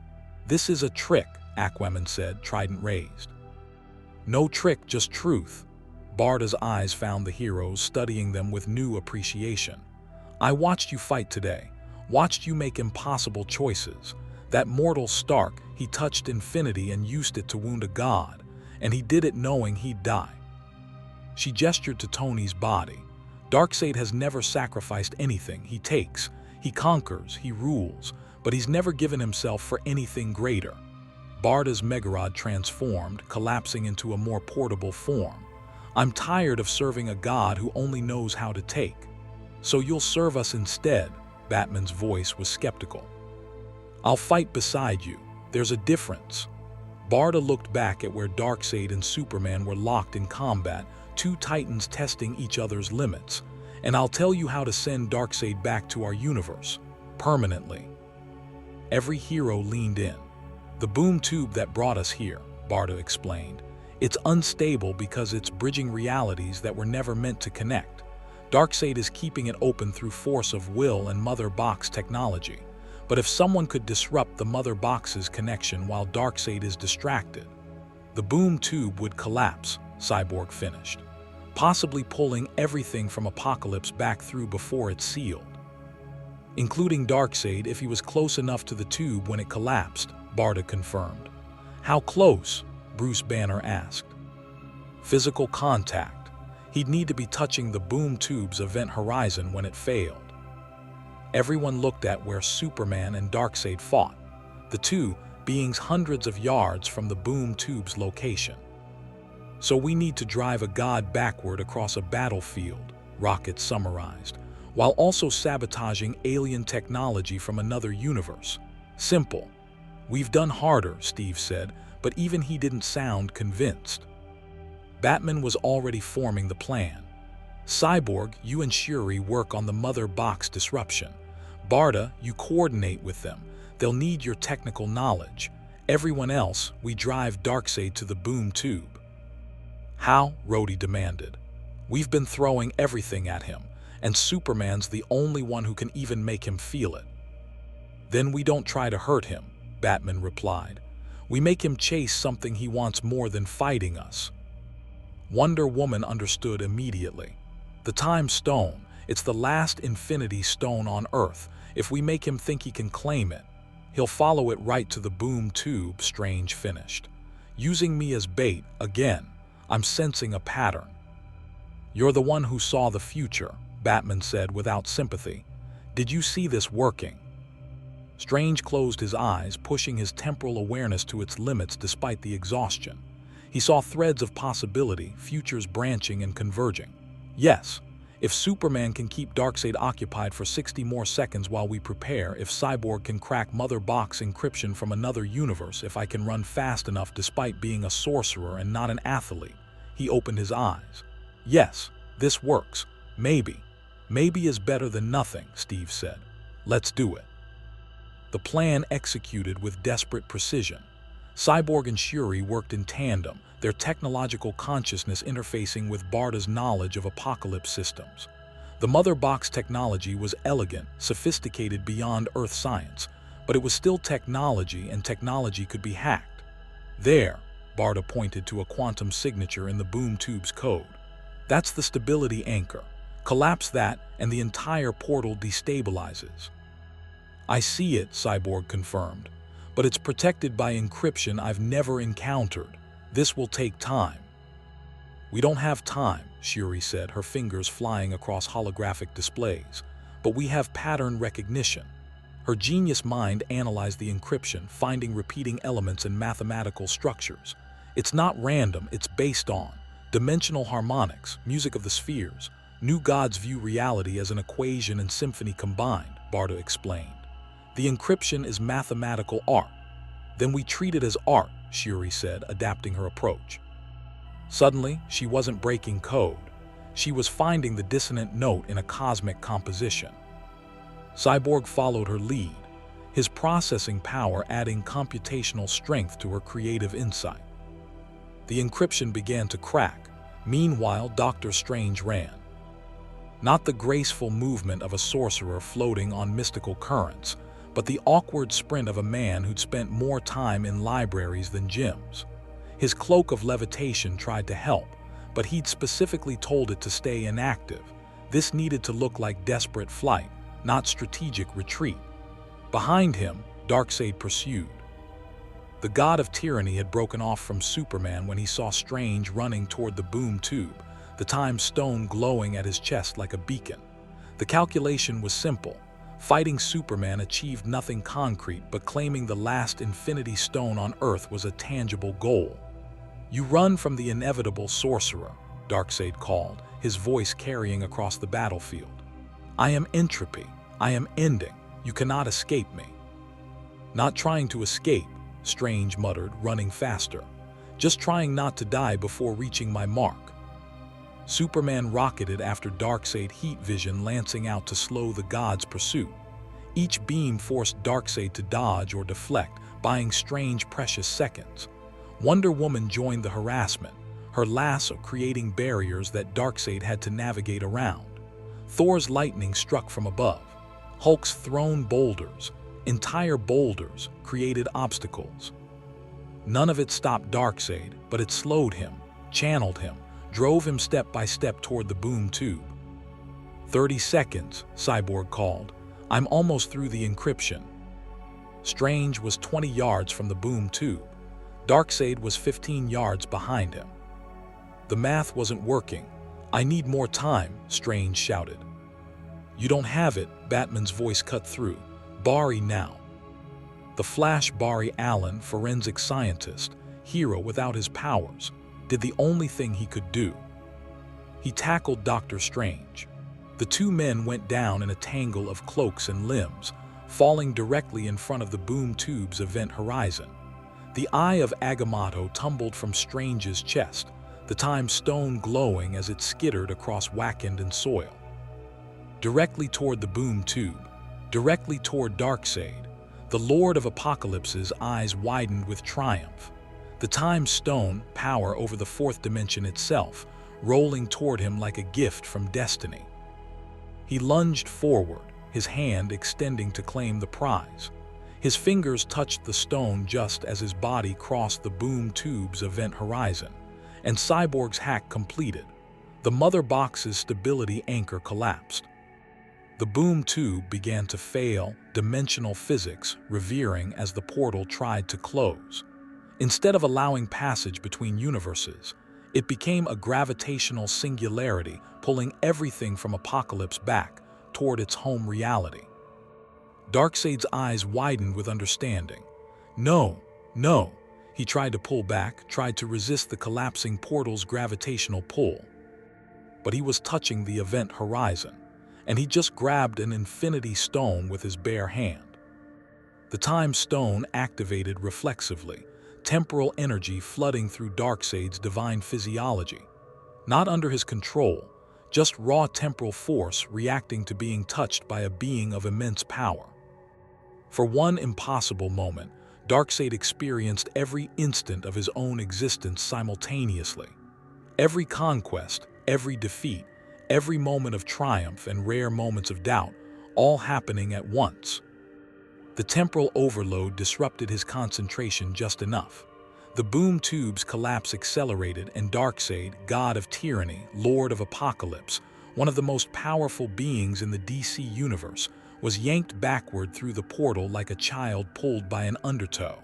This is a trick, Aquaman said, trident raised. No trick, just truth. Barda's eyes found the heroes, studying them with new appreciation. I watched you fight today, watched you make impossible choices. That mortal Stark, he touched infinity and used it to wound a god, and he did it knowing he'd die. She gestured to Tony's body. Darkseid has never sacrificed anything. He takes, he conquers, he rules, but he's never given himself for anything greater. Barda's Megarod transformed, collapsing into a more portable form. I'm tired of serving a god who only knows how to take. So you'll serve us instead, Batman's voice was skeptical. I'll fight beside you. There's a difference. Barda looked back at where Darkseid and Superman were locked in combat, 2 titans testing each other's limits. And I'll tell you how to send Darkseid back to our universe, permanently. Every hero leaned in. The boom tube that brought us here, Barda explained. It's unstable because it's bridging realities that were never meant to connect. Darkseid is keeping it open through force of will and Mother Box technology. But if someone could disrupt the Mother Box's connection while Darkseid is distracted, the boom tube would collapse, Cyborg finished, possibly pulling everything from Apocalypse back through before it's sealed. Including Darkseid if he was close enough to the tube when it collapsed, Barda confirmed. How close? Bruce Banner asked. Physical contact. He'd need to be touching the boom tube's event horizon when it failed. Everyone looked at where Superman and Darkseid fought, the 2 beings hundreds of yards from the boom tube's location. So we need to drive a god backward across a battlefield, Rocket summarized, while also sabotaging alien technology from another universe. Simple. We've done harder, Steve said, but even he didn't sound convinced. Batman was already forming the plan. Cyborg, you and Shuri work on the Mother Box disruption. Barda, you coordinate with them. They'll need your technical knowledge. Everyone else, we drive Darkseid to the boom tube. How? Rhodey demanded. We've been throwing everything at him, and Superman's the only one who can even make him feel it. Then we don't try to hurt him, Batman replied. We make him chase something he wants more than fighting us. Wonder Woman understood immediately. The Time Stone, it's the last Infinity Stone on Earth. If we make him think he can claim it, he'll follow it right to the boom tube, Strange finished. Using me as bait, again, I'm sensing a pattern. You're the one who saw the future, Batman said without sympathy. Did you see this working? Strange closed his eyes, pushing his temporal awareness to its limits despite the exhaustion. He saw threads of possibility, futures branching and converging. Yes, if Superman can keep Darkseid occupied for 60 more seconds while we prepare, if Cyborg can crack Mother Box encryption from another universe, if I can run fast enough despite being a sorcerer and not an athlete. He opened his eyes. Yes, this works. Maybe. Maybe is better than nothing, Steve said. Let's do it. The plan executed with desperate precision. Cyborg and Shuri worked in tandem, their technological consciousness interfacing with Barda's knowledge of apocalypse systems. The Mother Box technology was elegant, sophisticated beyond Earth science, but it was still technology, and technology could be hacked. There, Barda pointed to a quantum signature in the boom tube's code. That's the stability anchor. Collapse that, and the entire portal destabilizes. I see it, Cyborg confirmed, but it's protected by encryption I've never encountered. This will take time. We don't have time, Shuri said, her fingers flying across holographic displays, but we have pattern recognition. Her genius mind analyzed the encryption, finding repeating elements and mathematical structures. It's not random, it's based on dimensional harmonics, music of the spheres. New gods view reality as an equation and symphony combined, Barda explained. The encryption is mathematical art. Then we treat it as art, Shuri said, adapting her approach. Suddenly, she wasn't breaking code. She was finding the dissonant note in a cosmic composition. Cyborg followed her lead, his processing power adding computational strength to her creative insight. The encryption began to crack. Meanwhile, Dr. Strange ran. Not the graceful movement of a sorcerer floating on mystical currents, but the awkward sprint of a man who'd spent more time in libraries than gyms. His cloak of levitation tried to help, but he'd specifically told it to stay inactive. This needed to look like desperate flight, not strategic retreat. Behind him, Darkseid pursued. The god of tyranny had broken off from Superman when he saw Strange running toward the boom tube, the time stone glowing at his chest like a beacon. The calculation was simple. Fighting Superman achieved nothing concrete, but claiming the last Infinity Stone on Earth was a tangible goal. You run from the inevitable, sorcerer, Darkseid called, his voice carrying across the battlefield. I am entropy. I am ending. You cannot escape me. Not trying to escape, Strange muttered, running faster. Just trying not to die before reaching my mark. Superman rocketed after Darkseid heat vision, lancing out to slow the god's pursuit. Each beam forced Darkseid to dodge or deflect, buying Strange precious seconds. Wonder Woman joined the harassment, her lasso creating barriers that Darkseid had to navigate around. Thor's lightning struck from above. Hulk's thrown boulders, entire boulders, created obstacles. None of it stopped Darkseid, but it slowed him, channeled him, drove him step by step toward the boom tube. 30 seconds, Cyborg called. I'm almost through the encryption. Strange was 20 yards from the boom tube. Darkseid was 15 yards behind him. The math wasn't working. I need more time, Strange shouted. You don't have it, Batman's voice cut through. Barry now. The Flash Barry Allen, forensic scientist, hero without his powers, did the only thing he could do. He tackled Dr. Strange. The two men went down in a tangle of cloaks and limbs, falling directly in front of the boom tube's event horizon. The eye of Agamotto tumbled from Strange's chest, the time stone glowing as it skittered across Wakanda soil. Directly toward the boom tube, directly toward Darkseid, the Lord of Apocalypse's eyes widened with triumph. The time stone, power over the fourth dimension itself, rolling toward him like a gift from destiny. He lunged forward, his hand extending to claim the prize. His fingers touched the stone just as his body crossed the boom tube's event horizon, and Cyborg's hack completed. The Mother Box's stability anchor collapsed. The boom tube began to fail, dimensional physics revering as the portal tried to close. Instead of allowing passage between universes, it became a gravitational singularity, pulling everything from Apocalypse back toward its home reality. Darkseid's eyes widened with understanding. No, He tried to pull back, tried to resist the collapsing portal's gravitational pull. But he was touching the event horizon, and he just grabbed an infinity stone with his bare hand. The time stone activated reflexively, temporal energy flooding through Darkseid's divine physiology. Not under his control, just raw temporal force reacting to being touched by a being of immense power. For one impossible moment, Darkseid experienced every instant of his own existence simultaneously. Every conquest, every defeat, every moment of triumph and rare moments of doubt, all happening at once. The temporal overload disrupted his concentration just enough. The boom tube's collapse accelerated, and Darkseid, god of tyranny, lord of apocalypse, one of the most powerful beings in the DC universe, was yanked backward through the portal like a child pulled by an undertow.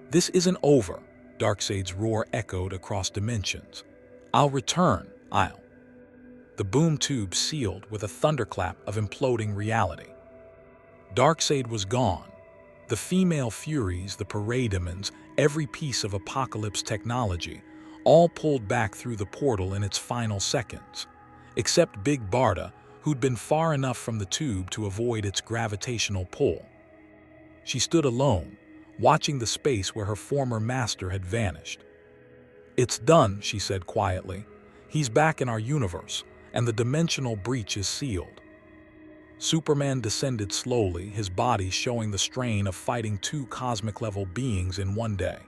"This isn't over," Darkseid's roar echoed across dimensions. "I'll return, I'll." The boom tube sealed with a thunderclap of imploding reality. Darkseid was gone. The female Furies, the Parademons, every piece of Apocalypse technology, all pulled back through the portal in its final seconds, except Big Barda, who'd been far enough from the tube to avoid its gravitational pull. She stood alone, watching the space where her former master had vanished. "It's done," she said quietly. "He's back in our universe, and the dimensional breach is sealed." Superman descended slowly, his body showing the strain of fighting two cosmic-level beings in one day.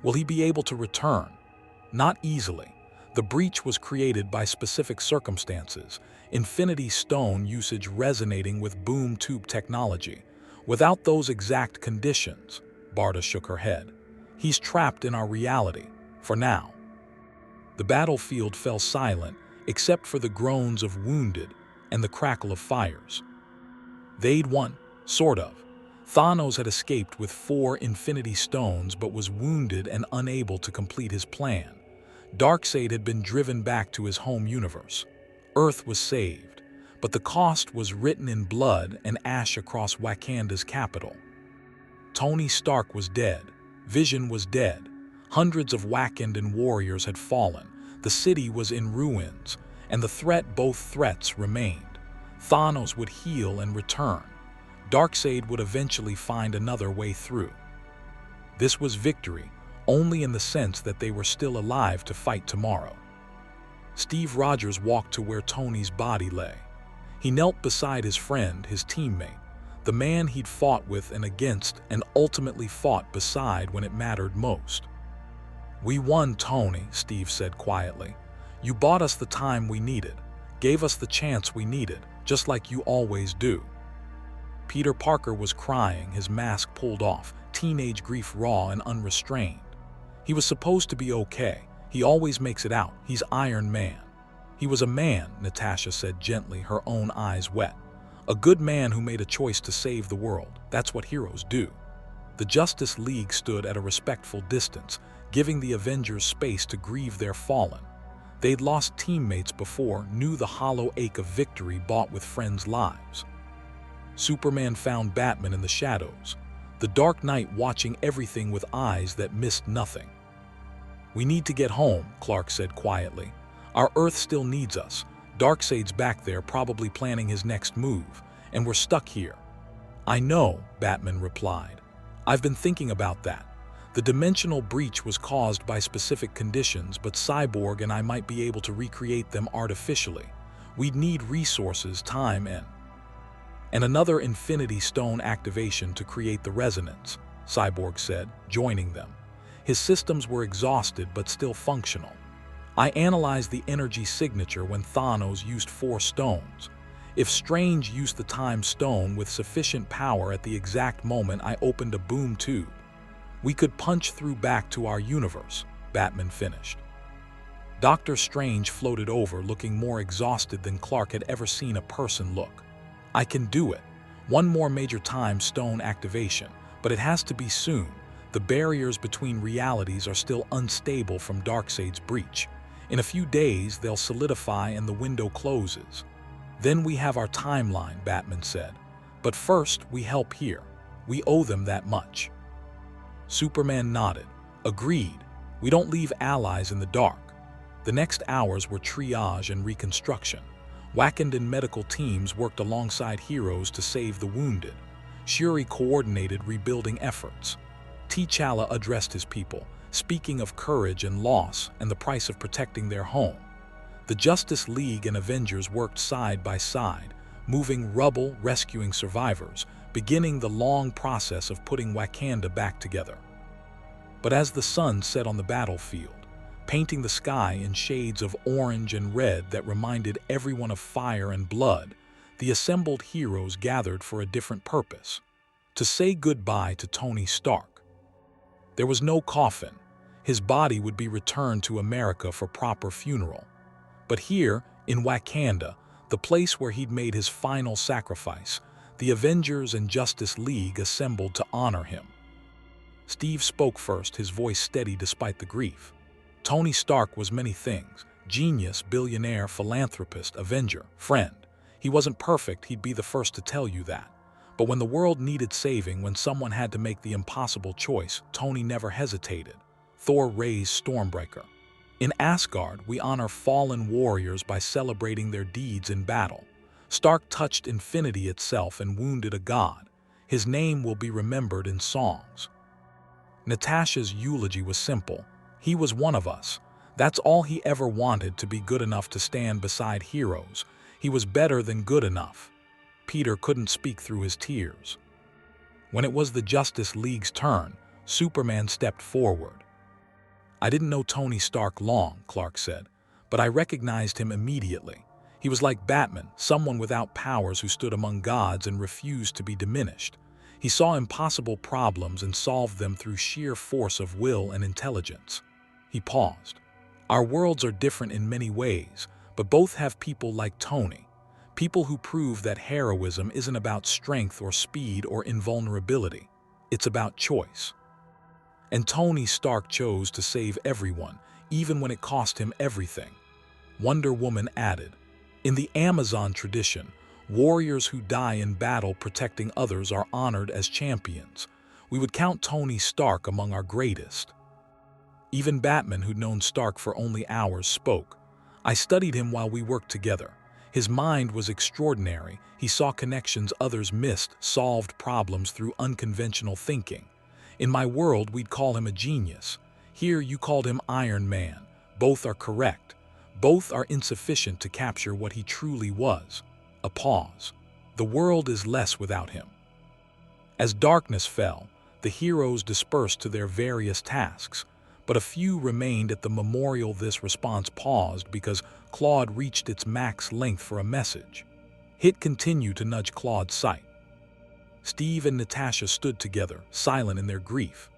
Will he be able to return? Not easily. The breach was created by specific circumstances, Infinity Stone usage resonating with boom tube technology. Without those exact conditions, Barda shook her head, he's trapped in our reality, for now. The battlefield fell silent, except for the groans of wounded and the crackle of fires. They'd won, sort of. Thanos had escaped with 4 Infinity Stones but was wounded and unable to complete his plan. Darkseid had been driven back to his home universe. Earth was saved, but the cost was written in blood and ash across Wakanda's capital. Tony Stark was dead. Vision was dead. Hundreds of Wakandan warriors had fallen. The city was in ruins, and both threats remained. Thanos would heal and return. Darkseid would eventually find another way through. This was victory, only in the sense that they were still alive to fight tomorrow. Steve Rogers walked to where Tony's body lay. He knelt beside his friend, his teammate, the man he'd fought with and against and ultimately fought beside when it mattered most. "We won, Tony," Steve said quietly. "You bought us the time we needed, gave us the chance we needed, just like you always do." Peter Parker was crying, his mask pulled off, teenage grief raw and unrestrained. He was supposed to be okay. He always makes it out. He's Iron Man. "He was a man," Natasha said gently, her own eyes wet. "A good man who made a choice to save the world. That's what heroes do." The Justice League stood at a respectful distance, giving the Avengers space to grieve their fallen. They'd lost teammates before, knew the hollow ache of victory bought with friends' lives. Superman found Batman in the shadows, the Dark Knight watching everything with eyes that missed nothing. "We need to get home," Clark said quietly. "Our Earth still needs us. Darkseid's back there probably planning his next move, and we're stuck here." "I know," Batman replied. "I've been thinking about that. The dimensional breach was caused by specific conditions, but Cyborg and I might be able to recreate them artificially. We'd need resources, time, and another Infinity Stone activation to create the resonance," Cyborg said, joining them. His systems were exhausted but still functional. "I analyzed the energy signature when Thanos used 4 stones. If Strange used the time stone with sufficient power at the exact moment I opened a boom tube, we could punch through back to our universe," Batman finished. Doctor Strange floated over, looking more exhausted than Clark had ever seen a person look. "I can do it. One more major time stone activation, but it has to be soon. The barriers between realities are still unstable from Darkseid's breach. In a few days, they'll solidify and the window closes. Then we have our timeline," Batman said. "But first, we help here. We owe them that much." Superman nodded. Agreed. We don't leave allies in the dark. The next hours were triage and reconstruction. Wakandan medical teams worked alongside heroes to save the wounded. Shuri coordinated rebuilding efforts. T'Challa addressed his people, speaking of courage and loss and the price of protecting their home. The Justice League and Avengers worked side by side, moving rubble, rescuing survivors, beginning the long process of putting Wakanda back together. But as the sun set on the battlefield, painting the sky in shades of orange and red that reminded everyone of fire and blood, the assembled heroes gathered for a different purpose: to say goodbye to Tony Stark. There was no coffin. His body would be returned to America for proper funeral. But here, in Wakanda, the place where he'd made his final sacrifice, the Avengers and Justice League assembled to honor him. Steve spoke first, his voice steady despite the grief. Tony Stark was many things: genius, billionaire, philanthropist, Avenger, friend. He wasn't perfect, he'd be the first to tell you that. But when the world needed saving, when someone had to make the impossible choice, Tony never hesitated. Thor raised Stormbreaker. In Asgard, we honor fallen warriors by celebrating their deeds in battle. Stark touched infinity itself and wounded a god. His name will be remembered in songs. Natasha's eulogy was simple. He was one of us. That's all he ever wanted, to be good enough to stand beside heroes. He was better than good enough. Peter couldn't speak through his tears. When it was the Justice League's turn, Superman stepped forward. "I didn't know Tony Stark long," Clark said, "but I recognized him immediately. He was like Batman, someone without powers who stood among gods and refused to be diminished. He saw impossible problems and solved them through sheer force of will and intelligence." He paused. "Our worlds are different in many ways, but both have people like Tony. People who prove that heroism isn't about strength or speed or invulnerability. It's about choice. And Tony Stark chose to save everyone, even when it cost him everything." Wonder Woman added, "In the Amazon tradition, warriors who die in battle protecting others are honored as champions. We would count Tony Stark among our greatest." Even Batman, who'd known Stark for only hours, spoke. "I studied him while we worked together. His mind was extraordinary. He saw connections others missed, solved problems through unconventional thinking. In my world, we'd call him a genius. Here, you called him Iron Man. Both are correct. Both are insufficient to capture what he truly was." A pause. "The world is less without him." As darkness fell, the heroes dispersed to their various tasks, but a few remained at the memorial. This response paused because Claude reached its max length for a message. Hit continued to nudge Claude's sight. Steve and Natasha stood together, silent in their grief.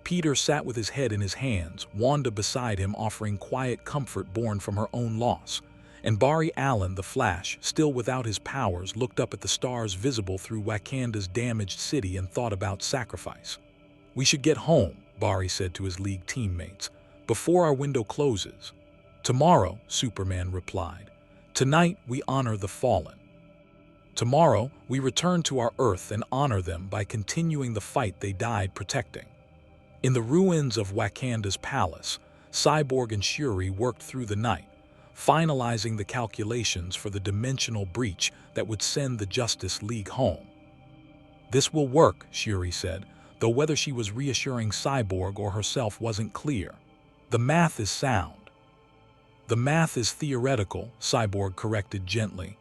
Peter sat with his head in his hands, Wanda beside him offering quiet comfort born from her own loss. And Barry Allen, the Flash, still without his powers, looked up at the stars visible through Wakanda's damaged city and thought about sacrifice. "We should get home," Barry said to his League teammates, "before our window closes." "Tomorrow," Superman replied. "Tonight we honor the fallen. Tomorrow we return to our Earth and honor them by continuing the fight they died protecting." In the ruins of Wakanda's palace, Cyborg and Shuri worked through the night, finalizing the calculations for the dimensional breach that would send the Justice League home. "This will work," Shuri said, though whether she was reassuring Cyborg or herself wasn't clear. "The math is sound." "The math is theoretical," Cyborg corrected gently.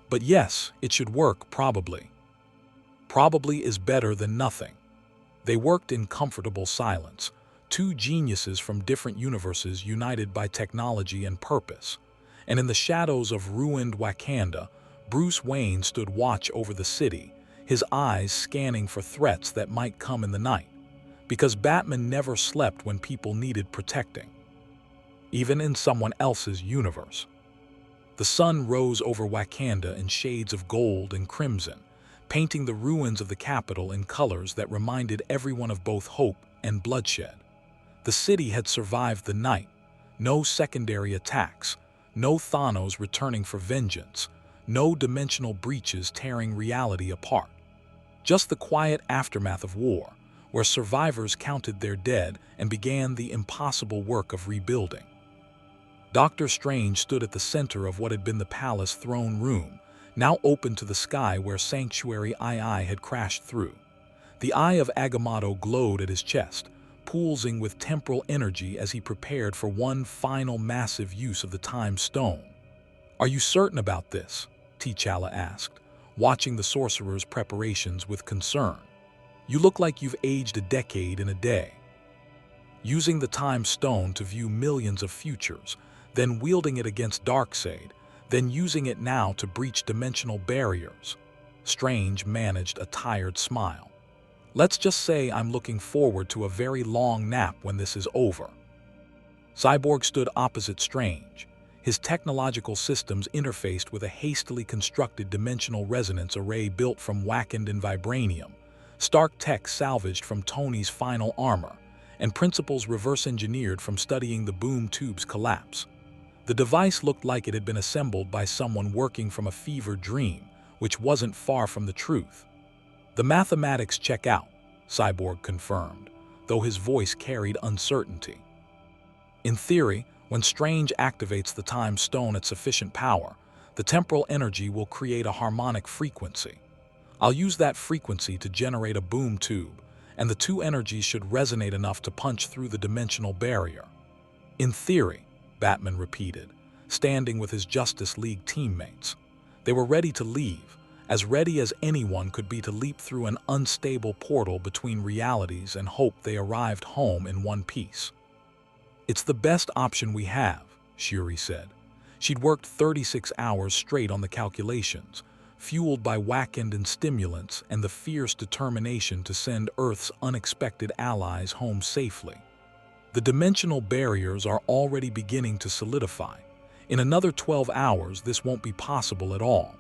"But yes, it should work, probably." Probably is better than nothing. They worked in comfortable silence, two geniuses from different universes united by technology and purpose. And in the shadows of ruined Wakanda, Bruce Wayne stood watch over the city, his eyes scanning for threats that might come in the night. Because Batman never slept when people needed protecting, even in someone else's universe. The sun rose over Wakanda in shades of gold and crimson, painting the ruins of the capital in colors that reminded everyone of both hope and bloodshed. The city had survived the night. No secondary attacks, no Thanos returning for vengeance, no dimensional breaches tearing reality apart. Just the quiet aftermath of war, where survivors counted their dead and began the impossible work of rebuilding. Doctor Strange stood at the center of what had been the palace throne room, now open to the sky where Sanctuary II had crashed through. The eye of Agamotto glowed at his chest, pulsing with temporal energy as he prepared for one final massive use of the Time Stone. "Are you certain about this?" T'Challa asked, watching the sorcerer's preparations with concern. "You look like you've aged a decade in a day." Using the Time Stone to view millions of futures, then wielding it against Darkseid, then using it now to breach dimensional barriers. Strange managed a tired smile. "Let's just say I'm looking forward to a very long nap when this is over." Cyborg stood opposite Strange, his technological systems interfaced with a hastily constructed dimensional resonance array built from Wakandan vibranium, Stark tech salvaged from Tony's final armor, and principles reverse-engineered from studying the boom tube's collapse. The device looked like it had been assembled by someone working from a fever dream, which wasn't far from the truth. "The mathematics check out," Cyborg confirmed, though his voice carried uncertainty. "In theory, when Strange activates the Time Stone at sufficient power, the temporal energy will create a harmonic frequency. I'll use that frequency to generate a boom tube, and the two energies should resonate enough to punch through the dimensional barrier." "In theory," Batman repeated, standing with his Justice League teammates. They were ready to leave, as ready as anyone could be to leap through an unstable portal between realities and hope they arrived home in one piece. "It's the best option we have," Shuri said. She'd worked 36 hours straight on the calculations, fueled by Wakandan stimulants and the fierce determination to send Earth's unexpected allies home safely. "The dimensional barriers are already beginning to solidify. In another 12 hours, this won't be possible at all."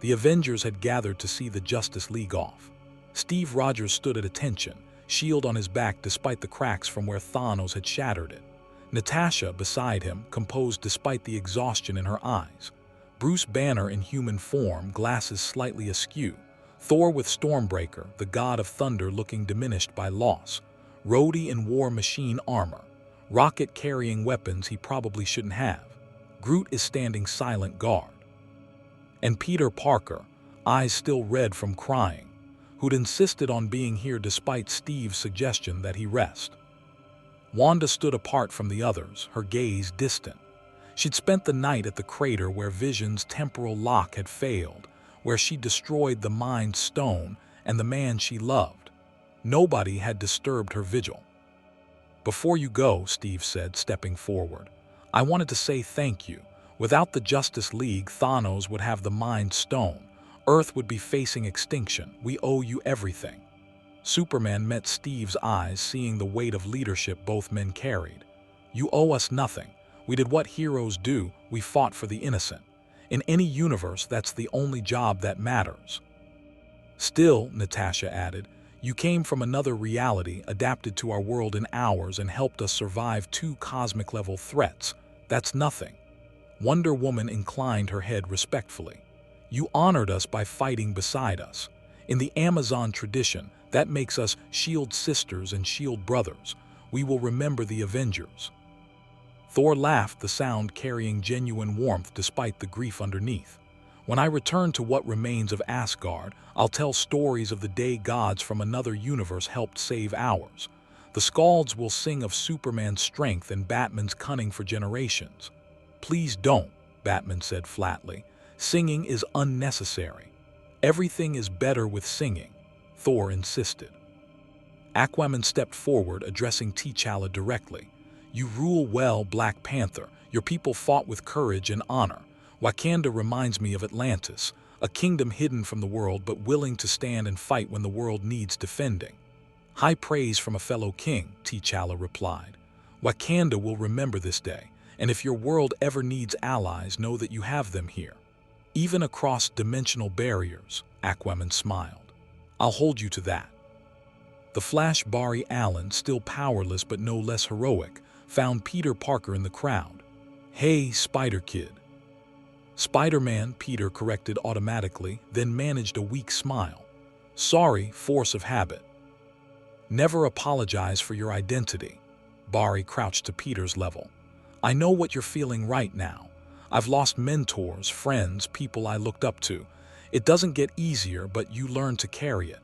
The Avengers had gathered to see the Justice League off. Steve Rogers stood at attention, shield on his back despite the cracks from where Thanos had shattered it. Natasha, beside him, composed despite the exhaustion in her eyes. Bruce Banner in human form, glasses slightly askew. Thor with Stormbreaker, the god of thunder, looking diminished by loss. Rhodey in war machine armor. Rocket carrying weapons he probably shouldn't have. Groot is standing silent guard. And Peter Parker, eyes still red from crying, who'd insisted on being here despite Steve's suggestion that he rest. Wanda stood apart from the others, her gaze distant. She'd spent the night at the crater where Vision's temporal lock had failed, where she destroyed the Mind Stone and the man she loved. Nobody had disturbed her vigil. "Before you go," Steve said, stepping forward, "I wanted to say thank you. Without the Justice League, Thanos would have the Mind Stone. Earth would be facing extinction. We owe you everything." Superman met Steve's eyes, seeing the weight of leadership both men carried. "You owe us nothing. We did what heroes do. We fought for the innocent. In any universe, that's the only job that matters." "Still," Natasha added, "you came from another reality, adapted to our world in hours, and helped us survive 2 cosmic-level threats. That's nothing." Wonder Woman inclined her head respectfully. "You honored us by fighting beside us. In the Amazon tradition, that makes us S.H.I.E.L.D. sisters and S.H.I.E.L.D. brothers. We will remember the Avengers." Thor laughed, the sound carrying genuine warmth despite the grief underneath. "When I return to what remains of Asgard, I'll tell stories of the day gods from another universe helped save ours. The Skalds will sing of Superman's strength and Batman's cunning for generations." "Please don't," Batman said flatly. "Singing is unnecessary." "Everything is better with singing," Thor insisted. Aquaman stepped forward, addressing T'Challa directly. "You rule well, Black Panther. Your people fought with courage and honor. Wakanda reminds me of Atlantis, a kingdom hidden from the world but willing to stand and fight when the world needs defending." "High praise from a fellow king," T'Challa replied. "Wakanda will remember this day, and if your world ever needs allies, know that you have them here. Even across dimensional barriers," Aquaman smiled. "I'll hold you to that." The Flash Barry Allen, still powerless but no less heroic, found Peter Parker in the crowd. "Hey, Spider-Kid." "Spider-Man," Peter corrected automatically, then managed a weak smile. "Sorry, force of habit." Never apologize for your identity. Barry crouched to Peter's level. I know what you're feeling right now. I've lost mentors, friends, people I looked up to. It doesn't get easier, but you learn to carry it.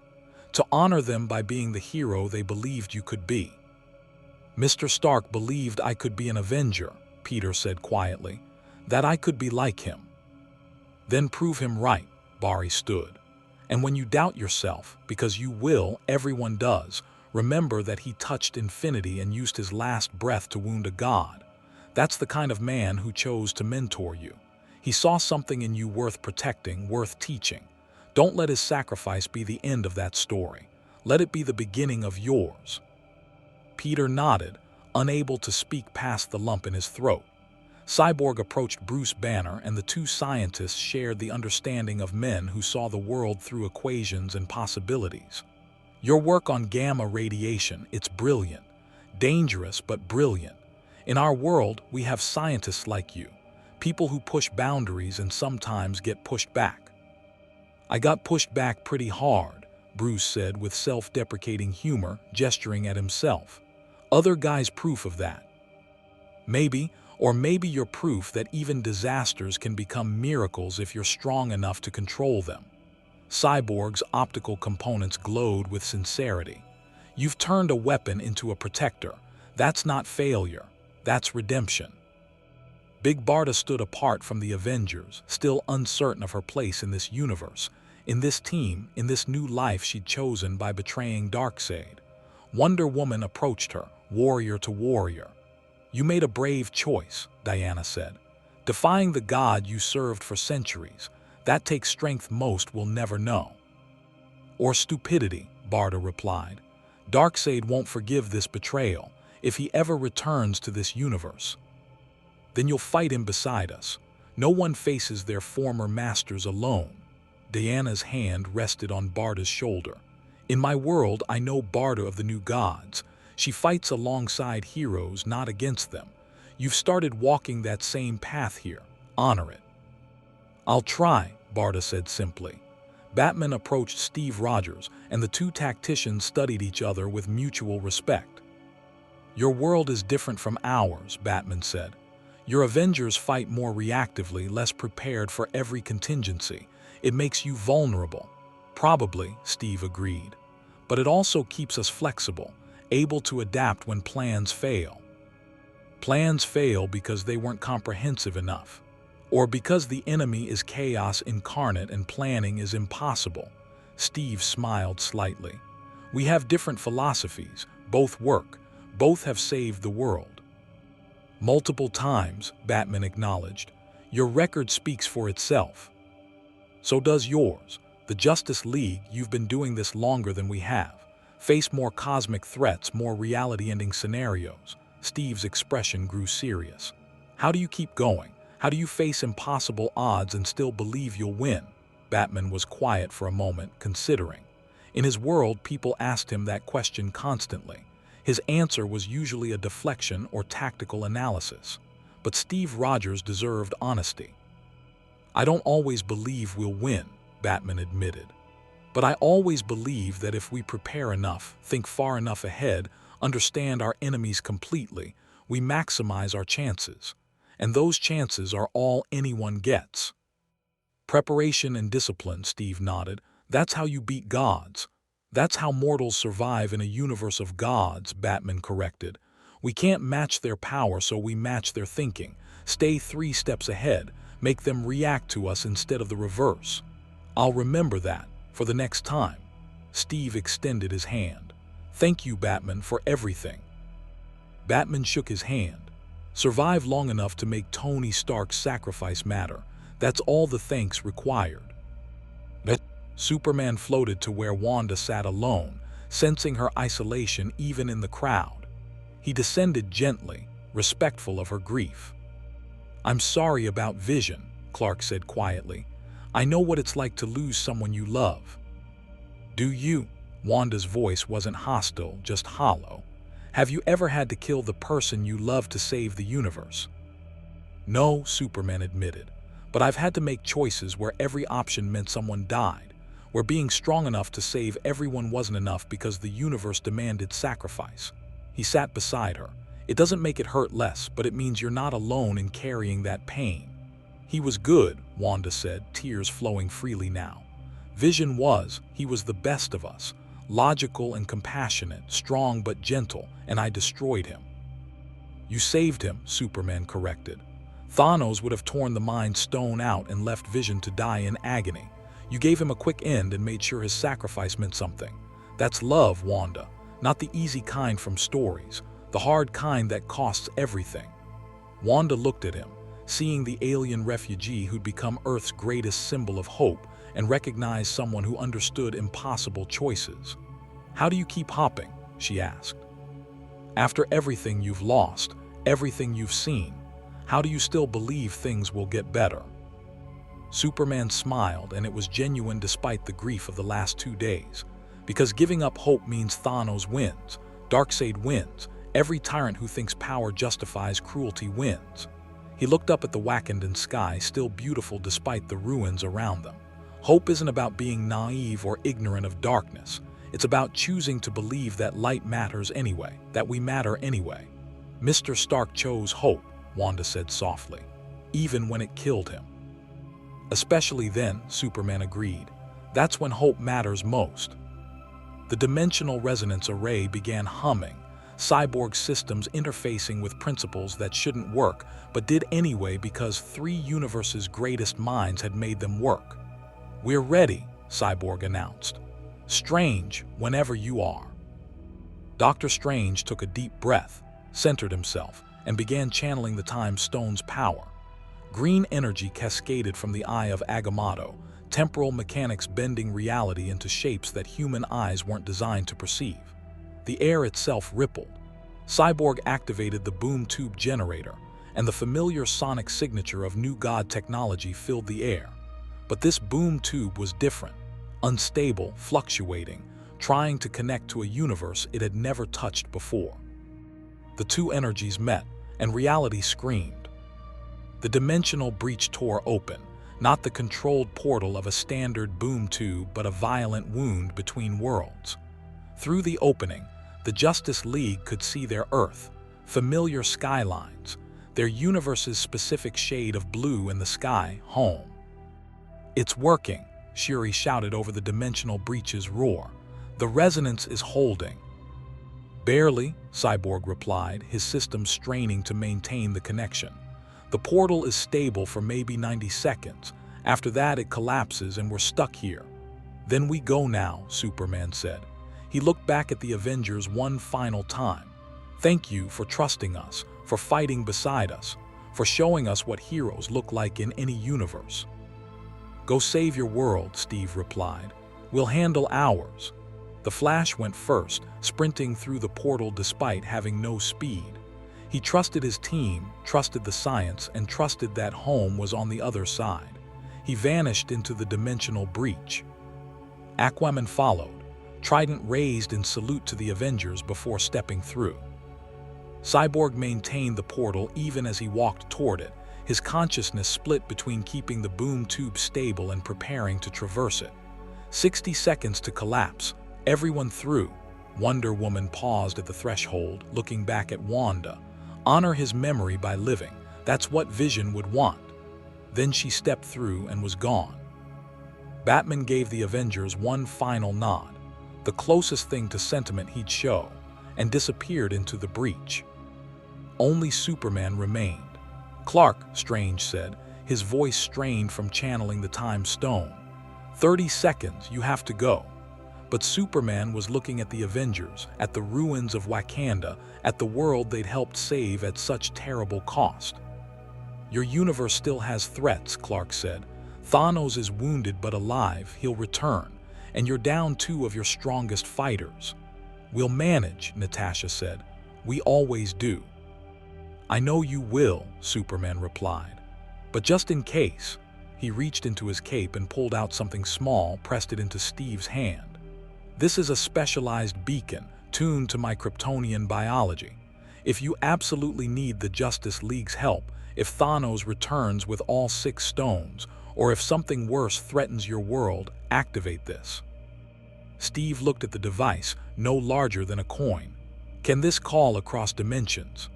To honor them by being the hero they believed you could be. Mr. Stark believed I could be an Avenger, Peter said quietly. That I could be like him. Then prove him right, Barry stood. And when you doubt yourself, because you will, everyone does, remember that he touched infinity and used his last breath to wound a god. That's the kind of man who chose to mentor you. He saw something in you worth protecting, worth teaching. Don't let his sacrifice be the end of that story. Let it be the beginning of yours. Peter nodded, unable to speak past the lump in his throat. Cyborg approached Bruce Banner, and the two scientists shared the understanding of men who saw the world through equations and possibilities. Your work on gamma radiation, it's brilliant. Dangerous, but brilliant. In our world, we have scientists like you. People who push boundaries and sometimes get pushed back. I got pushed back pretty hard, Bruce said with self-deprecating humor, gesturing at himself. Other guys' proof of that. Maybe, or maybe you're proof that even disasters can become miracles if you're strong enough to control them. Cyborg's optical components glowed with sincerity. You've turned a weapon into a protector. That's not failure. That's redemption. Big Barda stood apart from the Avengers, still uncertain of her place in this universe, in this team, in this new life she'd chosen by betraying Darkseid. Wonder Woman approached her, warrior to warrior. You made a brave choice, Diana said. Defying the god you served for centuries. That takes strength most will never know. Or stupidity, Barda replied. Darkseid won't forgive this betrayal if he ever returns to this universe. Then you'll fight him beside us. No one faces their former masters alone. Diana's hand rested on Barda's shoulder. In my world, I know Barda of the New Gods. She fights alongside heroes, not against them. You've started walking that same path here. Honor it. I'll try, Barda said simply. Batman approached Steve Rogers, and the two tacticians studied each other with mutual respect. Your world is different from ours, Batman said. Your Avengers fight more reactively, less prepared for every contingency. It makes you vulnerable. Probably, Steve agreed. But it also keeps us flexible, able to adapt when plans fail. Plans fail because they weren't comprehensive enough. Or because the enemy is chaos incarnate and planning is impossible. Steve smiled slightly. We have different philosophies, both work, both have saved the world. Multiple times, Batman acknowledged. Your record speaks for itself. So does yours. The Justice League, you've been doing this longer than we have. Face more cosmic threats, more reality-ending scenarios. Steve's expression grew serious. How do you keep going? How do you face impossible odds and still believe you'll win? Batman was quiet for a moment, considering. In his world, people asked him that question constantly. His answer was usually a deflection or tactical analysis. But Steve Rogers deserved honesty. I don't always believe we'll win, Batman admitted. But I always believe that if we prepare enough, think far enough ahead, understand our enemies completely, we maximize our chances. And those chances are all anyone gets. Preparation and discipline, Steve nodded. That's how you beat gods. That's how mortals survive in a universe of gods, Batman corrected. We can't match their power, so we match their thinking. Stay 3 steps ahead. Make them react to us instead of the reverse. I'll remember that for the next time. Steve extended his hand. Thank you, Batman, for everything. Batman shook his hand. Survive long enough to make Tony Stark's sacrifice matter. That's all the thanks required. Superman floated to where Wanda sat alone, sensing her isolation even in the crowd. He descended gently, respectful of her grief. I'm sorry about Vision, Clark said quietly. I know what it's like to lose someone you love. Do you? Wanda's voice wasn't hostile, just hollow. Have you ever had to kill the person you love to save the universe? No, Superman admitted. But I've had to make choices where every option meant someone died. where being strong enough to save everyone wasn't enough because the universe demanded sacrifice. He sat beside her. It doesn't make it hurt less, but it means you're not alone in carrying that pain. He was good, Wanda said, tears flowing freely now. Vision was, he was the best of us, logical and compassionate, strong but gentle, and I destroyed him. You saved him, Superman corrected. Thanos would have torn the Mind Stone out and left Vision to die in agony. You gave him a quick end and made sure his sacrifice meant something. That's love, Wanda. Not the easy kind from stories, the hard kind that costs everything. Wanda looked at him, seeing the alien refugee who'd become Earth's greatest symbol of hope, and recognized someone who understood impossible choices. How do you keep hopping? She asked. After everything you've lost, everything you've seen, how do you still believe things will get better? Superman smiled, and it was genuine despite the grief of the last 2 days. Because giving up hope means Thanos wins, Darkseid wins, every tyrant who thinks power justifies cruelty wins. He looked up at the Wakandan sky, still beautiful despite the ruins around them. Hope isn't about being naive or ignorant of darkness. It's about choosing to believe that light matters anyway, that we matter anyway. Mr. Stark chose hope, Wanda said softly, even when it killed him. Especially then, Superman agreed. That's when hope matters most. The dimensional resonance array began humming, Cyborg systems interfacing with principles that shouldn't work, but did anyway because 3 universes' greatest minds had made them work. We're ready, Cyborg announced. Strange, whenever you are. Dr. Strange took a deep breath, centered himself, and began channeling the Time Stone's power. Green energy cascaded from the eye of Agamotto, temporal mechanics bending reality into shapes that human eyes weren't designed to perceive. The air itself rippled. Cyborg activated the boom tube generator, and the familiar sonic signature of New God technology filled the air. But this boom tube was different, unstable, fluctuating, trying to connect to a universe it had never touched before. The 2 energies met, and reality screamed. The dimensional breach tore open, not the controlled portal of a standard boom tube, but a violent wound between worlds. Through the opening, the Justice League could see their Earth, familiar skylines, their universe's specific shade of blue in the sky, home. It's working, Shuri shouted over the dimensional breach's roar. The resonance is holding. Barely, Cyborg replied, his system straining to maintain the connection. The portal is stable for maybe 90 seconds. After that, it collapses and we're stuck here. Then we go now, Superman said. He looked back at the Avengers one final time. Thank you for trusting us, for fighting beside us, for showing us what heroes look like in any universe. Go save your world, Steve replied. We'll handle ours. The Flash went first, sprinting through the portal despite having no speed. He trusted his team, trusted the science, and trusted that home was on the other side. He vanished into the dimensional breach. Aquaman followed, trident raised in salute to the Avengers before stepping through. Cyborg maintained the portal even as he walked toward it, his consciousness split between keeping the boom tube stable and preparing to traverse it. 60 seconds to collapse, everyone through. Wonder Woman paused at the threshold, looking back at Wanda. Honor his memory by living. That's what Vision would want. Then she stepped through and was gone. Batman gave the Avengers one final nod, the closest thing to sentiment he'd show, and disappeared into the breach. Only Superman remained. Clark, Strange said, his voice strained from channeling the Time Stone. 30 seconds, you have to go. But Superman was looking at the Avengers, at the ruins of Wakanda, at the world they'd helped save at such terrible cost. Your universe still has threats, Clark said. Thanos is wounded but alive, he'll return, and you're down 2 of your strongest fighters. We'll manage, Natasha said. We always do. I know you will, Superman replied. But just in case, he reached into his cape and pulled out something small, pressed it into Steve's hand. This is a specialized beacon, tuned to my Kryptonian biology. If you absolutely need the Justice League's help, if Thanos returns with all 6 stones, Or if something worse threatens your world, activate this. Steve looked at the device, no larger than a coin. Can this call across dimensions?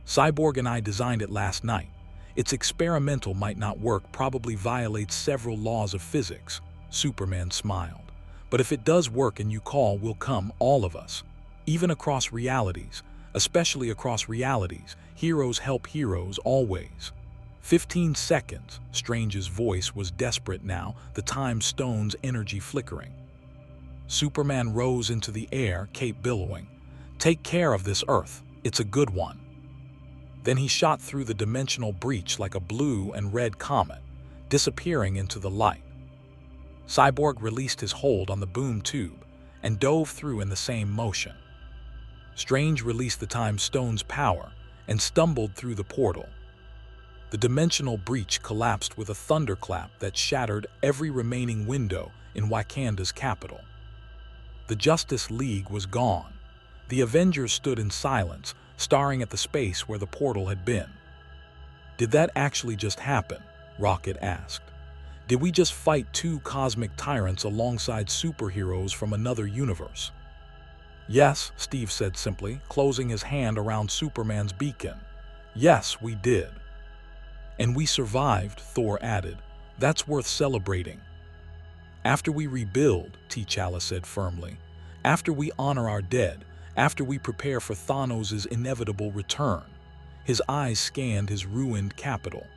Cyborg and I designed it last night. Its experimental might not work, probably violates several laws of physics. Superman smiled. But if it does work and you call, we'll come, all of us. Even across realities, especially across realities, heroes help heroes always. 15 seconds. Strange's voice was desperate now, the time stone's energy flickering. Superman rose into the air, cape billowing. Take care of this Earth. It's a good one. Then he shot through the dimensional breach like a blue and red comet, disappearing into the light. Cyborg released his hold on the boom tube and dove through in the same motion. Strange released the time stone's power and stumbled through the portal. The dimensional breach collapsed with a thunderclap that shattered every remaining window in Wakanda's capital. The Justice League was gone. The Avengers stood in silence, staring at the space where the portal had been. Did that actually just happen? Rocket asked. Did we just fight two cosmic tyrants alongside superheroes from another universe? Yes, Steve said simply, closing his hand around Superman's beacon. Yes, we did. And we survived, Thor added. That's worth celebrating. After we rebuild, T'Challa said firmly. After we honor our dead, after we prepare for Thanos' inevitable return. His eyes scanned his ruined capital.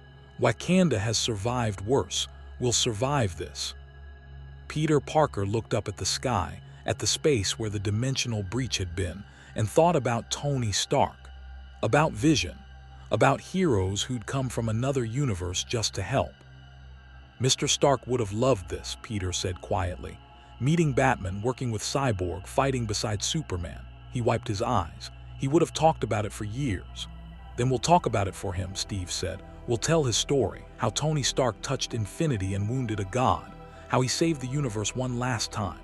Wakanda has survived worse. We'll survive this. Peter Parker looked up at the sky, at the space where the dimensional breach had been, and thought about Tony Stark, about Vision, about heroes who'd come from another universe just to help. Mr. Stark would have loved this, Peter said quietly. Meeting Batman, working with Cyborg, fighting beside Superman. He wiped his eyes. He would have talked about it for years. Then we'll talk about it for him, Steve said. We'll tell his story, how Tony Stark touched infinity and wounded a god, how he saved the universe one last time.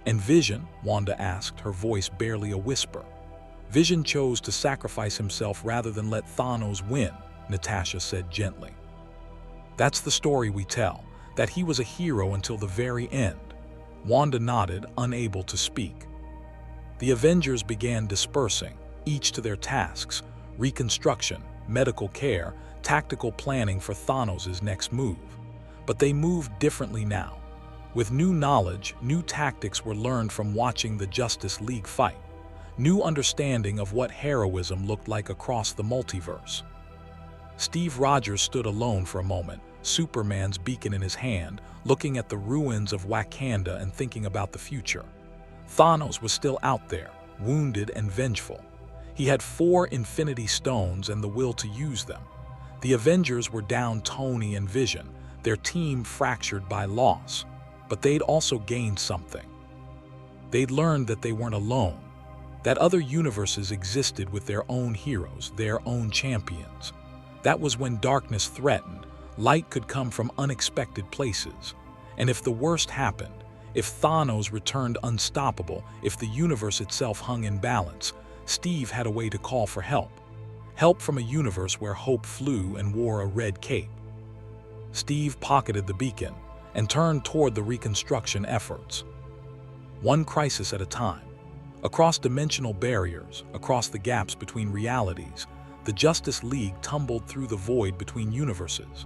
And Vision? Wanda asked, her voice barely a whisper. Vision chose to sacrifice himself rather than let Thanos win, Natasha said gently. That's the story we tell, that he was a hero until the very end. Wanda nodded, unable to speak. The Avengers began dispersing, each to their tasks, reconstruction, medical care, tactical planning for Thanos' next move. But they moved differently now. With new knowledge, new tactics were learned from watching the Justice League fight. New understanding of what heroism looked like across the multiverse. Steve Rogers stood alone for a moment, Superman's beacon in his hand, looking at the ruins of Wakanda and thinking about the future. Thanos was still out there, wounded and vengeful. He had 4 Infinity Stones and the will to use them. The Avengers were down Tony and Vision, their team fractured by loss. But they'd also gained something. They'd learned that they weren't alone, that other universes existed with their own heroes, their own champions. That was when darkness threatened, light could come from unexpected places. And if the worst happened, if Thanos returned unstoppable, if the universe itself hung in balance, Steve had a way to call for help. Help from a universe where hope flew and wore a red cape. Steve pocketed the beacon and turned toward the reconstruction efforts. One crisis at a time. Across dimensional barriers, across the gaps between realities, the Justice League tumbled through the void between universes.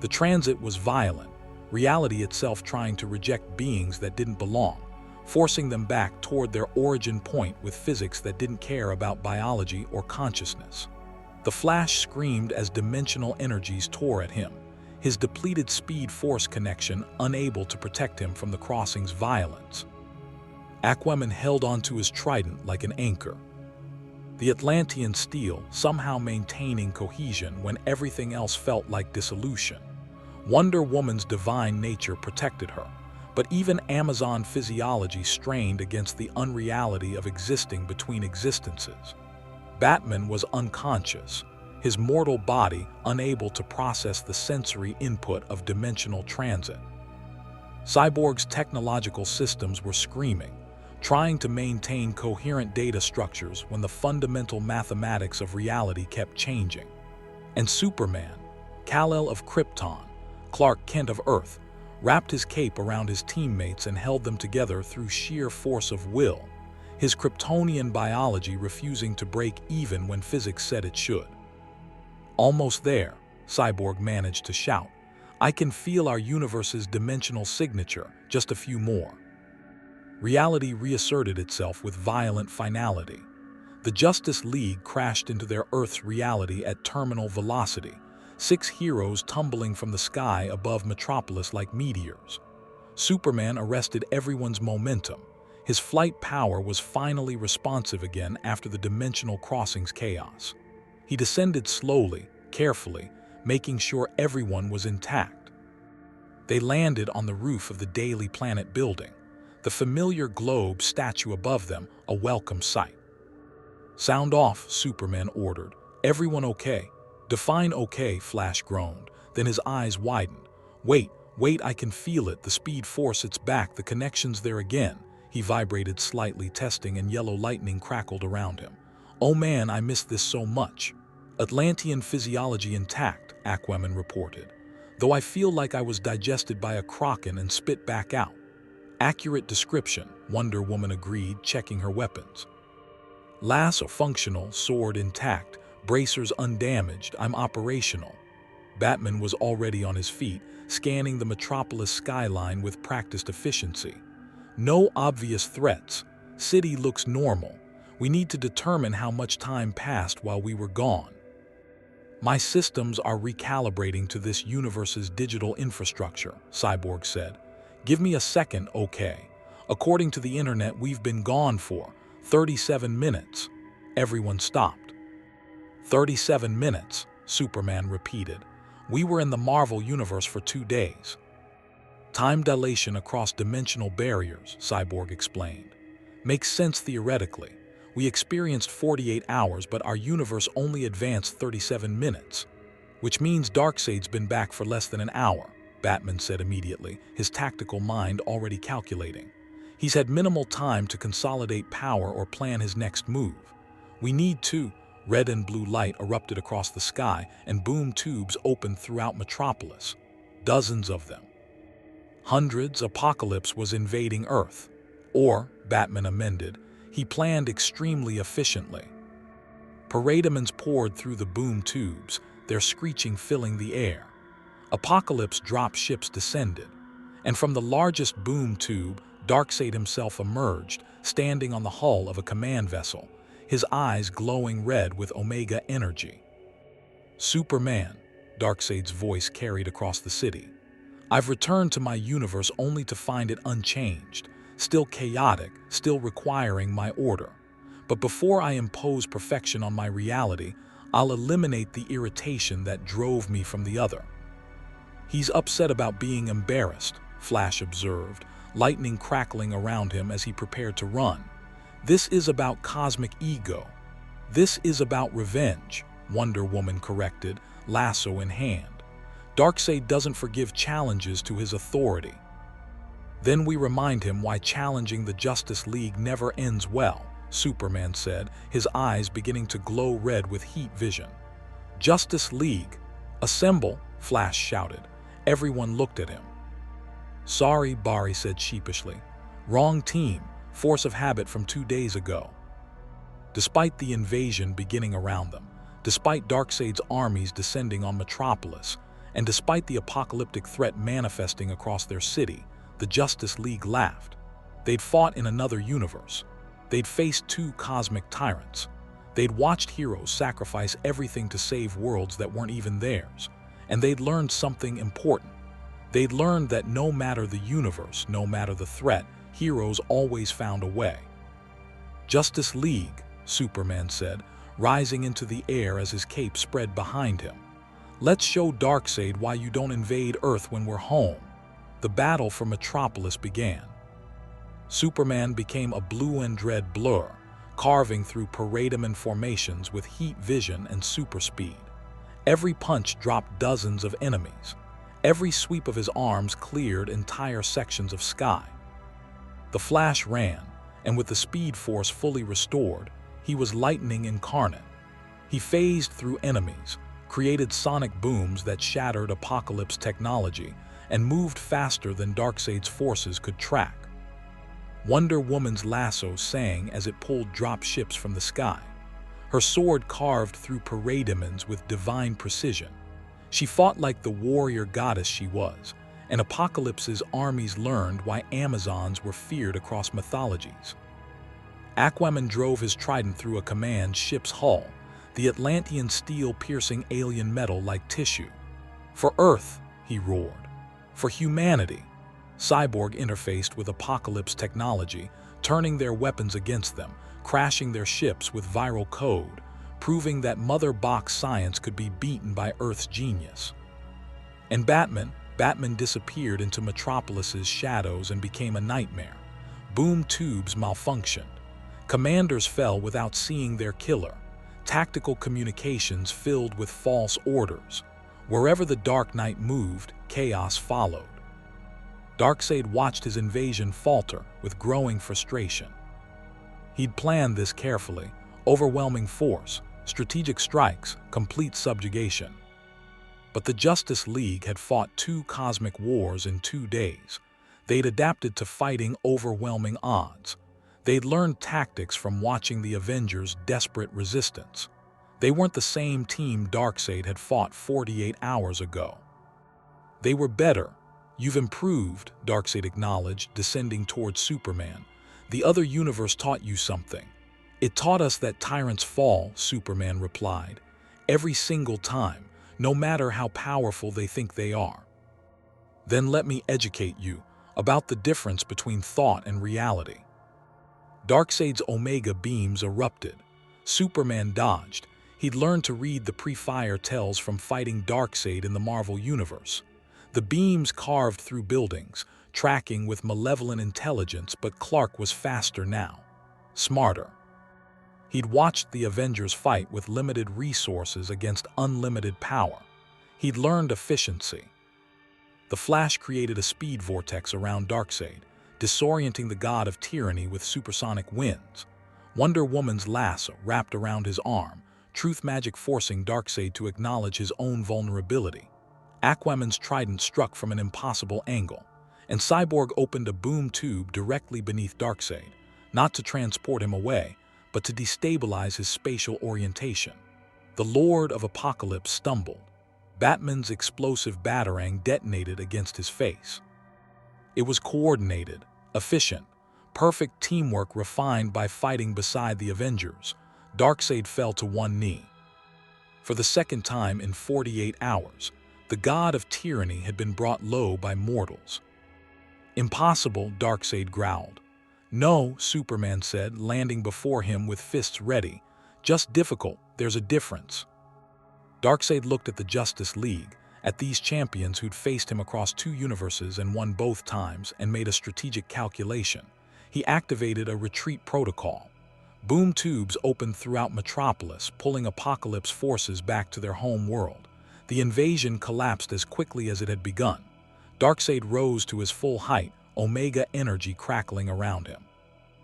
The transit was violent, reality itself trying to reject beings that didn't belong, forcing them back toward their origin point with physics that didn't care about biology or consciousness. The Flash screamed as dimensional energies tore at him, his depleted speed-force connection unable to protect him from the crossing's violence. Aquaman held onto his trident like an anchor. The Atlantean steel somehow maintaining cohesion when everything else felt like dissolution. Wonder Woman's divine nature protected her, but even Amazon physiology strained against the unreality of existing between existences. Batman was unconscious, his mortal body unable to process the sensory input of dimensional transit. Cyborg's technological systems were screaming, trying to maintain coherent data structures when the fundamental mathematics of reality kept changing. And Superman, Kal-El of Krypton, Clark Kent of Earth, wrapped his cape around his teammates and held them together through sheer force of will, his Kryptonian biology refusing to break even when physics said it should. "Almost there," Cyborg managed to shout. "I can feel our universe's dimensional signature, just a few more." Reality reasserted itself with violent finality. The Justice League crashed into their Earth's reality at terminal velocity, 6 heroes tumbling from the sky above Metropolis like meteors. Superman arrested everyone's momentum. His flight power was finally responsive again after the dimensional crossing's chaos. He descended slowly, carefully, making sure everyone was intact. They landed on the roof of the Daily Planet building, the familiar globe statue above them a welcome sight. "Sound off," Superman ordered. "Everyone okay?" "Define okay," Flash groaned. Then his eyes widened. Wait, I can feel it. The speed force, it's back. The connection's there again." He vibrated slightly, testing, and yellow lightning crackled around him. "Oh man, I missed this so much." "Atlantean physiology intact," Aquaman reported. "Though I feel like I was digested by a kraken and spit back out." "Accurate description," Wonder Woman agreed, checking her weapons. "Lasso functional, sword intact, bracers undamaged, I'm operational." Batman was already on his feet, scanning the Metropolis skyline with practiced efficiency. "No obvious threats. City looks normal. We need to determine how much time passed while we were gone." "My systems are recalibrating to this universe's digital infrastructure," Cyborg said. "Give me a second, okay? According to the internet, we've been gone for 37 minutes. Everyone stopped. 37 minutes, Superman repeated. "We were in the Marvel Universe for 2 days. Time dilation across dimensional barriers," Cyborg explained. "Makes sense theoretically. We experienced 48 hours, but our universe only advanced 37 minutes. Which means Darkseid's been back for less than an hour," Batman said immediately, his tactical mind already calculating. "He's had minimal time to consolidate power or plan his next move. We need to." Red and blue light erupted across the sky, and boom tubes opened throughout Metropolis. Dozens of them. Hundreds. Apocalypse was invading Earth. Or, Batman amended, he planned extremely efficiently. Parademons poured through the boom tubes, their screeching filling the air. Apocalypse drop ships descended. And from the largest boom tube, Darkseid himself emerged, standing on the hull of a command vessel, his eyes glowing red with Omega energy. "Superman," Darkseid's voice carried across the city. "I've returned to my universe only to find it unchanged, still chaotic, still requiring my order. But before I impose perfection on my reality, I'll eliminate the irritation that drove me from the other." "He's upset about being embarrassed," Flash observed, lightning crackling around him as he prepared to run. "This is about cosmic ego. This is about revenge," Wonder Woman corrected, lasso in hand. "Darkseid doesn't forgive challenges to his authority." "Then we remind him why challenging the Justice League never ends well," Superman said, his eyes beginning to glow red with heat vision. "Justice League, assemble," Flash shouted. Everyone looked at him. "Sorry," Barry said sheepishly. "Wrong team. Force of habit from 2 days ago." Despite the invasion beginning around them, despite Darkseid's armies descending on Metropolis, and despite the apocalyptic threat manifesting across their city, the Justice League laughed. They'd fought in another universe. They'd faced 2 cosmic tyrants. They'd watched heroes sacrifice everything to save worlds that weren't even theirs. And they'd learned something important. They'd learned that no matter the universe, no matter the threat, heroes always found a way. "Justice League," Superman said, rising into the air as his cape spread behind him. "Let's show Darkseid why you don't invade Earth when we're home." The battle for Metropolis began. Superman became a blue and red blur, carving through parademon formations with heat vision and super speed. Every punch dropped dozens of enemies. Every sweep of his arms cleared entire sections of sky. The Flash ran, and with the speed force fully restored, he was lightning incarnate. He phased through enemies, created sonic booms that shattered Apocalypse technology and moved faster than Darkseid's forces could track. Wonder Woman's lasso sang as it pulled drop ships from the sky. Her sword carved through parademons with divine precision. She fought like the warrior goddess she was, and Apocalypse's armies learned why Amazons were feared across mythologies. Aquaman drove his trident through a command ship's hull, the Atlantean steel piercing alien metal like tissue. For Earth, he roared. For humanity. Cyborg interfaced with Apocalypse technology, turning their weapons against them, crashing their ships with viral code, proving that Mother Box science could be beaten by Earth's genius. And Batman disappeared into Metropolis's shadows and became a nightmare. Boom tubes malfunctioned. Commanders fell without seeing their killer. Tactical communications filled with false orders. Wherever the Dark Knight moved, chaos followed. Darkseid watched his invasion falter with growing frustration. He'd planned this carefully: overwhelming force, strategic strikes, complete subjugation. But the Justice League had fought 2 cosmic wars in 2 days. They'd adapted to fighting overwhelming odds. They'd learned tactics from watching the Avengers' desperate resistance. They weren't the same team Darkseid had fought 48 hours ago. They were better. "You've improved," Darkseid acknowledged, descending towards Superman. "The other universe taught you something." "It taught us that tyrants fall," Superman replied. "Every single time, no matter how powerful they think they are." "Then let me educate you about the difference between thought and reality." Darkseid's Omega beams erupted. Superman dodged. He'd learned to read the pre-fire tells from fighting Darkseid in the Marvel Universe. The beams carved through buildings, tracking with malevolent intelligence, but Clark was faster now. Smarter. He'd watched the Avengers fight with limited resources against unlimited power. He'd learned efficiency. The Flash created a speed vortex around Darkseid, disorienting the god of tyranny with supersonic winds. Wonder Woman's lasso wrapped around his arm, truth magic forcing Darkseid to acknowledge his own vulnerability. Aquaman's trident struck from an impossible angle, and Cyborg opened a boom tube directly beneath Darkseid, not to transport him away, but to destabilize his spatial orientation. The Lord of Apocalypse stumbled. Batman's explosive batarang detonated against his face. It was coordinated, efficient, perfect teamwork refined by fighting beside the Avengers. Darkseid fell to one knee. For the second time in 48 hours, the god of tyranny had been brought low by mortals. "Impossible," Darkseid growled. "No," Superman said, landing before him with fists ready. "Just difficult. There's a difference." Darkseid looked at the Justice League, at these champions who'd faced him across 2 universes and won both times, and made a strategic calculation. He activated a retreat protocol. Boom tubes opened throughout Metropolis, pulling Apocalypse forces back to their home world. The invasion collapsed as quickly as it had begun. Darkseid rose to his full height, Omega energy crackling around him.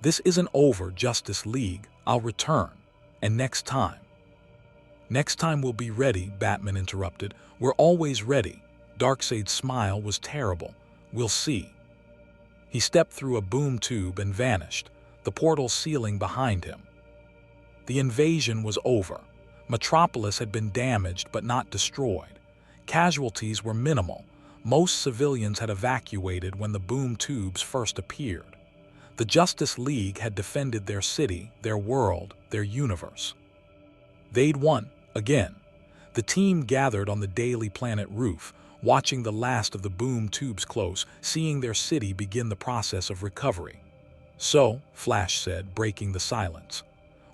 "This isn't over, Justice League. I'll return. And next time." "Next time we'll be ready," Batman interrupted. "We're always ready." Darkseid's smile was terrible. "We'll see." He stepped through a boom tube and vanished, the portal sealing behind him. The invasion was over. Metropolis had been damaged but not destroyed. Casualties were minimal. Most civilians had evacuated when the boom tubes first appeared. The Justice League had defended their city, their world, their universe. They'd won, again. The team gathered on the Daily Planet roof, watching the last of the boom tubes close, seeing their city begin the process of recovery. "So," Flash said, breaking the silence,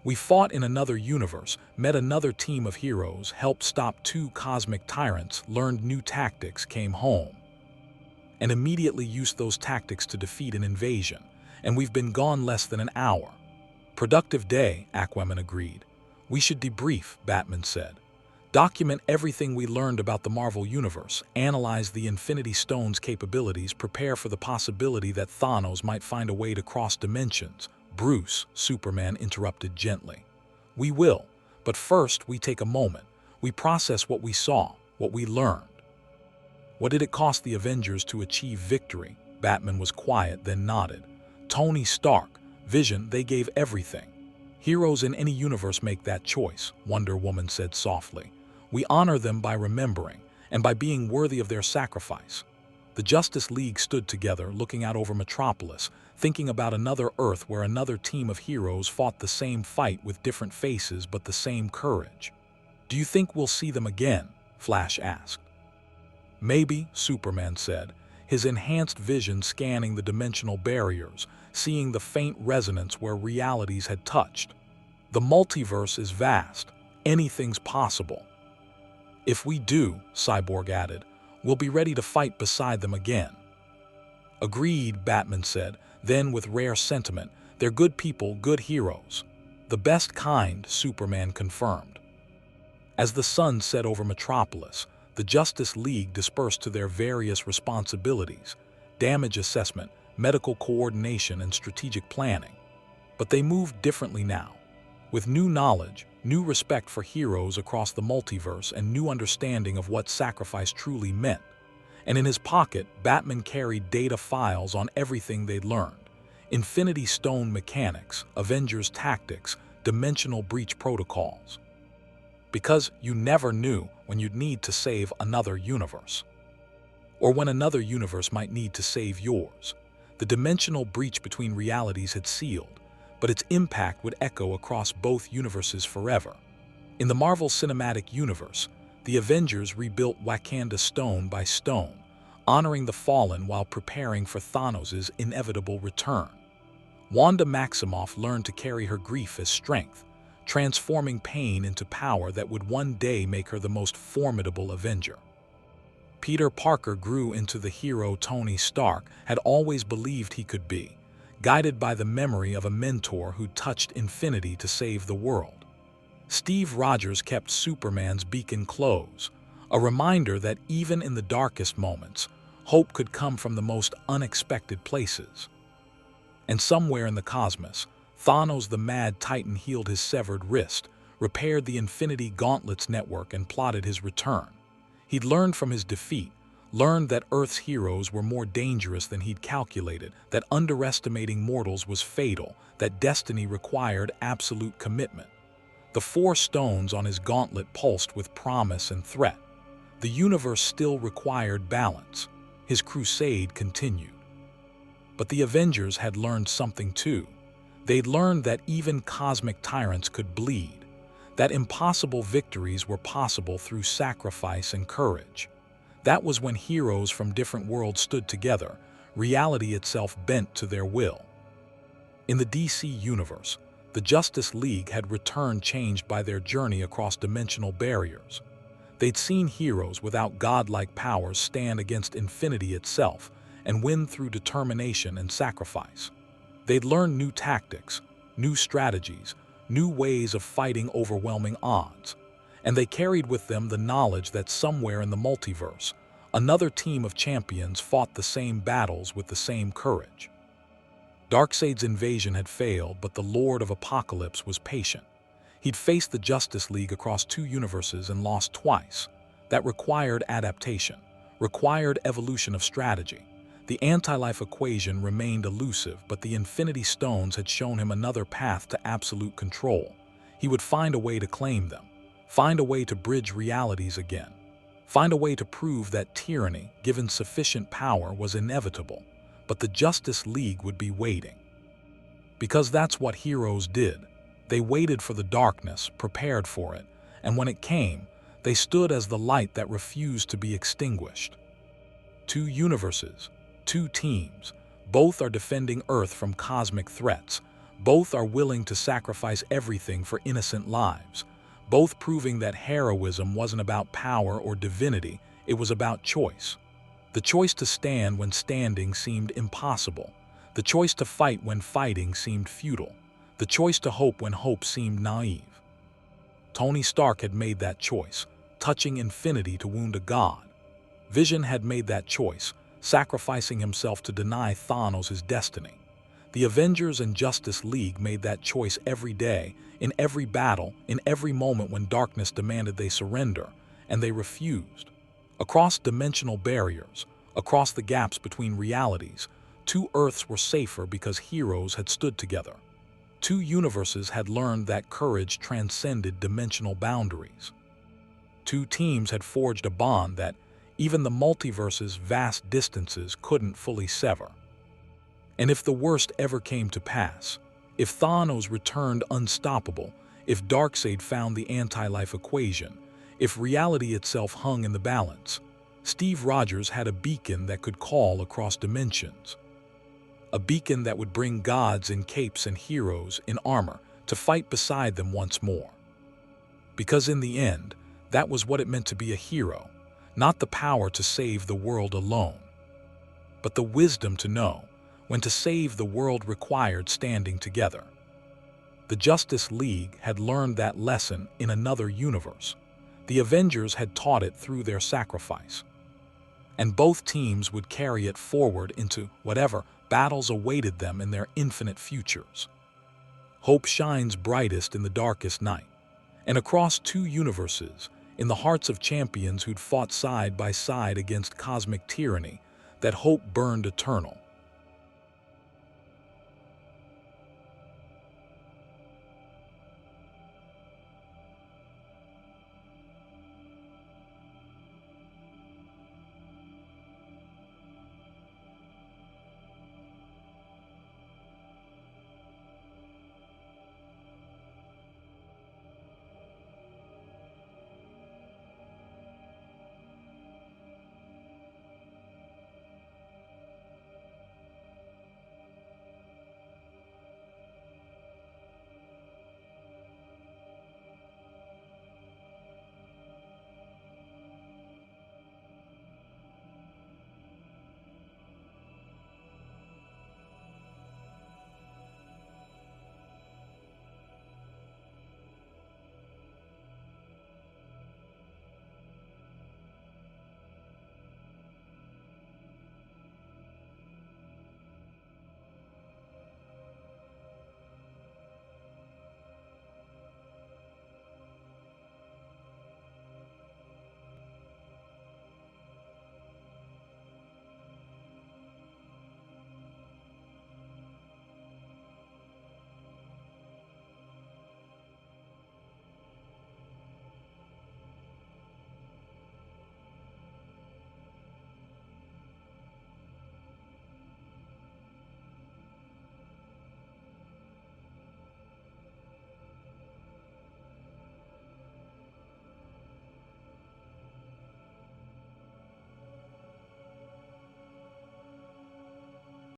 "we fought in another universe, met another team of heroes, helped stop 2 cosmic tyrants, learned new tactics, came home, and immediately used those tactics to defeat an invasion. And we've been gone less than an hour." "Productive day," Aquaman agreed. "We should debrief," Batman said. "Document everything we learned about the Marvel Universe, analyze the Infinity Stone's capabilities, prepare for the possibility that Thanos might find a way to cross dimensions." "Bruce," Superman interrupted gently. "We will, but first we take a moment. We process what we saw, what we learned. What did it cost the Avengers to achieve victory? Batman was quiet, then nodded. Tony Stark, Vision, they gave everything. Heroes in any universe make that choice, Wonder Woman said softly. We honor them by remembering, and by being worthy of their sacrifice. The Justice League stood together, looking out over Metropolis, thinking about another Earth where another team of heroes fought the same fight with different faces but the same courage. Do you think we'll see them again? Flash asked. Maybe, Superman said, his enhanced vision scanning the dimensional barriers, seeing the faint resonance where realities had touched. The multiverse is vast. Anything's possible. If we do, Cyborg added, we'll be ready to fight beside them again. Agreed, Batman said, then with rare sentiment, they're good people, good heroes. The best kind, Superman confirmed. As the sun set over Metropolis, the Justice League dispersed to their various responsibilities, damage assessment, medical coordination, and strategic planning. But they moved differently now. With new knowledge, new respect for heroes across the multiverse, and new understanding of what sacrifice truly meant. And in his pocket, Batman carried data files on everything they'd learned. Infinity Stone mechanics, Avengers tactics, dimensional breach protocols. Because you never knew when you'd need to save another universe. Or when another universe might need to save yours. The dimensional breach between realities had sealed, but its impact would echo across both universes forever. In the Marvel Cinematic Universe, the Avengers rebuilt Wakanda stone by stone, honoring the fallen while preparing for Thanos' inevitable return. Wanda Maximoff learned to carry her grief as strength, transforming pain into power that would one day make her the most formidable Avenger. Peter Parker grew into the hero Tony Stark had always believed he could be, guided by the memory of a mentor who touched infinity to save the world. Steve Rogers kept Superman's beacon close, a reminder that even in the darkest moments, hope could come from the most unexpected places. And somewhere in the cosmos, Thanos the Mad Titan healed his severed wrist, repaired the Infinity Gauntlet's network, and plotted his return. He'd learned from his defeat, learned that Earth's heroes were more dangerous than he'd calculated, that underestimating mortals was fatal, that destiny required absolute commitment. The 4 stones on his gauntlet pulsed with promise and threat. The universe still required balance. His crusade continued. But the Avengers had learned something too. They'd learned that even cosmic tyrants could bleed, that impossible victories were possible through sacrifice and courage. That was when heroes from different worlds stood together, reality itself bent to their will. In the DC universe, the Justice League had returned changed by their journey across dimensional barriers. They'd seen heroes without godlike powers stand against infinity itself and win through determination and sacrifice. They'd learned new tactics, new strategies, new ways of fighting overwhelming odds. And they carried with them the knowledge that somewhere in the multiverse, another team of champions fought the same battles with the same courage. Darkseid's invasion had failed, but the Lord of Apocalypse was patient. He'd faced the Justice League across 2 universes and lost twice. That required adaptation, required evolution of strategy. The anti-life equation remained elusive, but the Infinity Stones had shown him another path to absolute control. He would find a way to claim them, find a way to bridge realities again, find a way to prove that tyranny, given sufficient power, was inevitable, but the Justice League would be waiting. Because that's what heroes did. They waited for the darkness, prepared for it, and when it came, they stood as the light that refused to be extinguished. 2 universes, 2 teams, both are defending Earth from cosmic threats, both are willing to sacrifice everything for innocent lives, both proving that heroism wasn't about power or divinity, it was about choice. The choice to stand when standing seemed impossible, the choice to fight when fighting seemed futile, the choice to hope when hope seemed naive. Tony Stark had made that choice, touching infinity to wound a god. Vision had made that choice, sacrificing himself to deny Thanos his destiny. The Avengers and Justice League made that choice every day, in every battle, in every moment when darkness demanded they surrender, and they refused. Across dimensional barriers, across the gaps between realities, two Earths were safer because heroes had stood together. Two universes had learned that courage transcended dimensional boundaries. Two teams had forged a bond that even the multiverse's vast distances couldn't fully sever. And if the worst ever came to pass, if Thanos returned unstoppable, if Darkseid found the anti-life equation, if reality itself hung in the balance, Steve Rogers had a beacon that could call across dimensions. A beacon that would bring gods in capes and heroes in armor to fight beside them once more. Because in the end, that was what it meant to be a hero, not the power to save the world alone, but the wisdom to know when to save the world required standing together. The Justice League had learned that lesson in another universe. The Avengers had taught it through their sacrifice. And both teams would carry it forward into whatever battles awaited them in their infinite futures. Hope shines brightest in the darkest night. And across two universes, in the hearts of champions who'd fought side by side against cosmic tyranny, that hope burned eternal.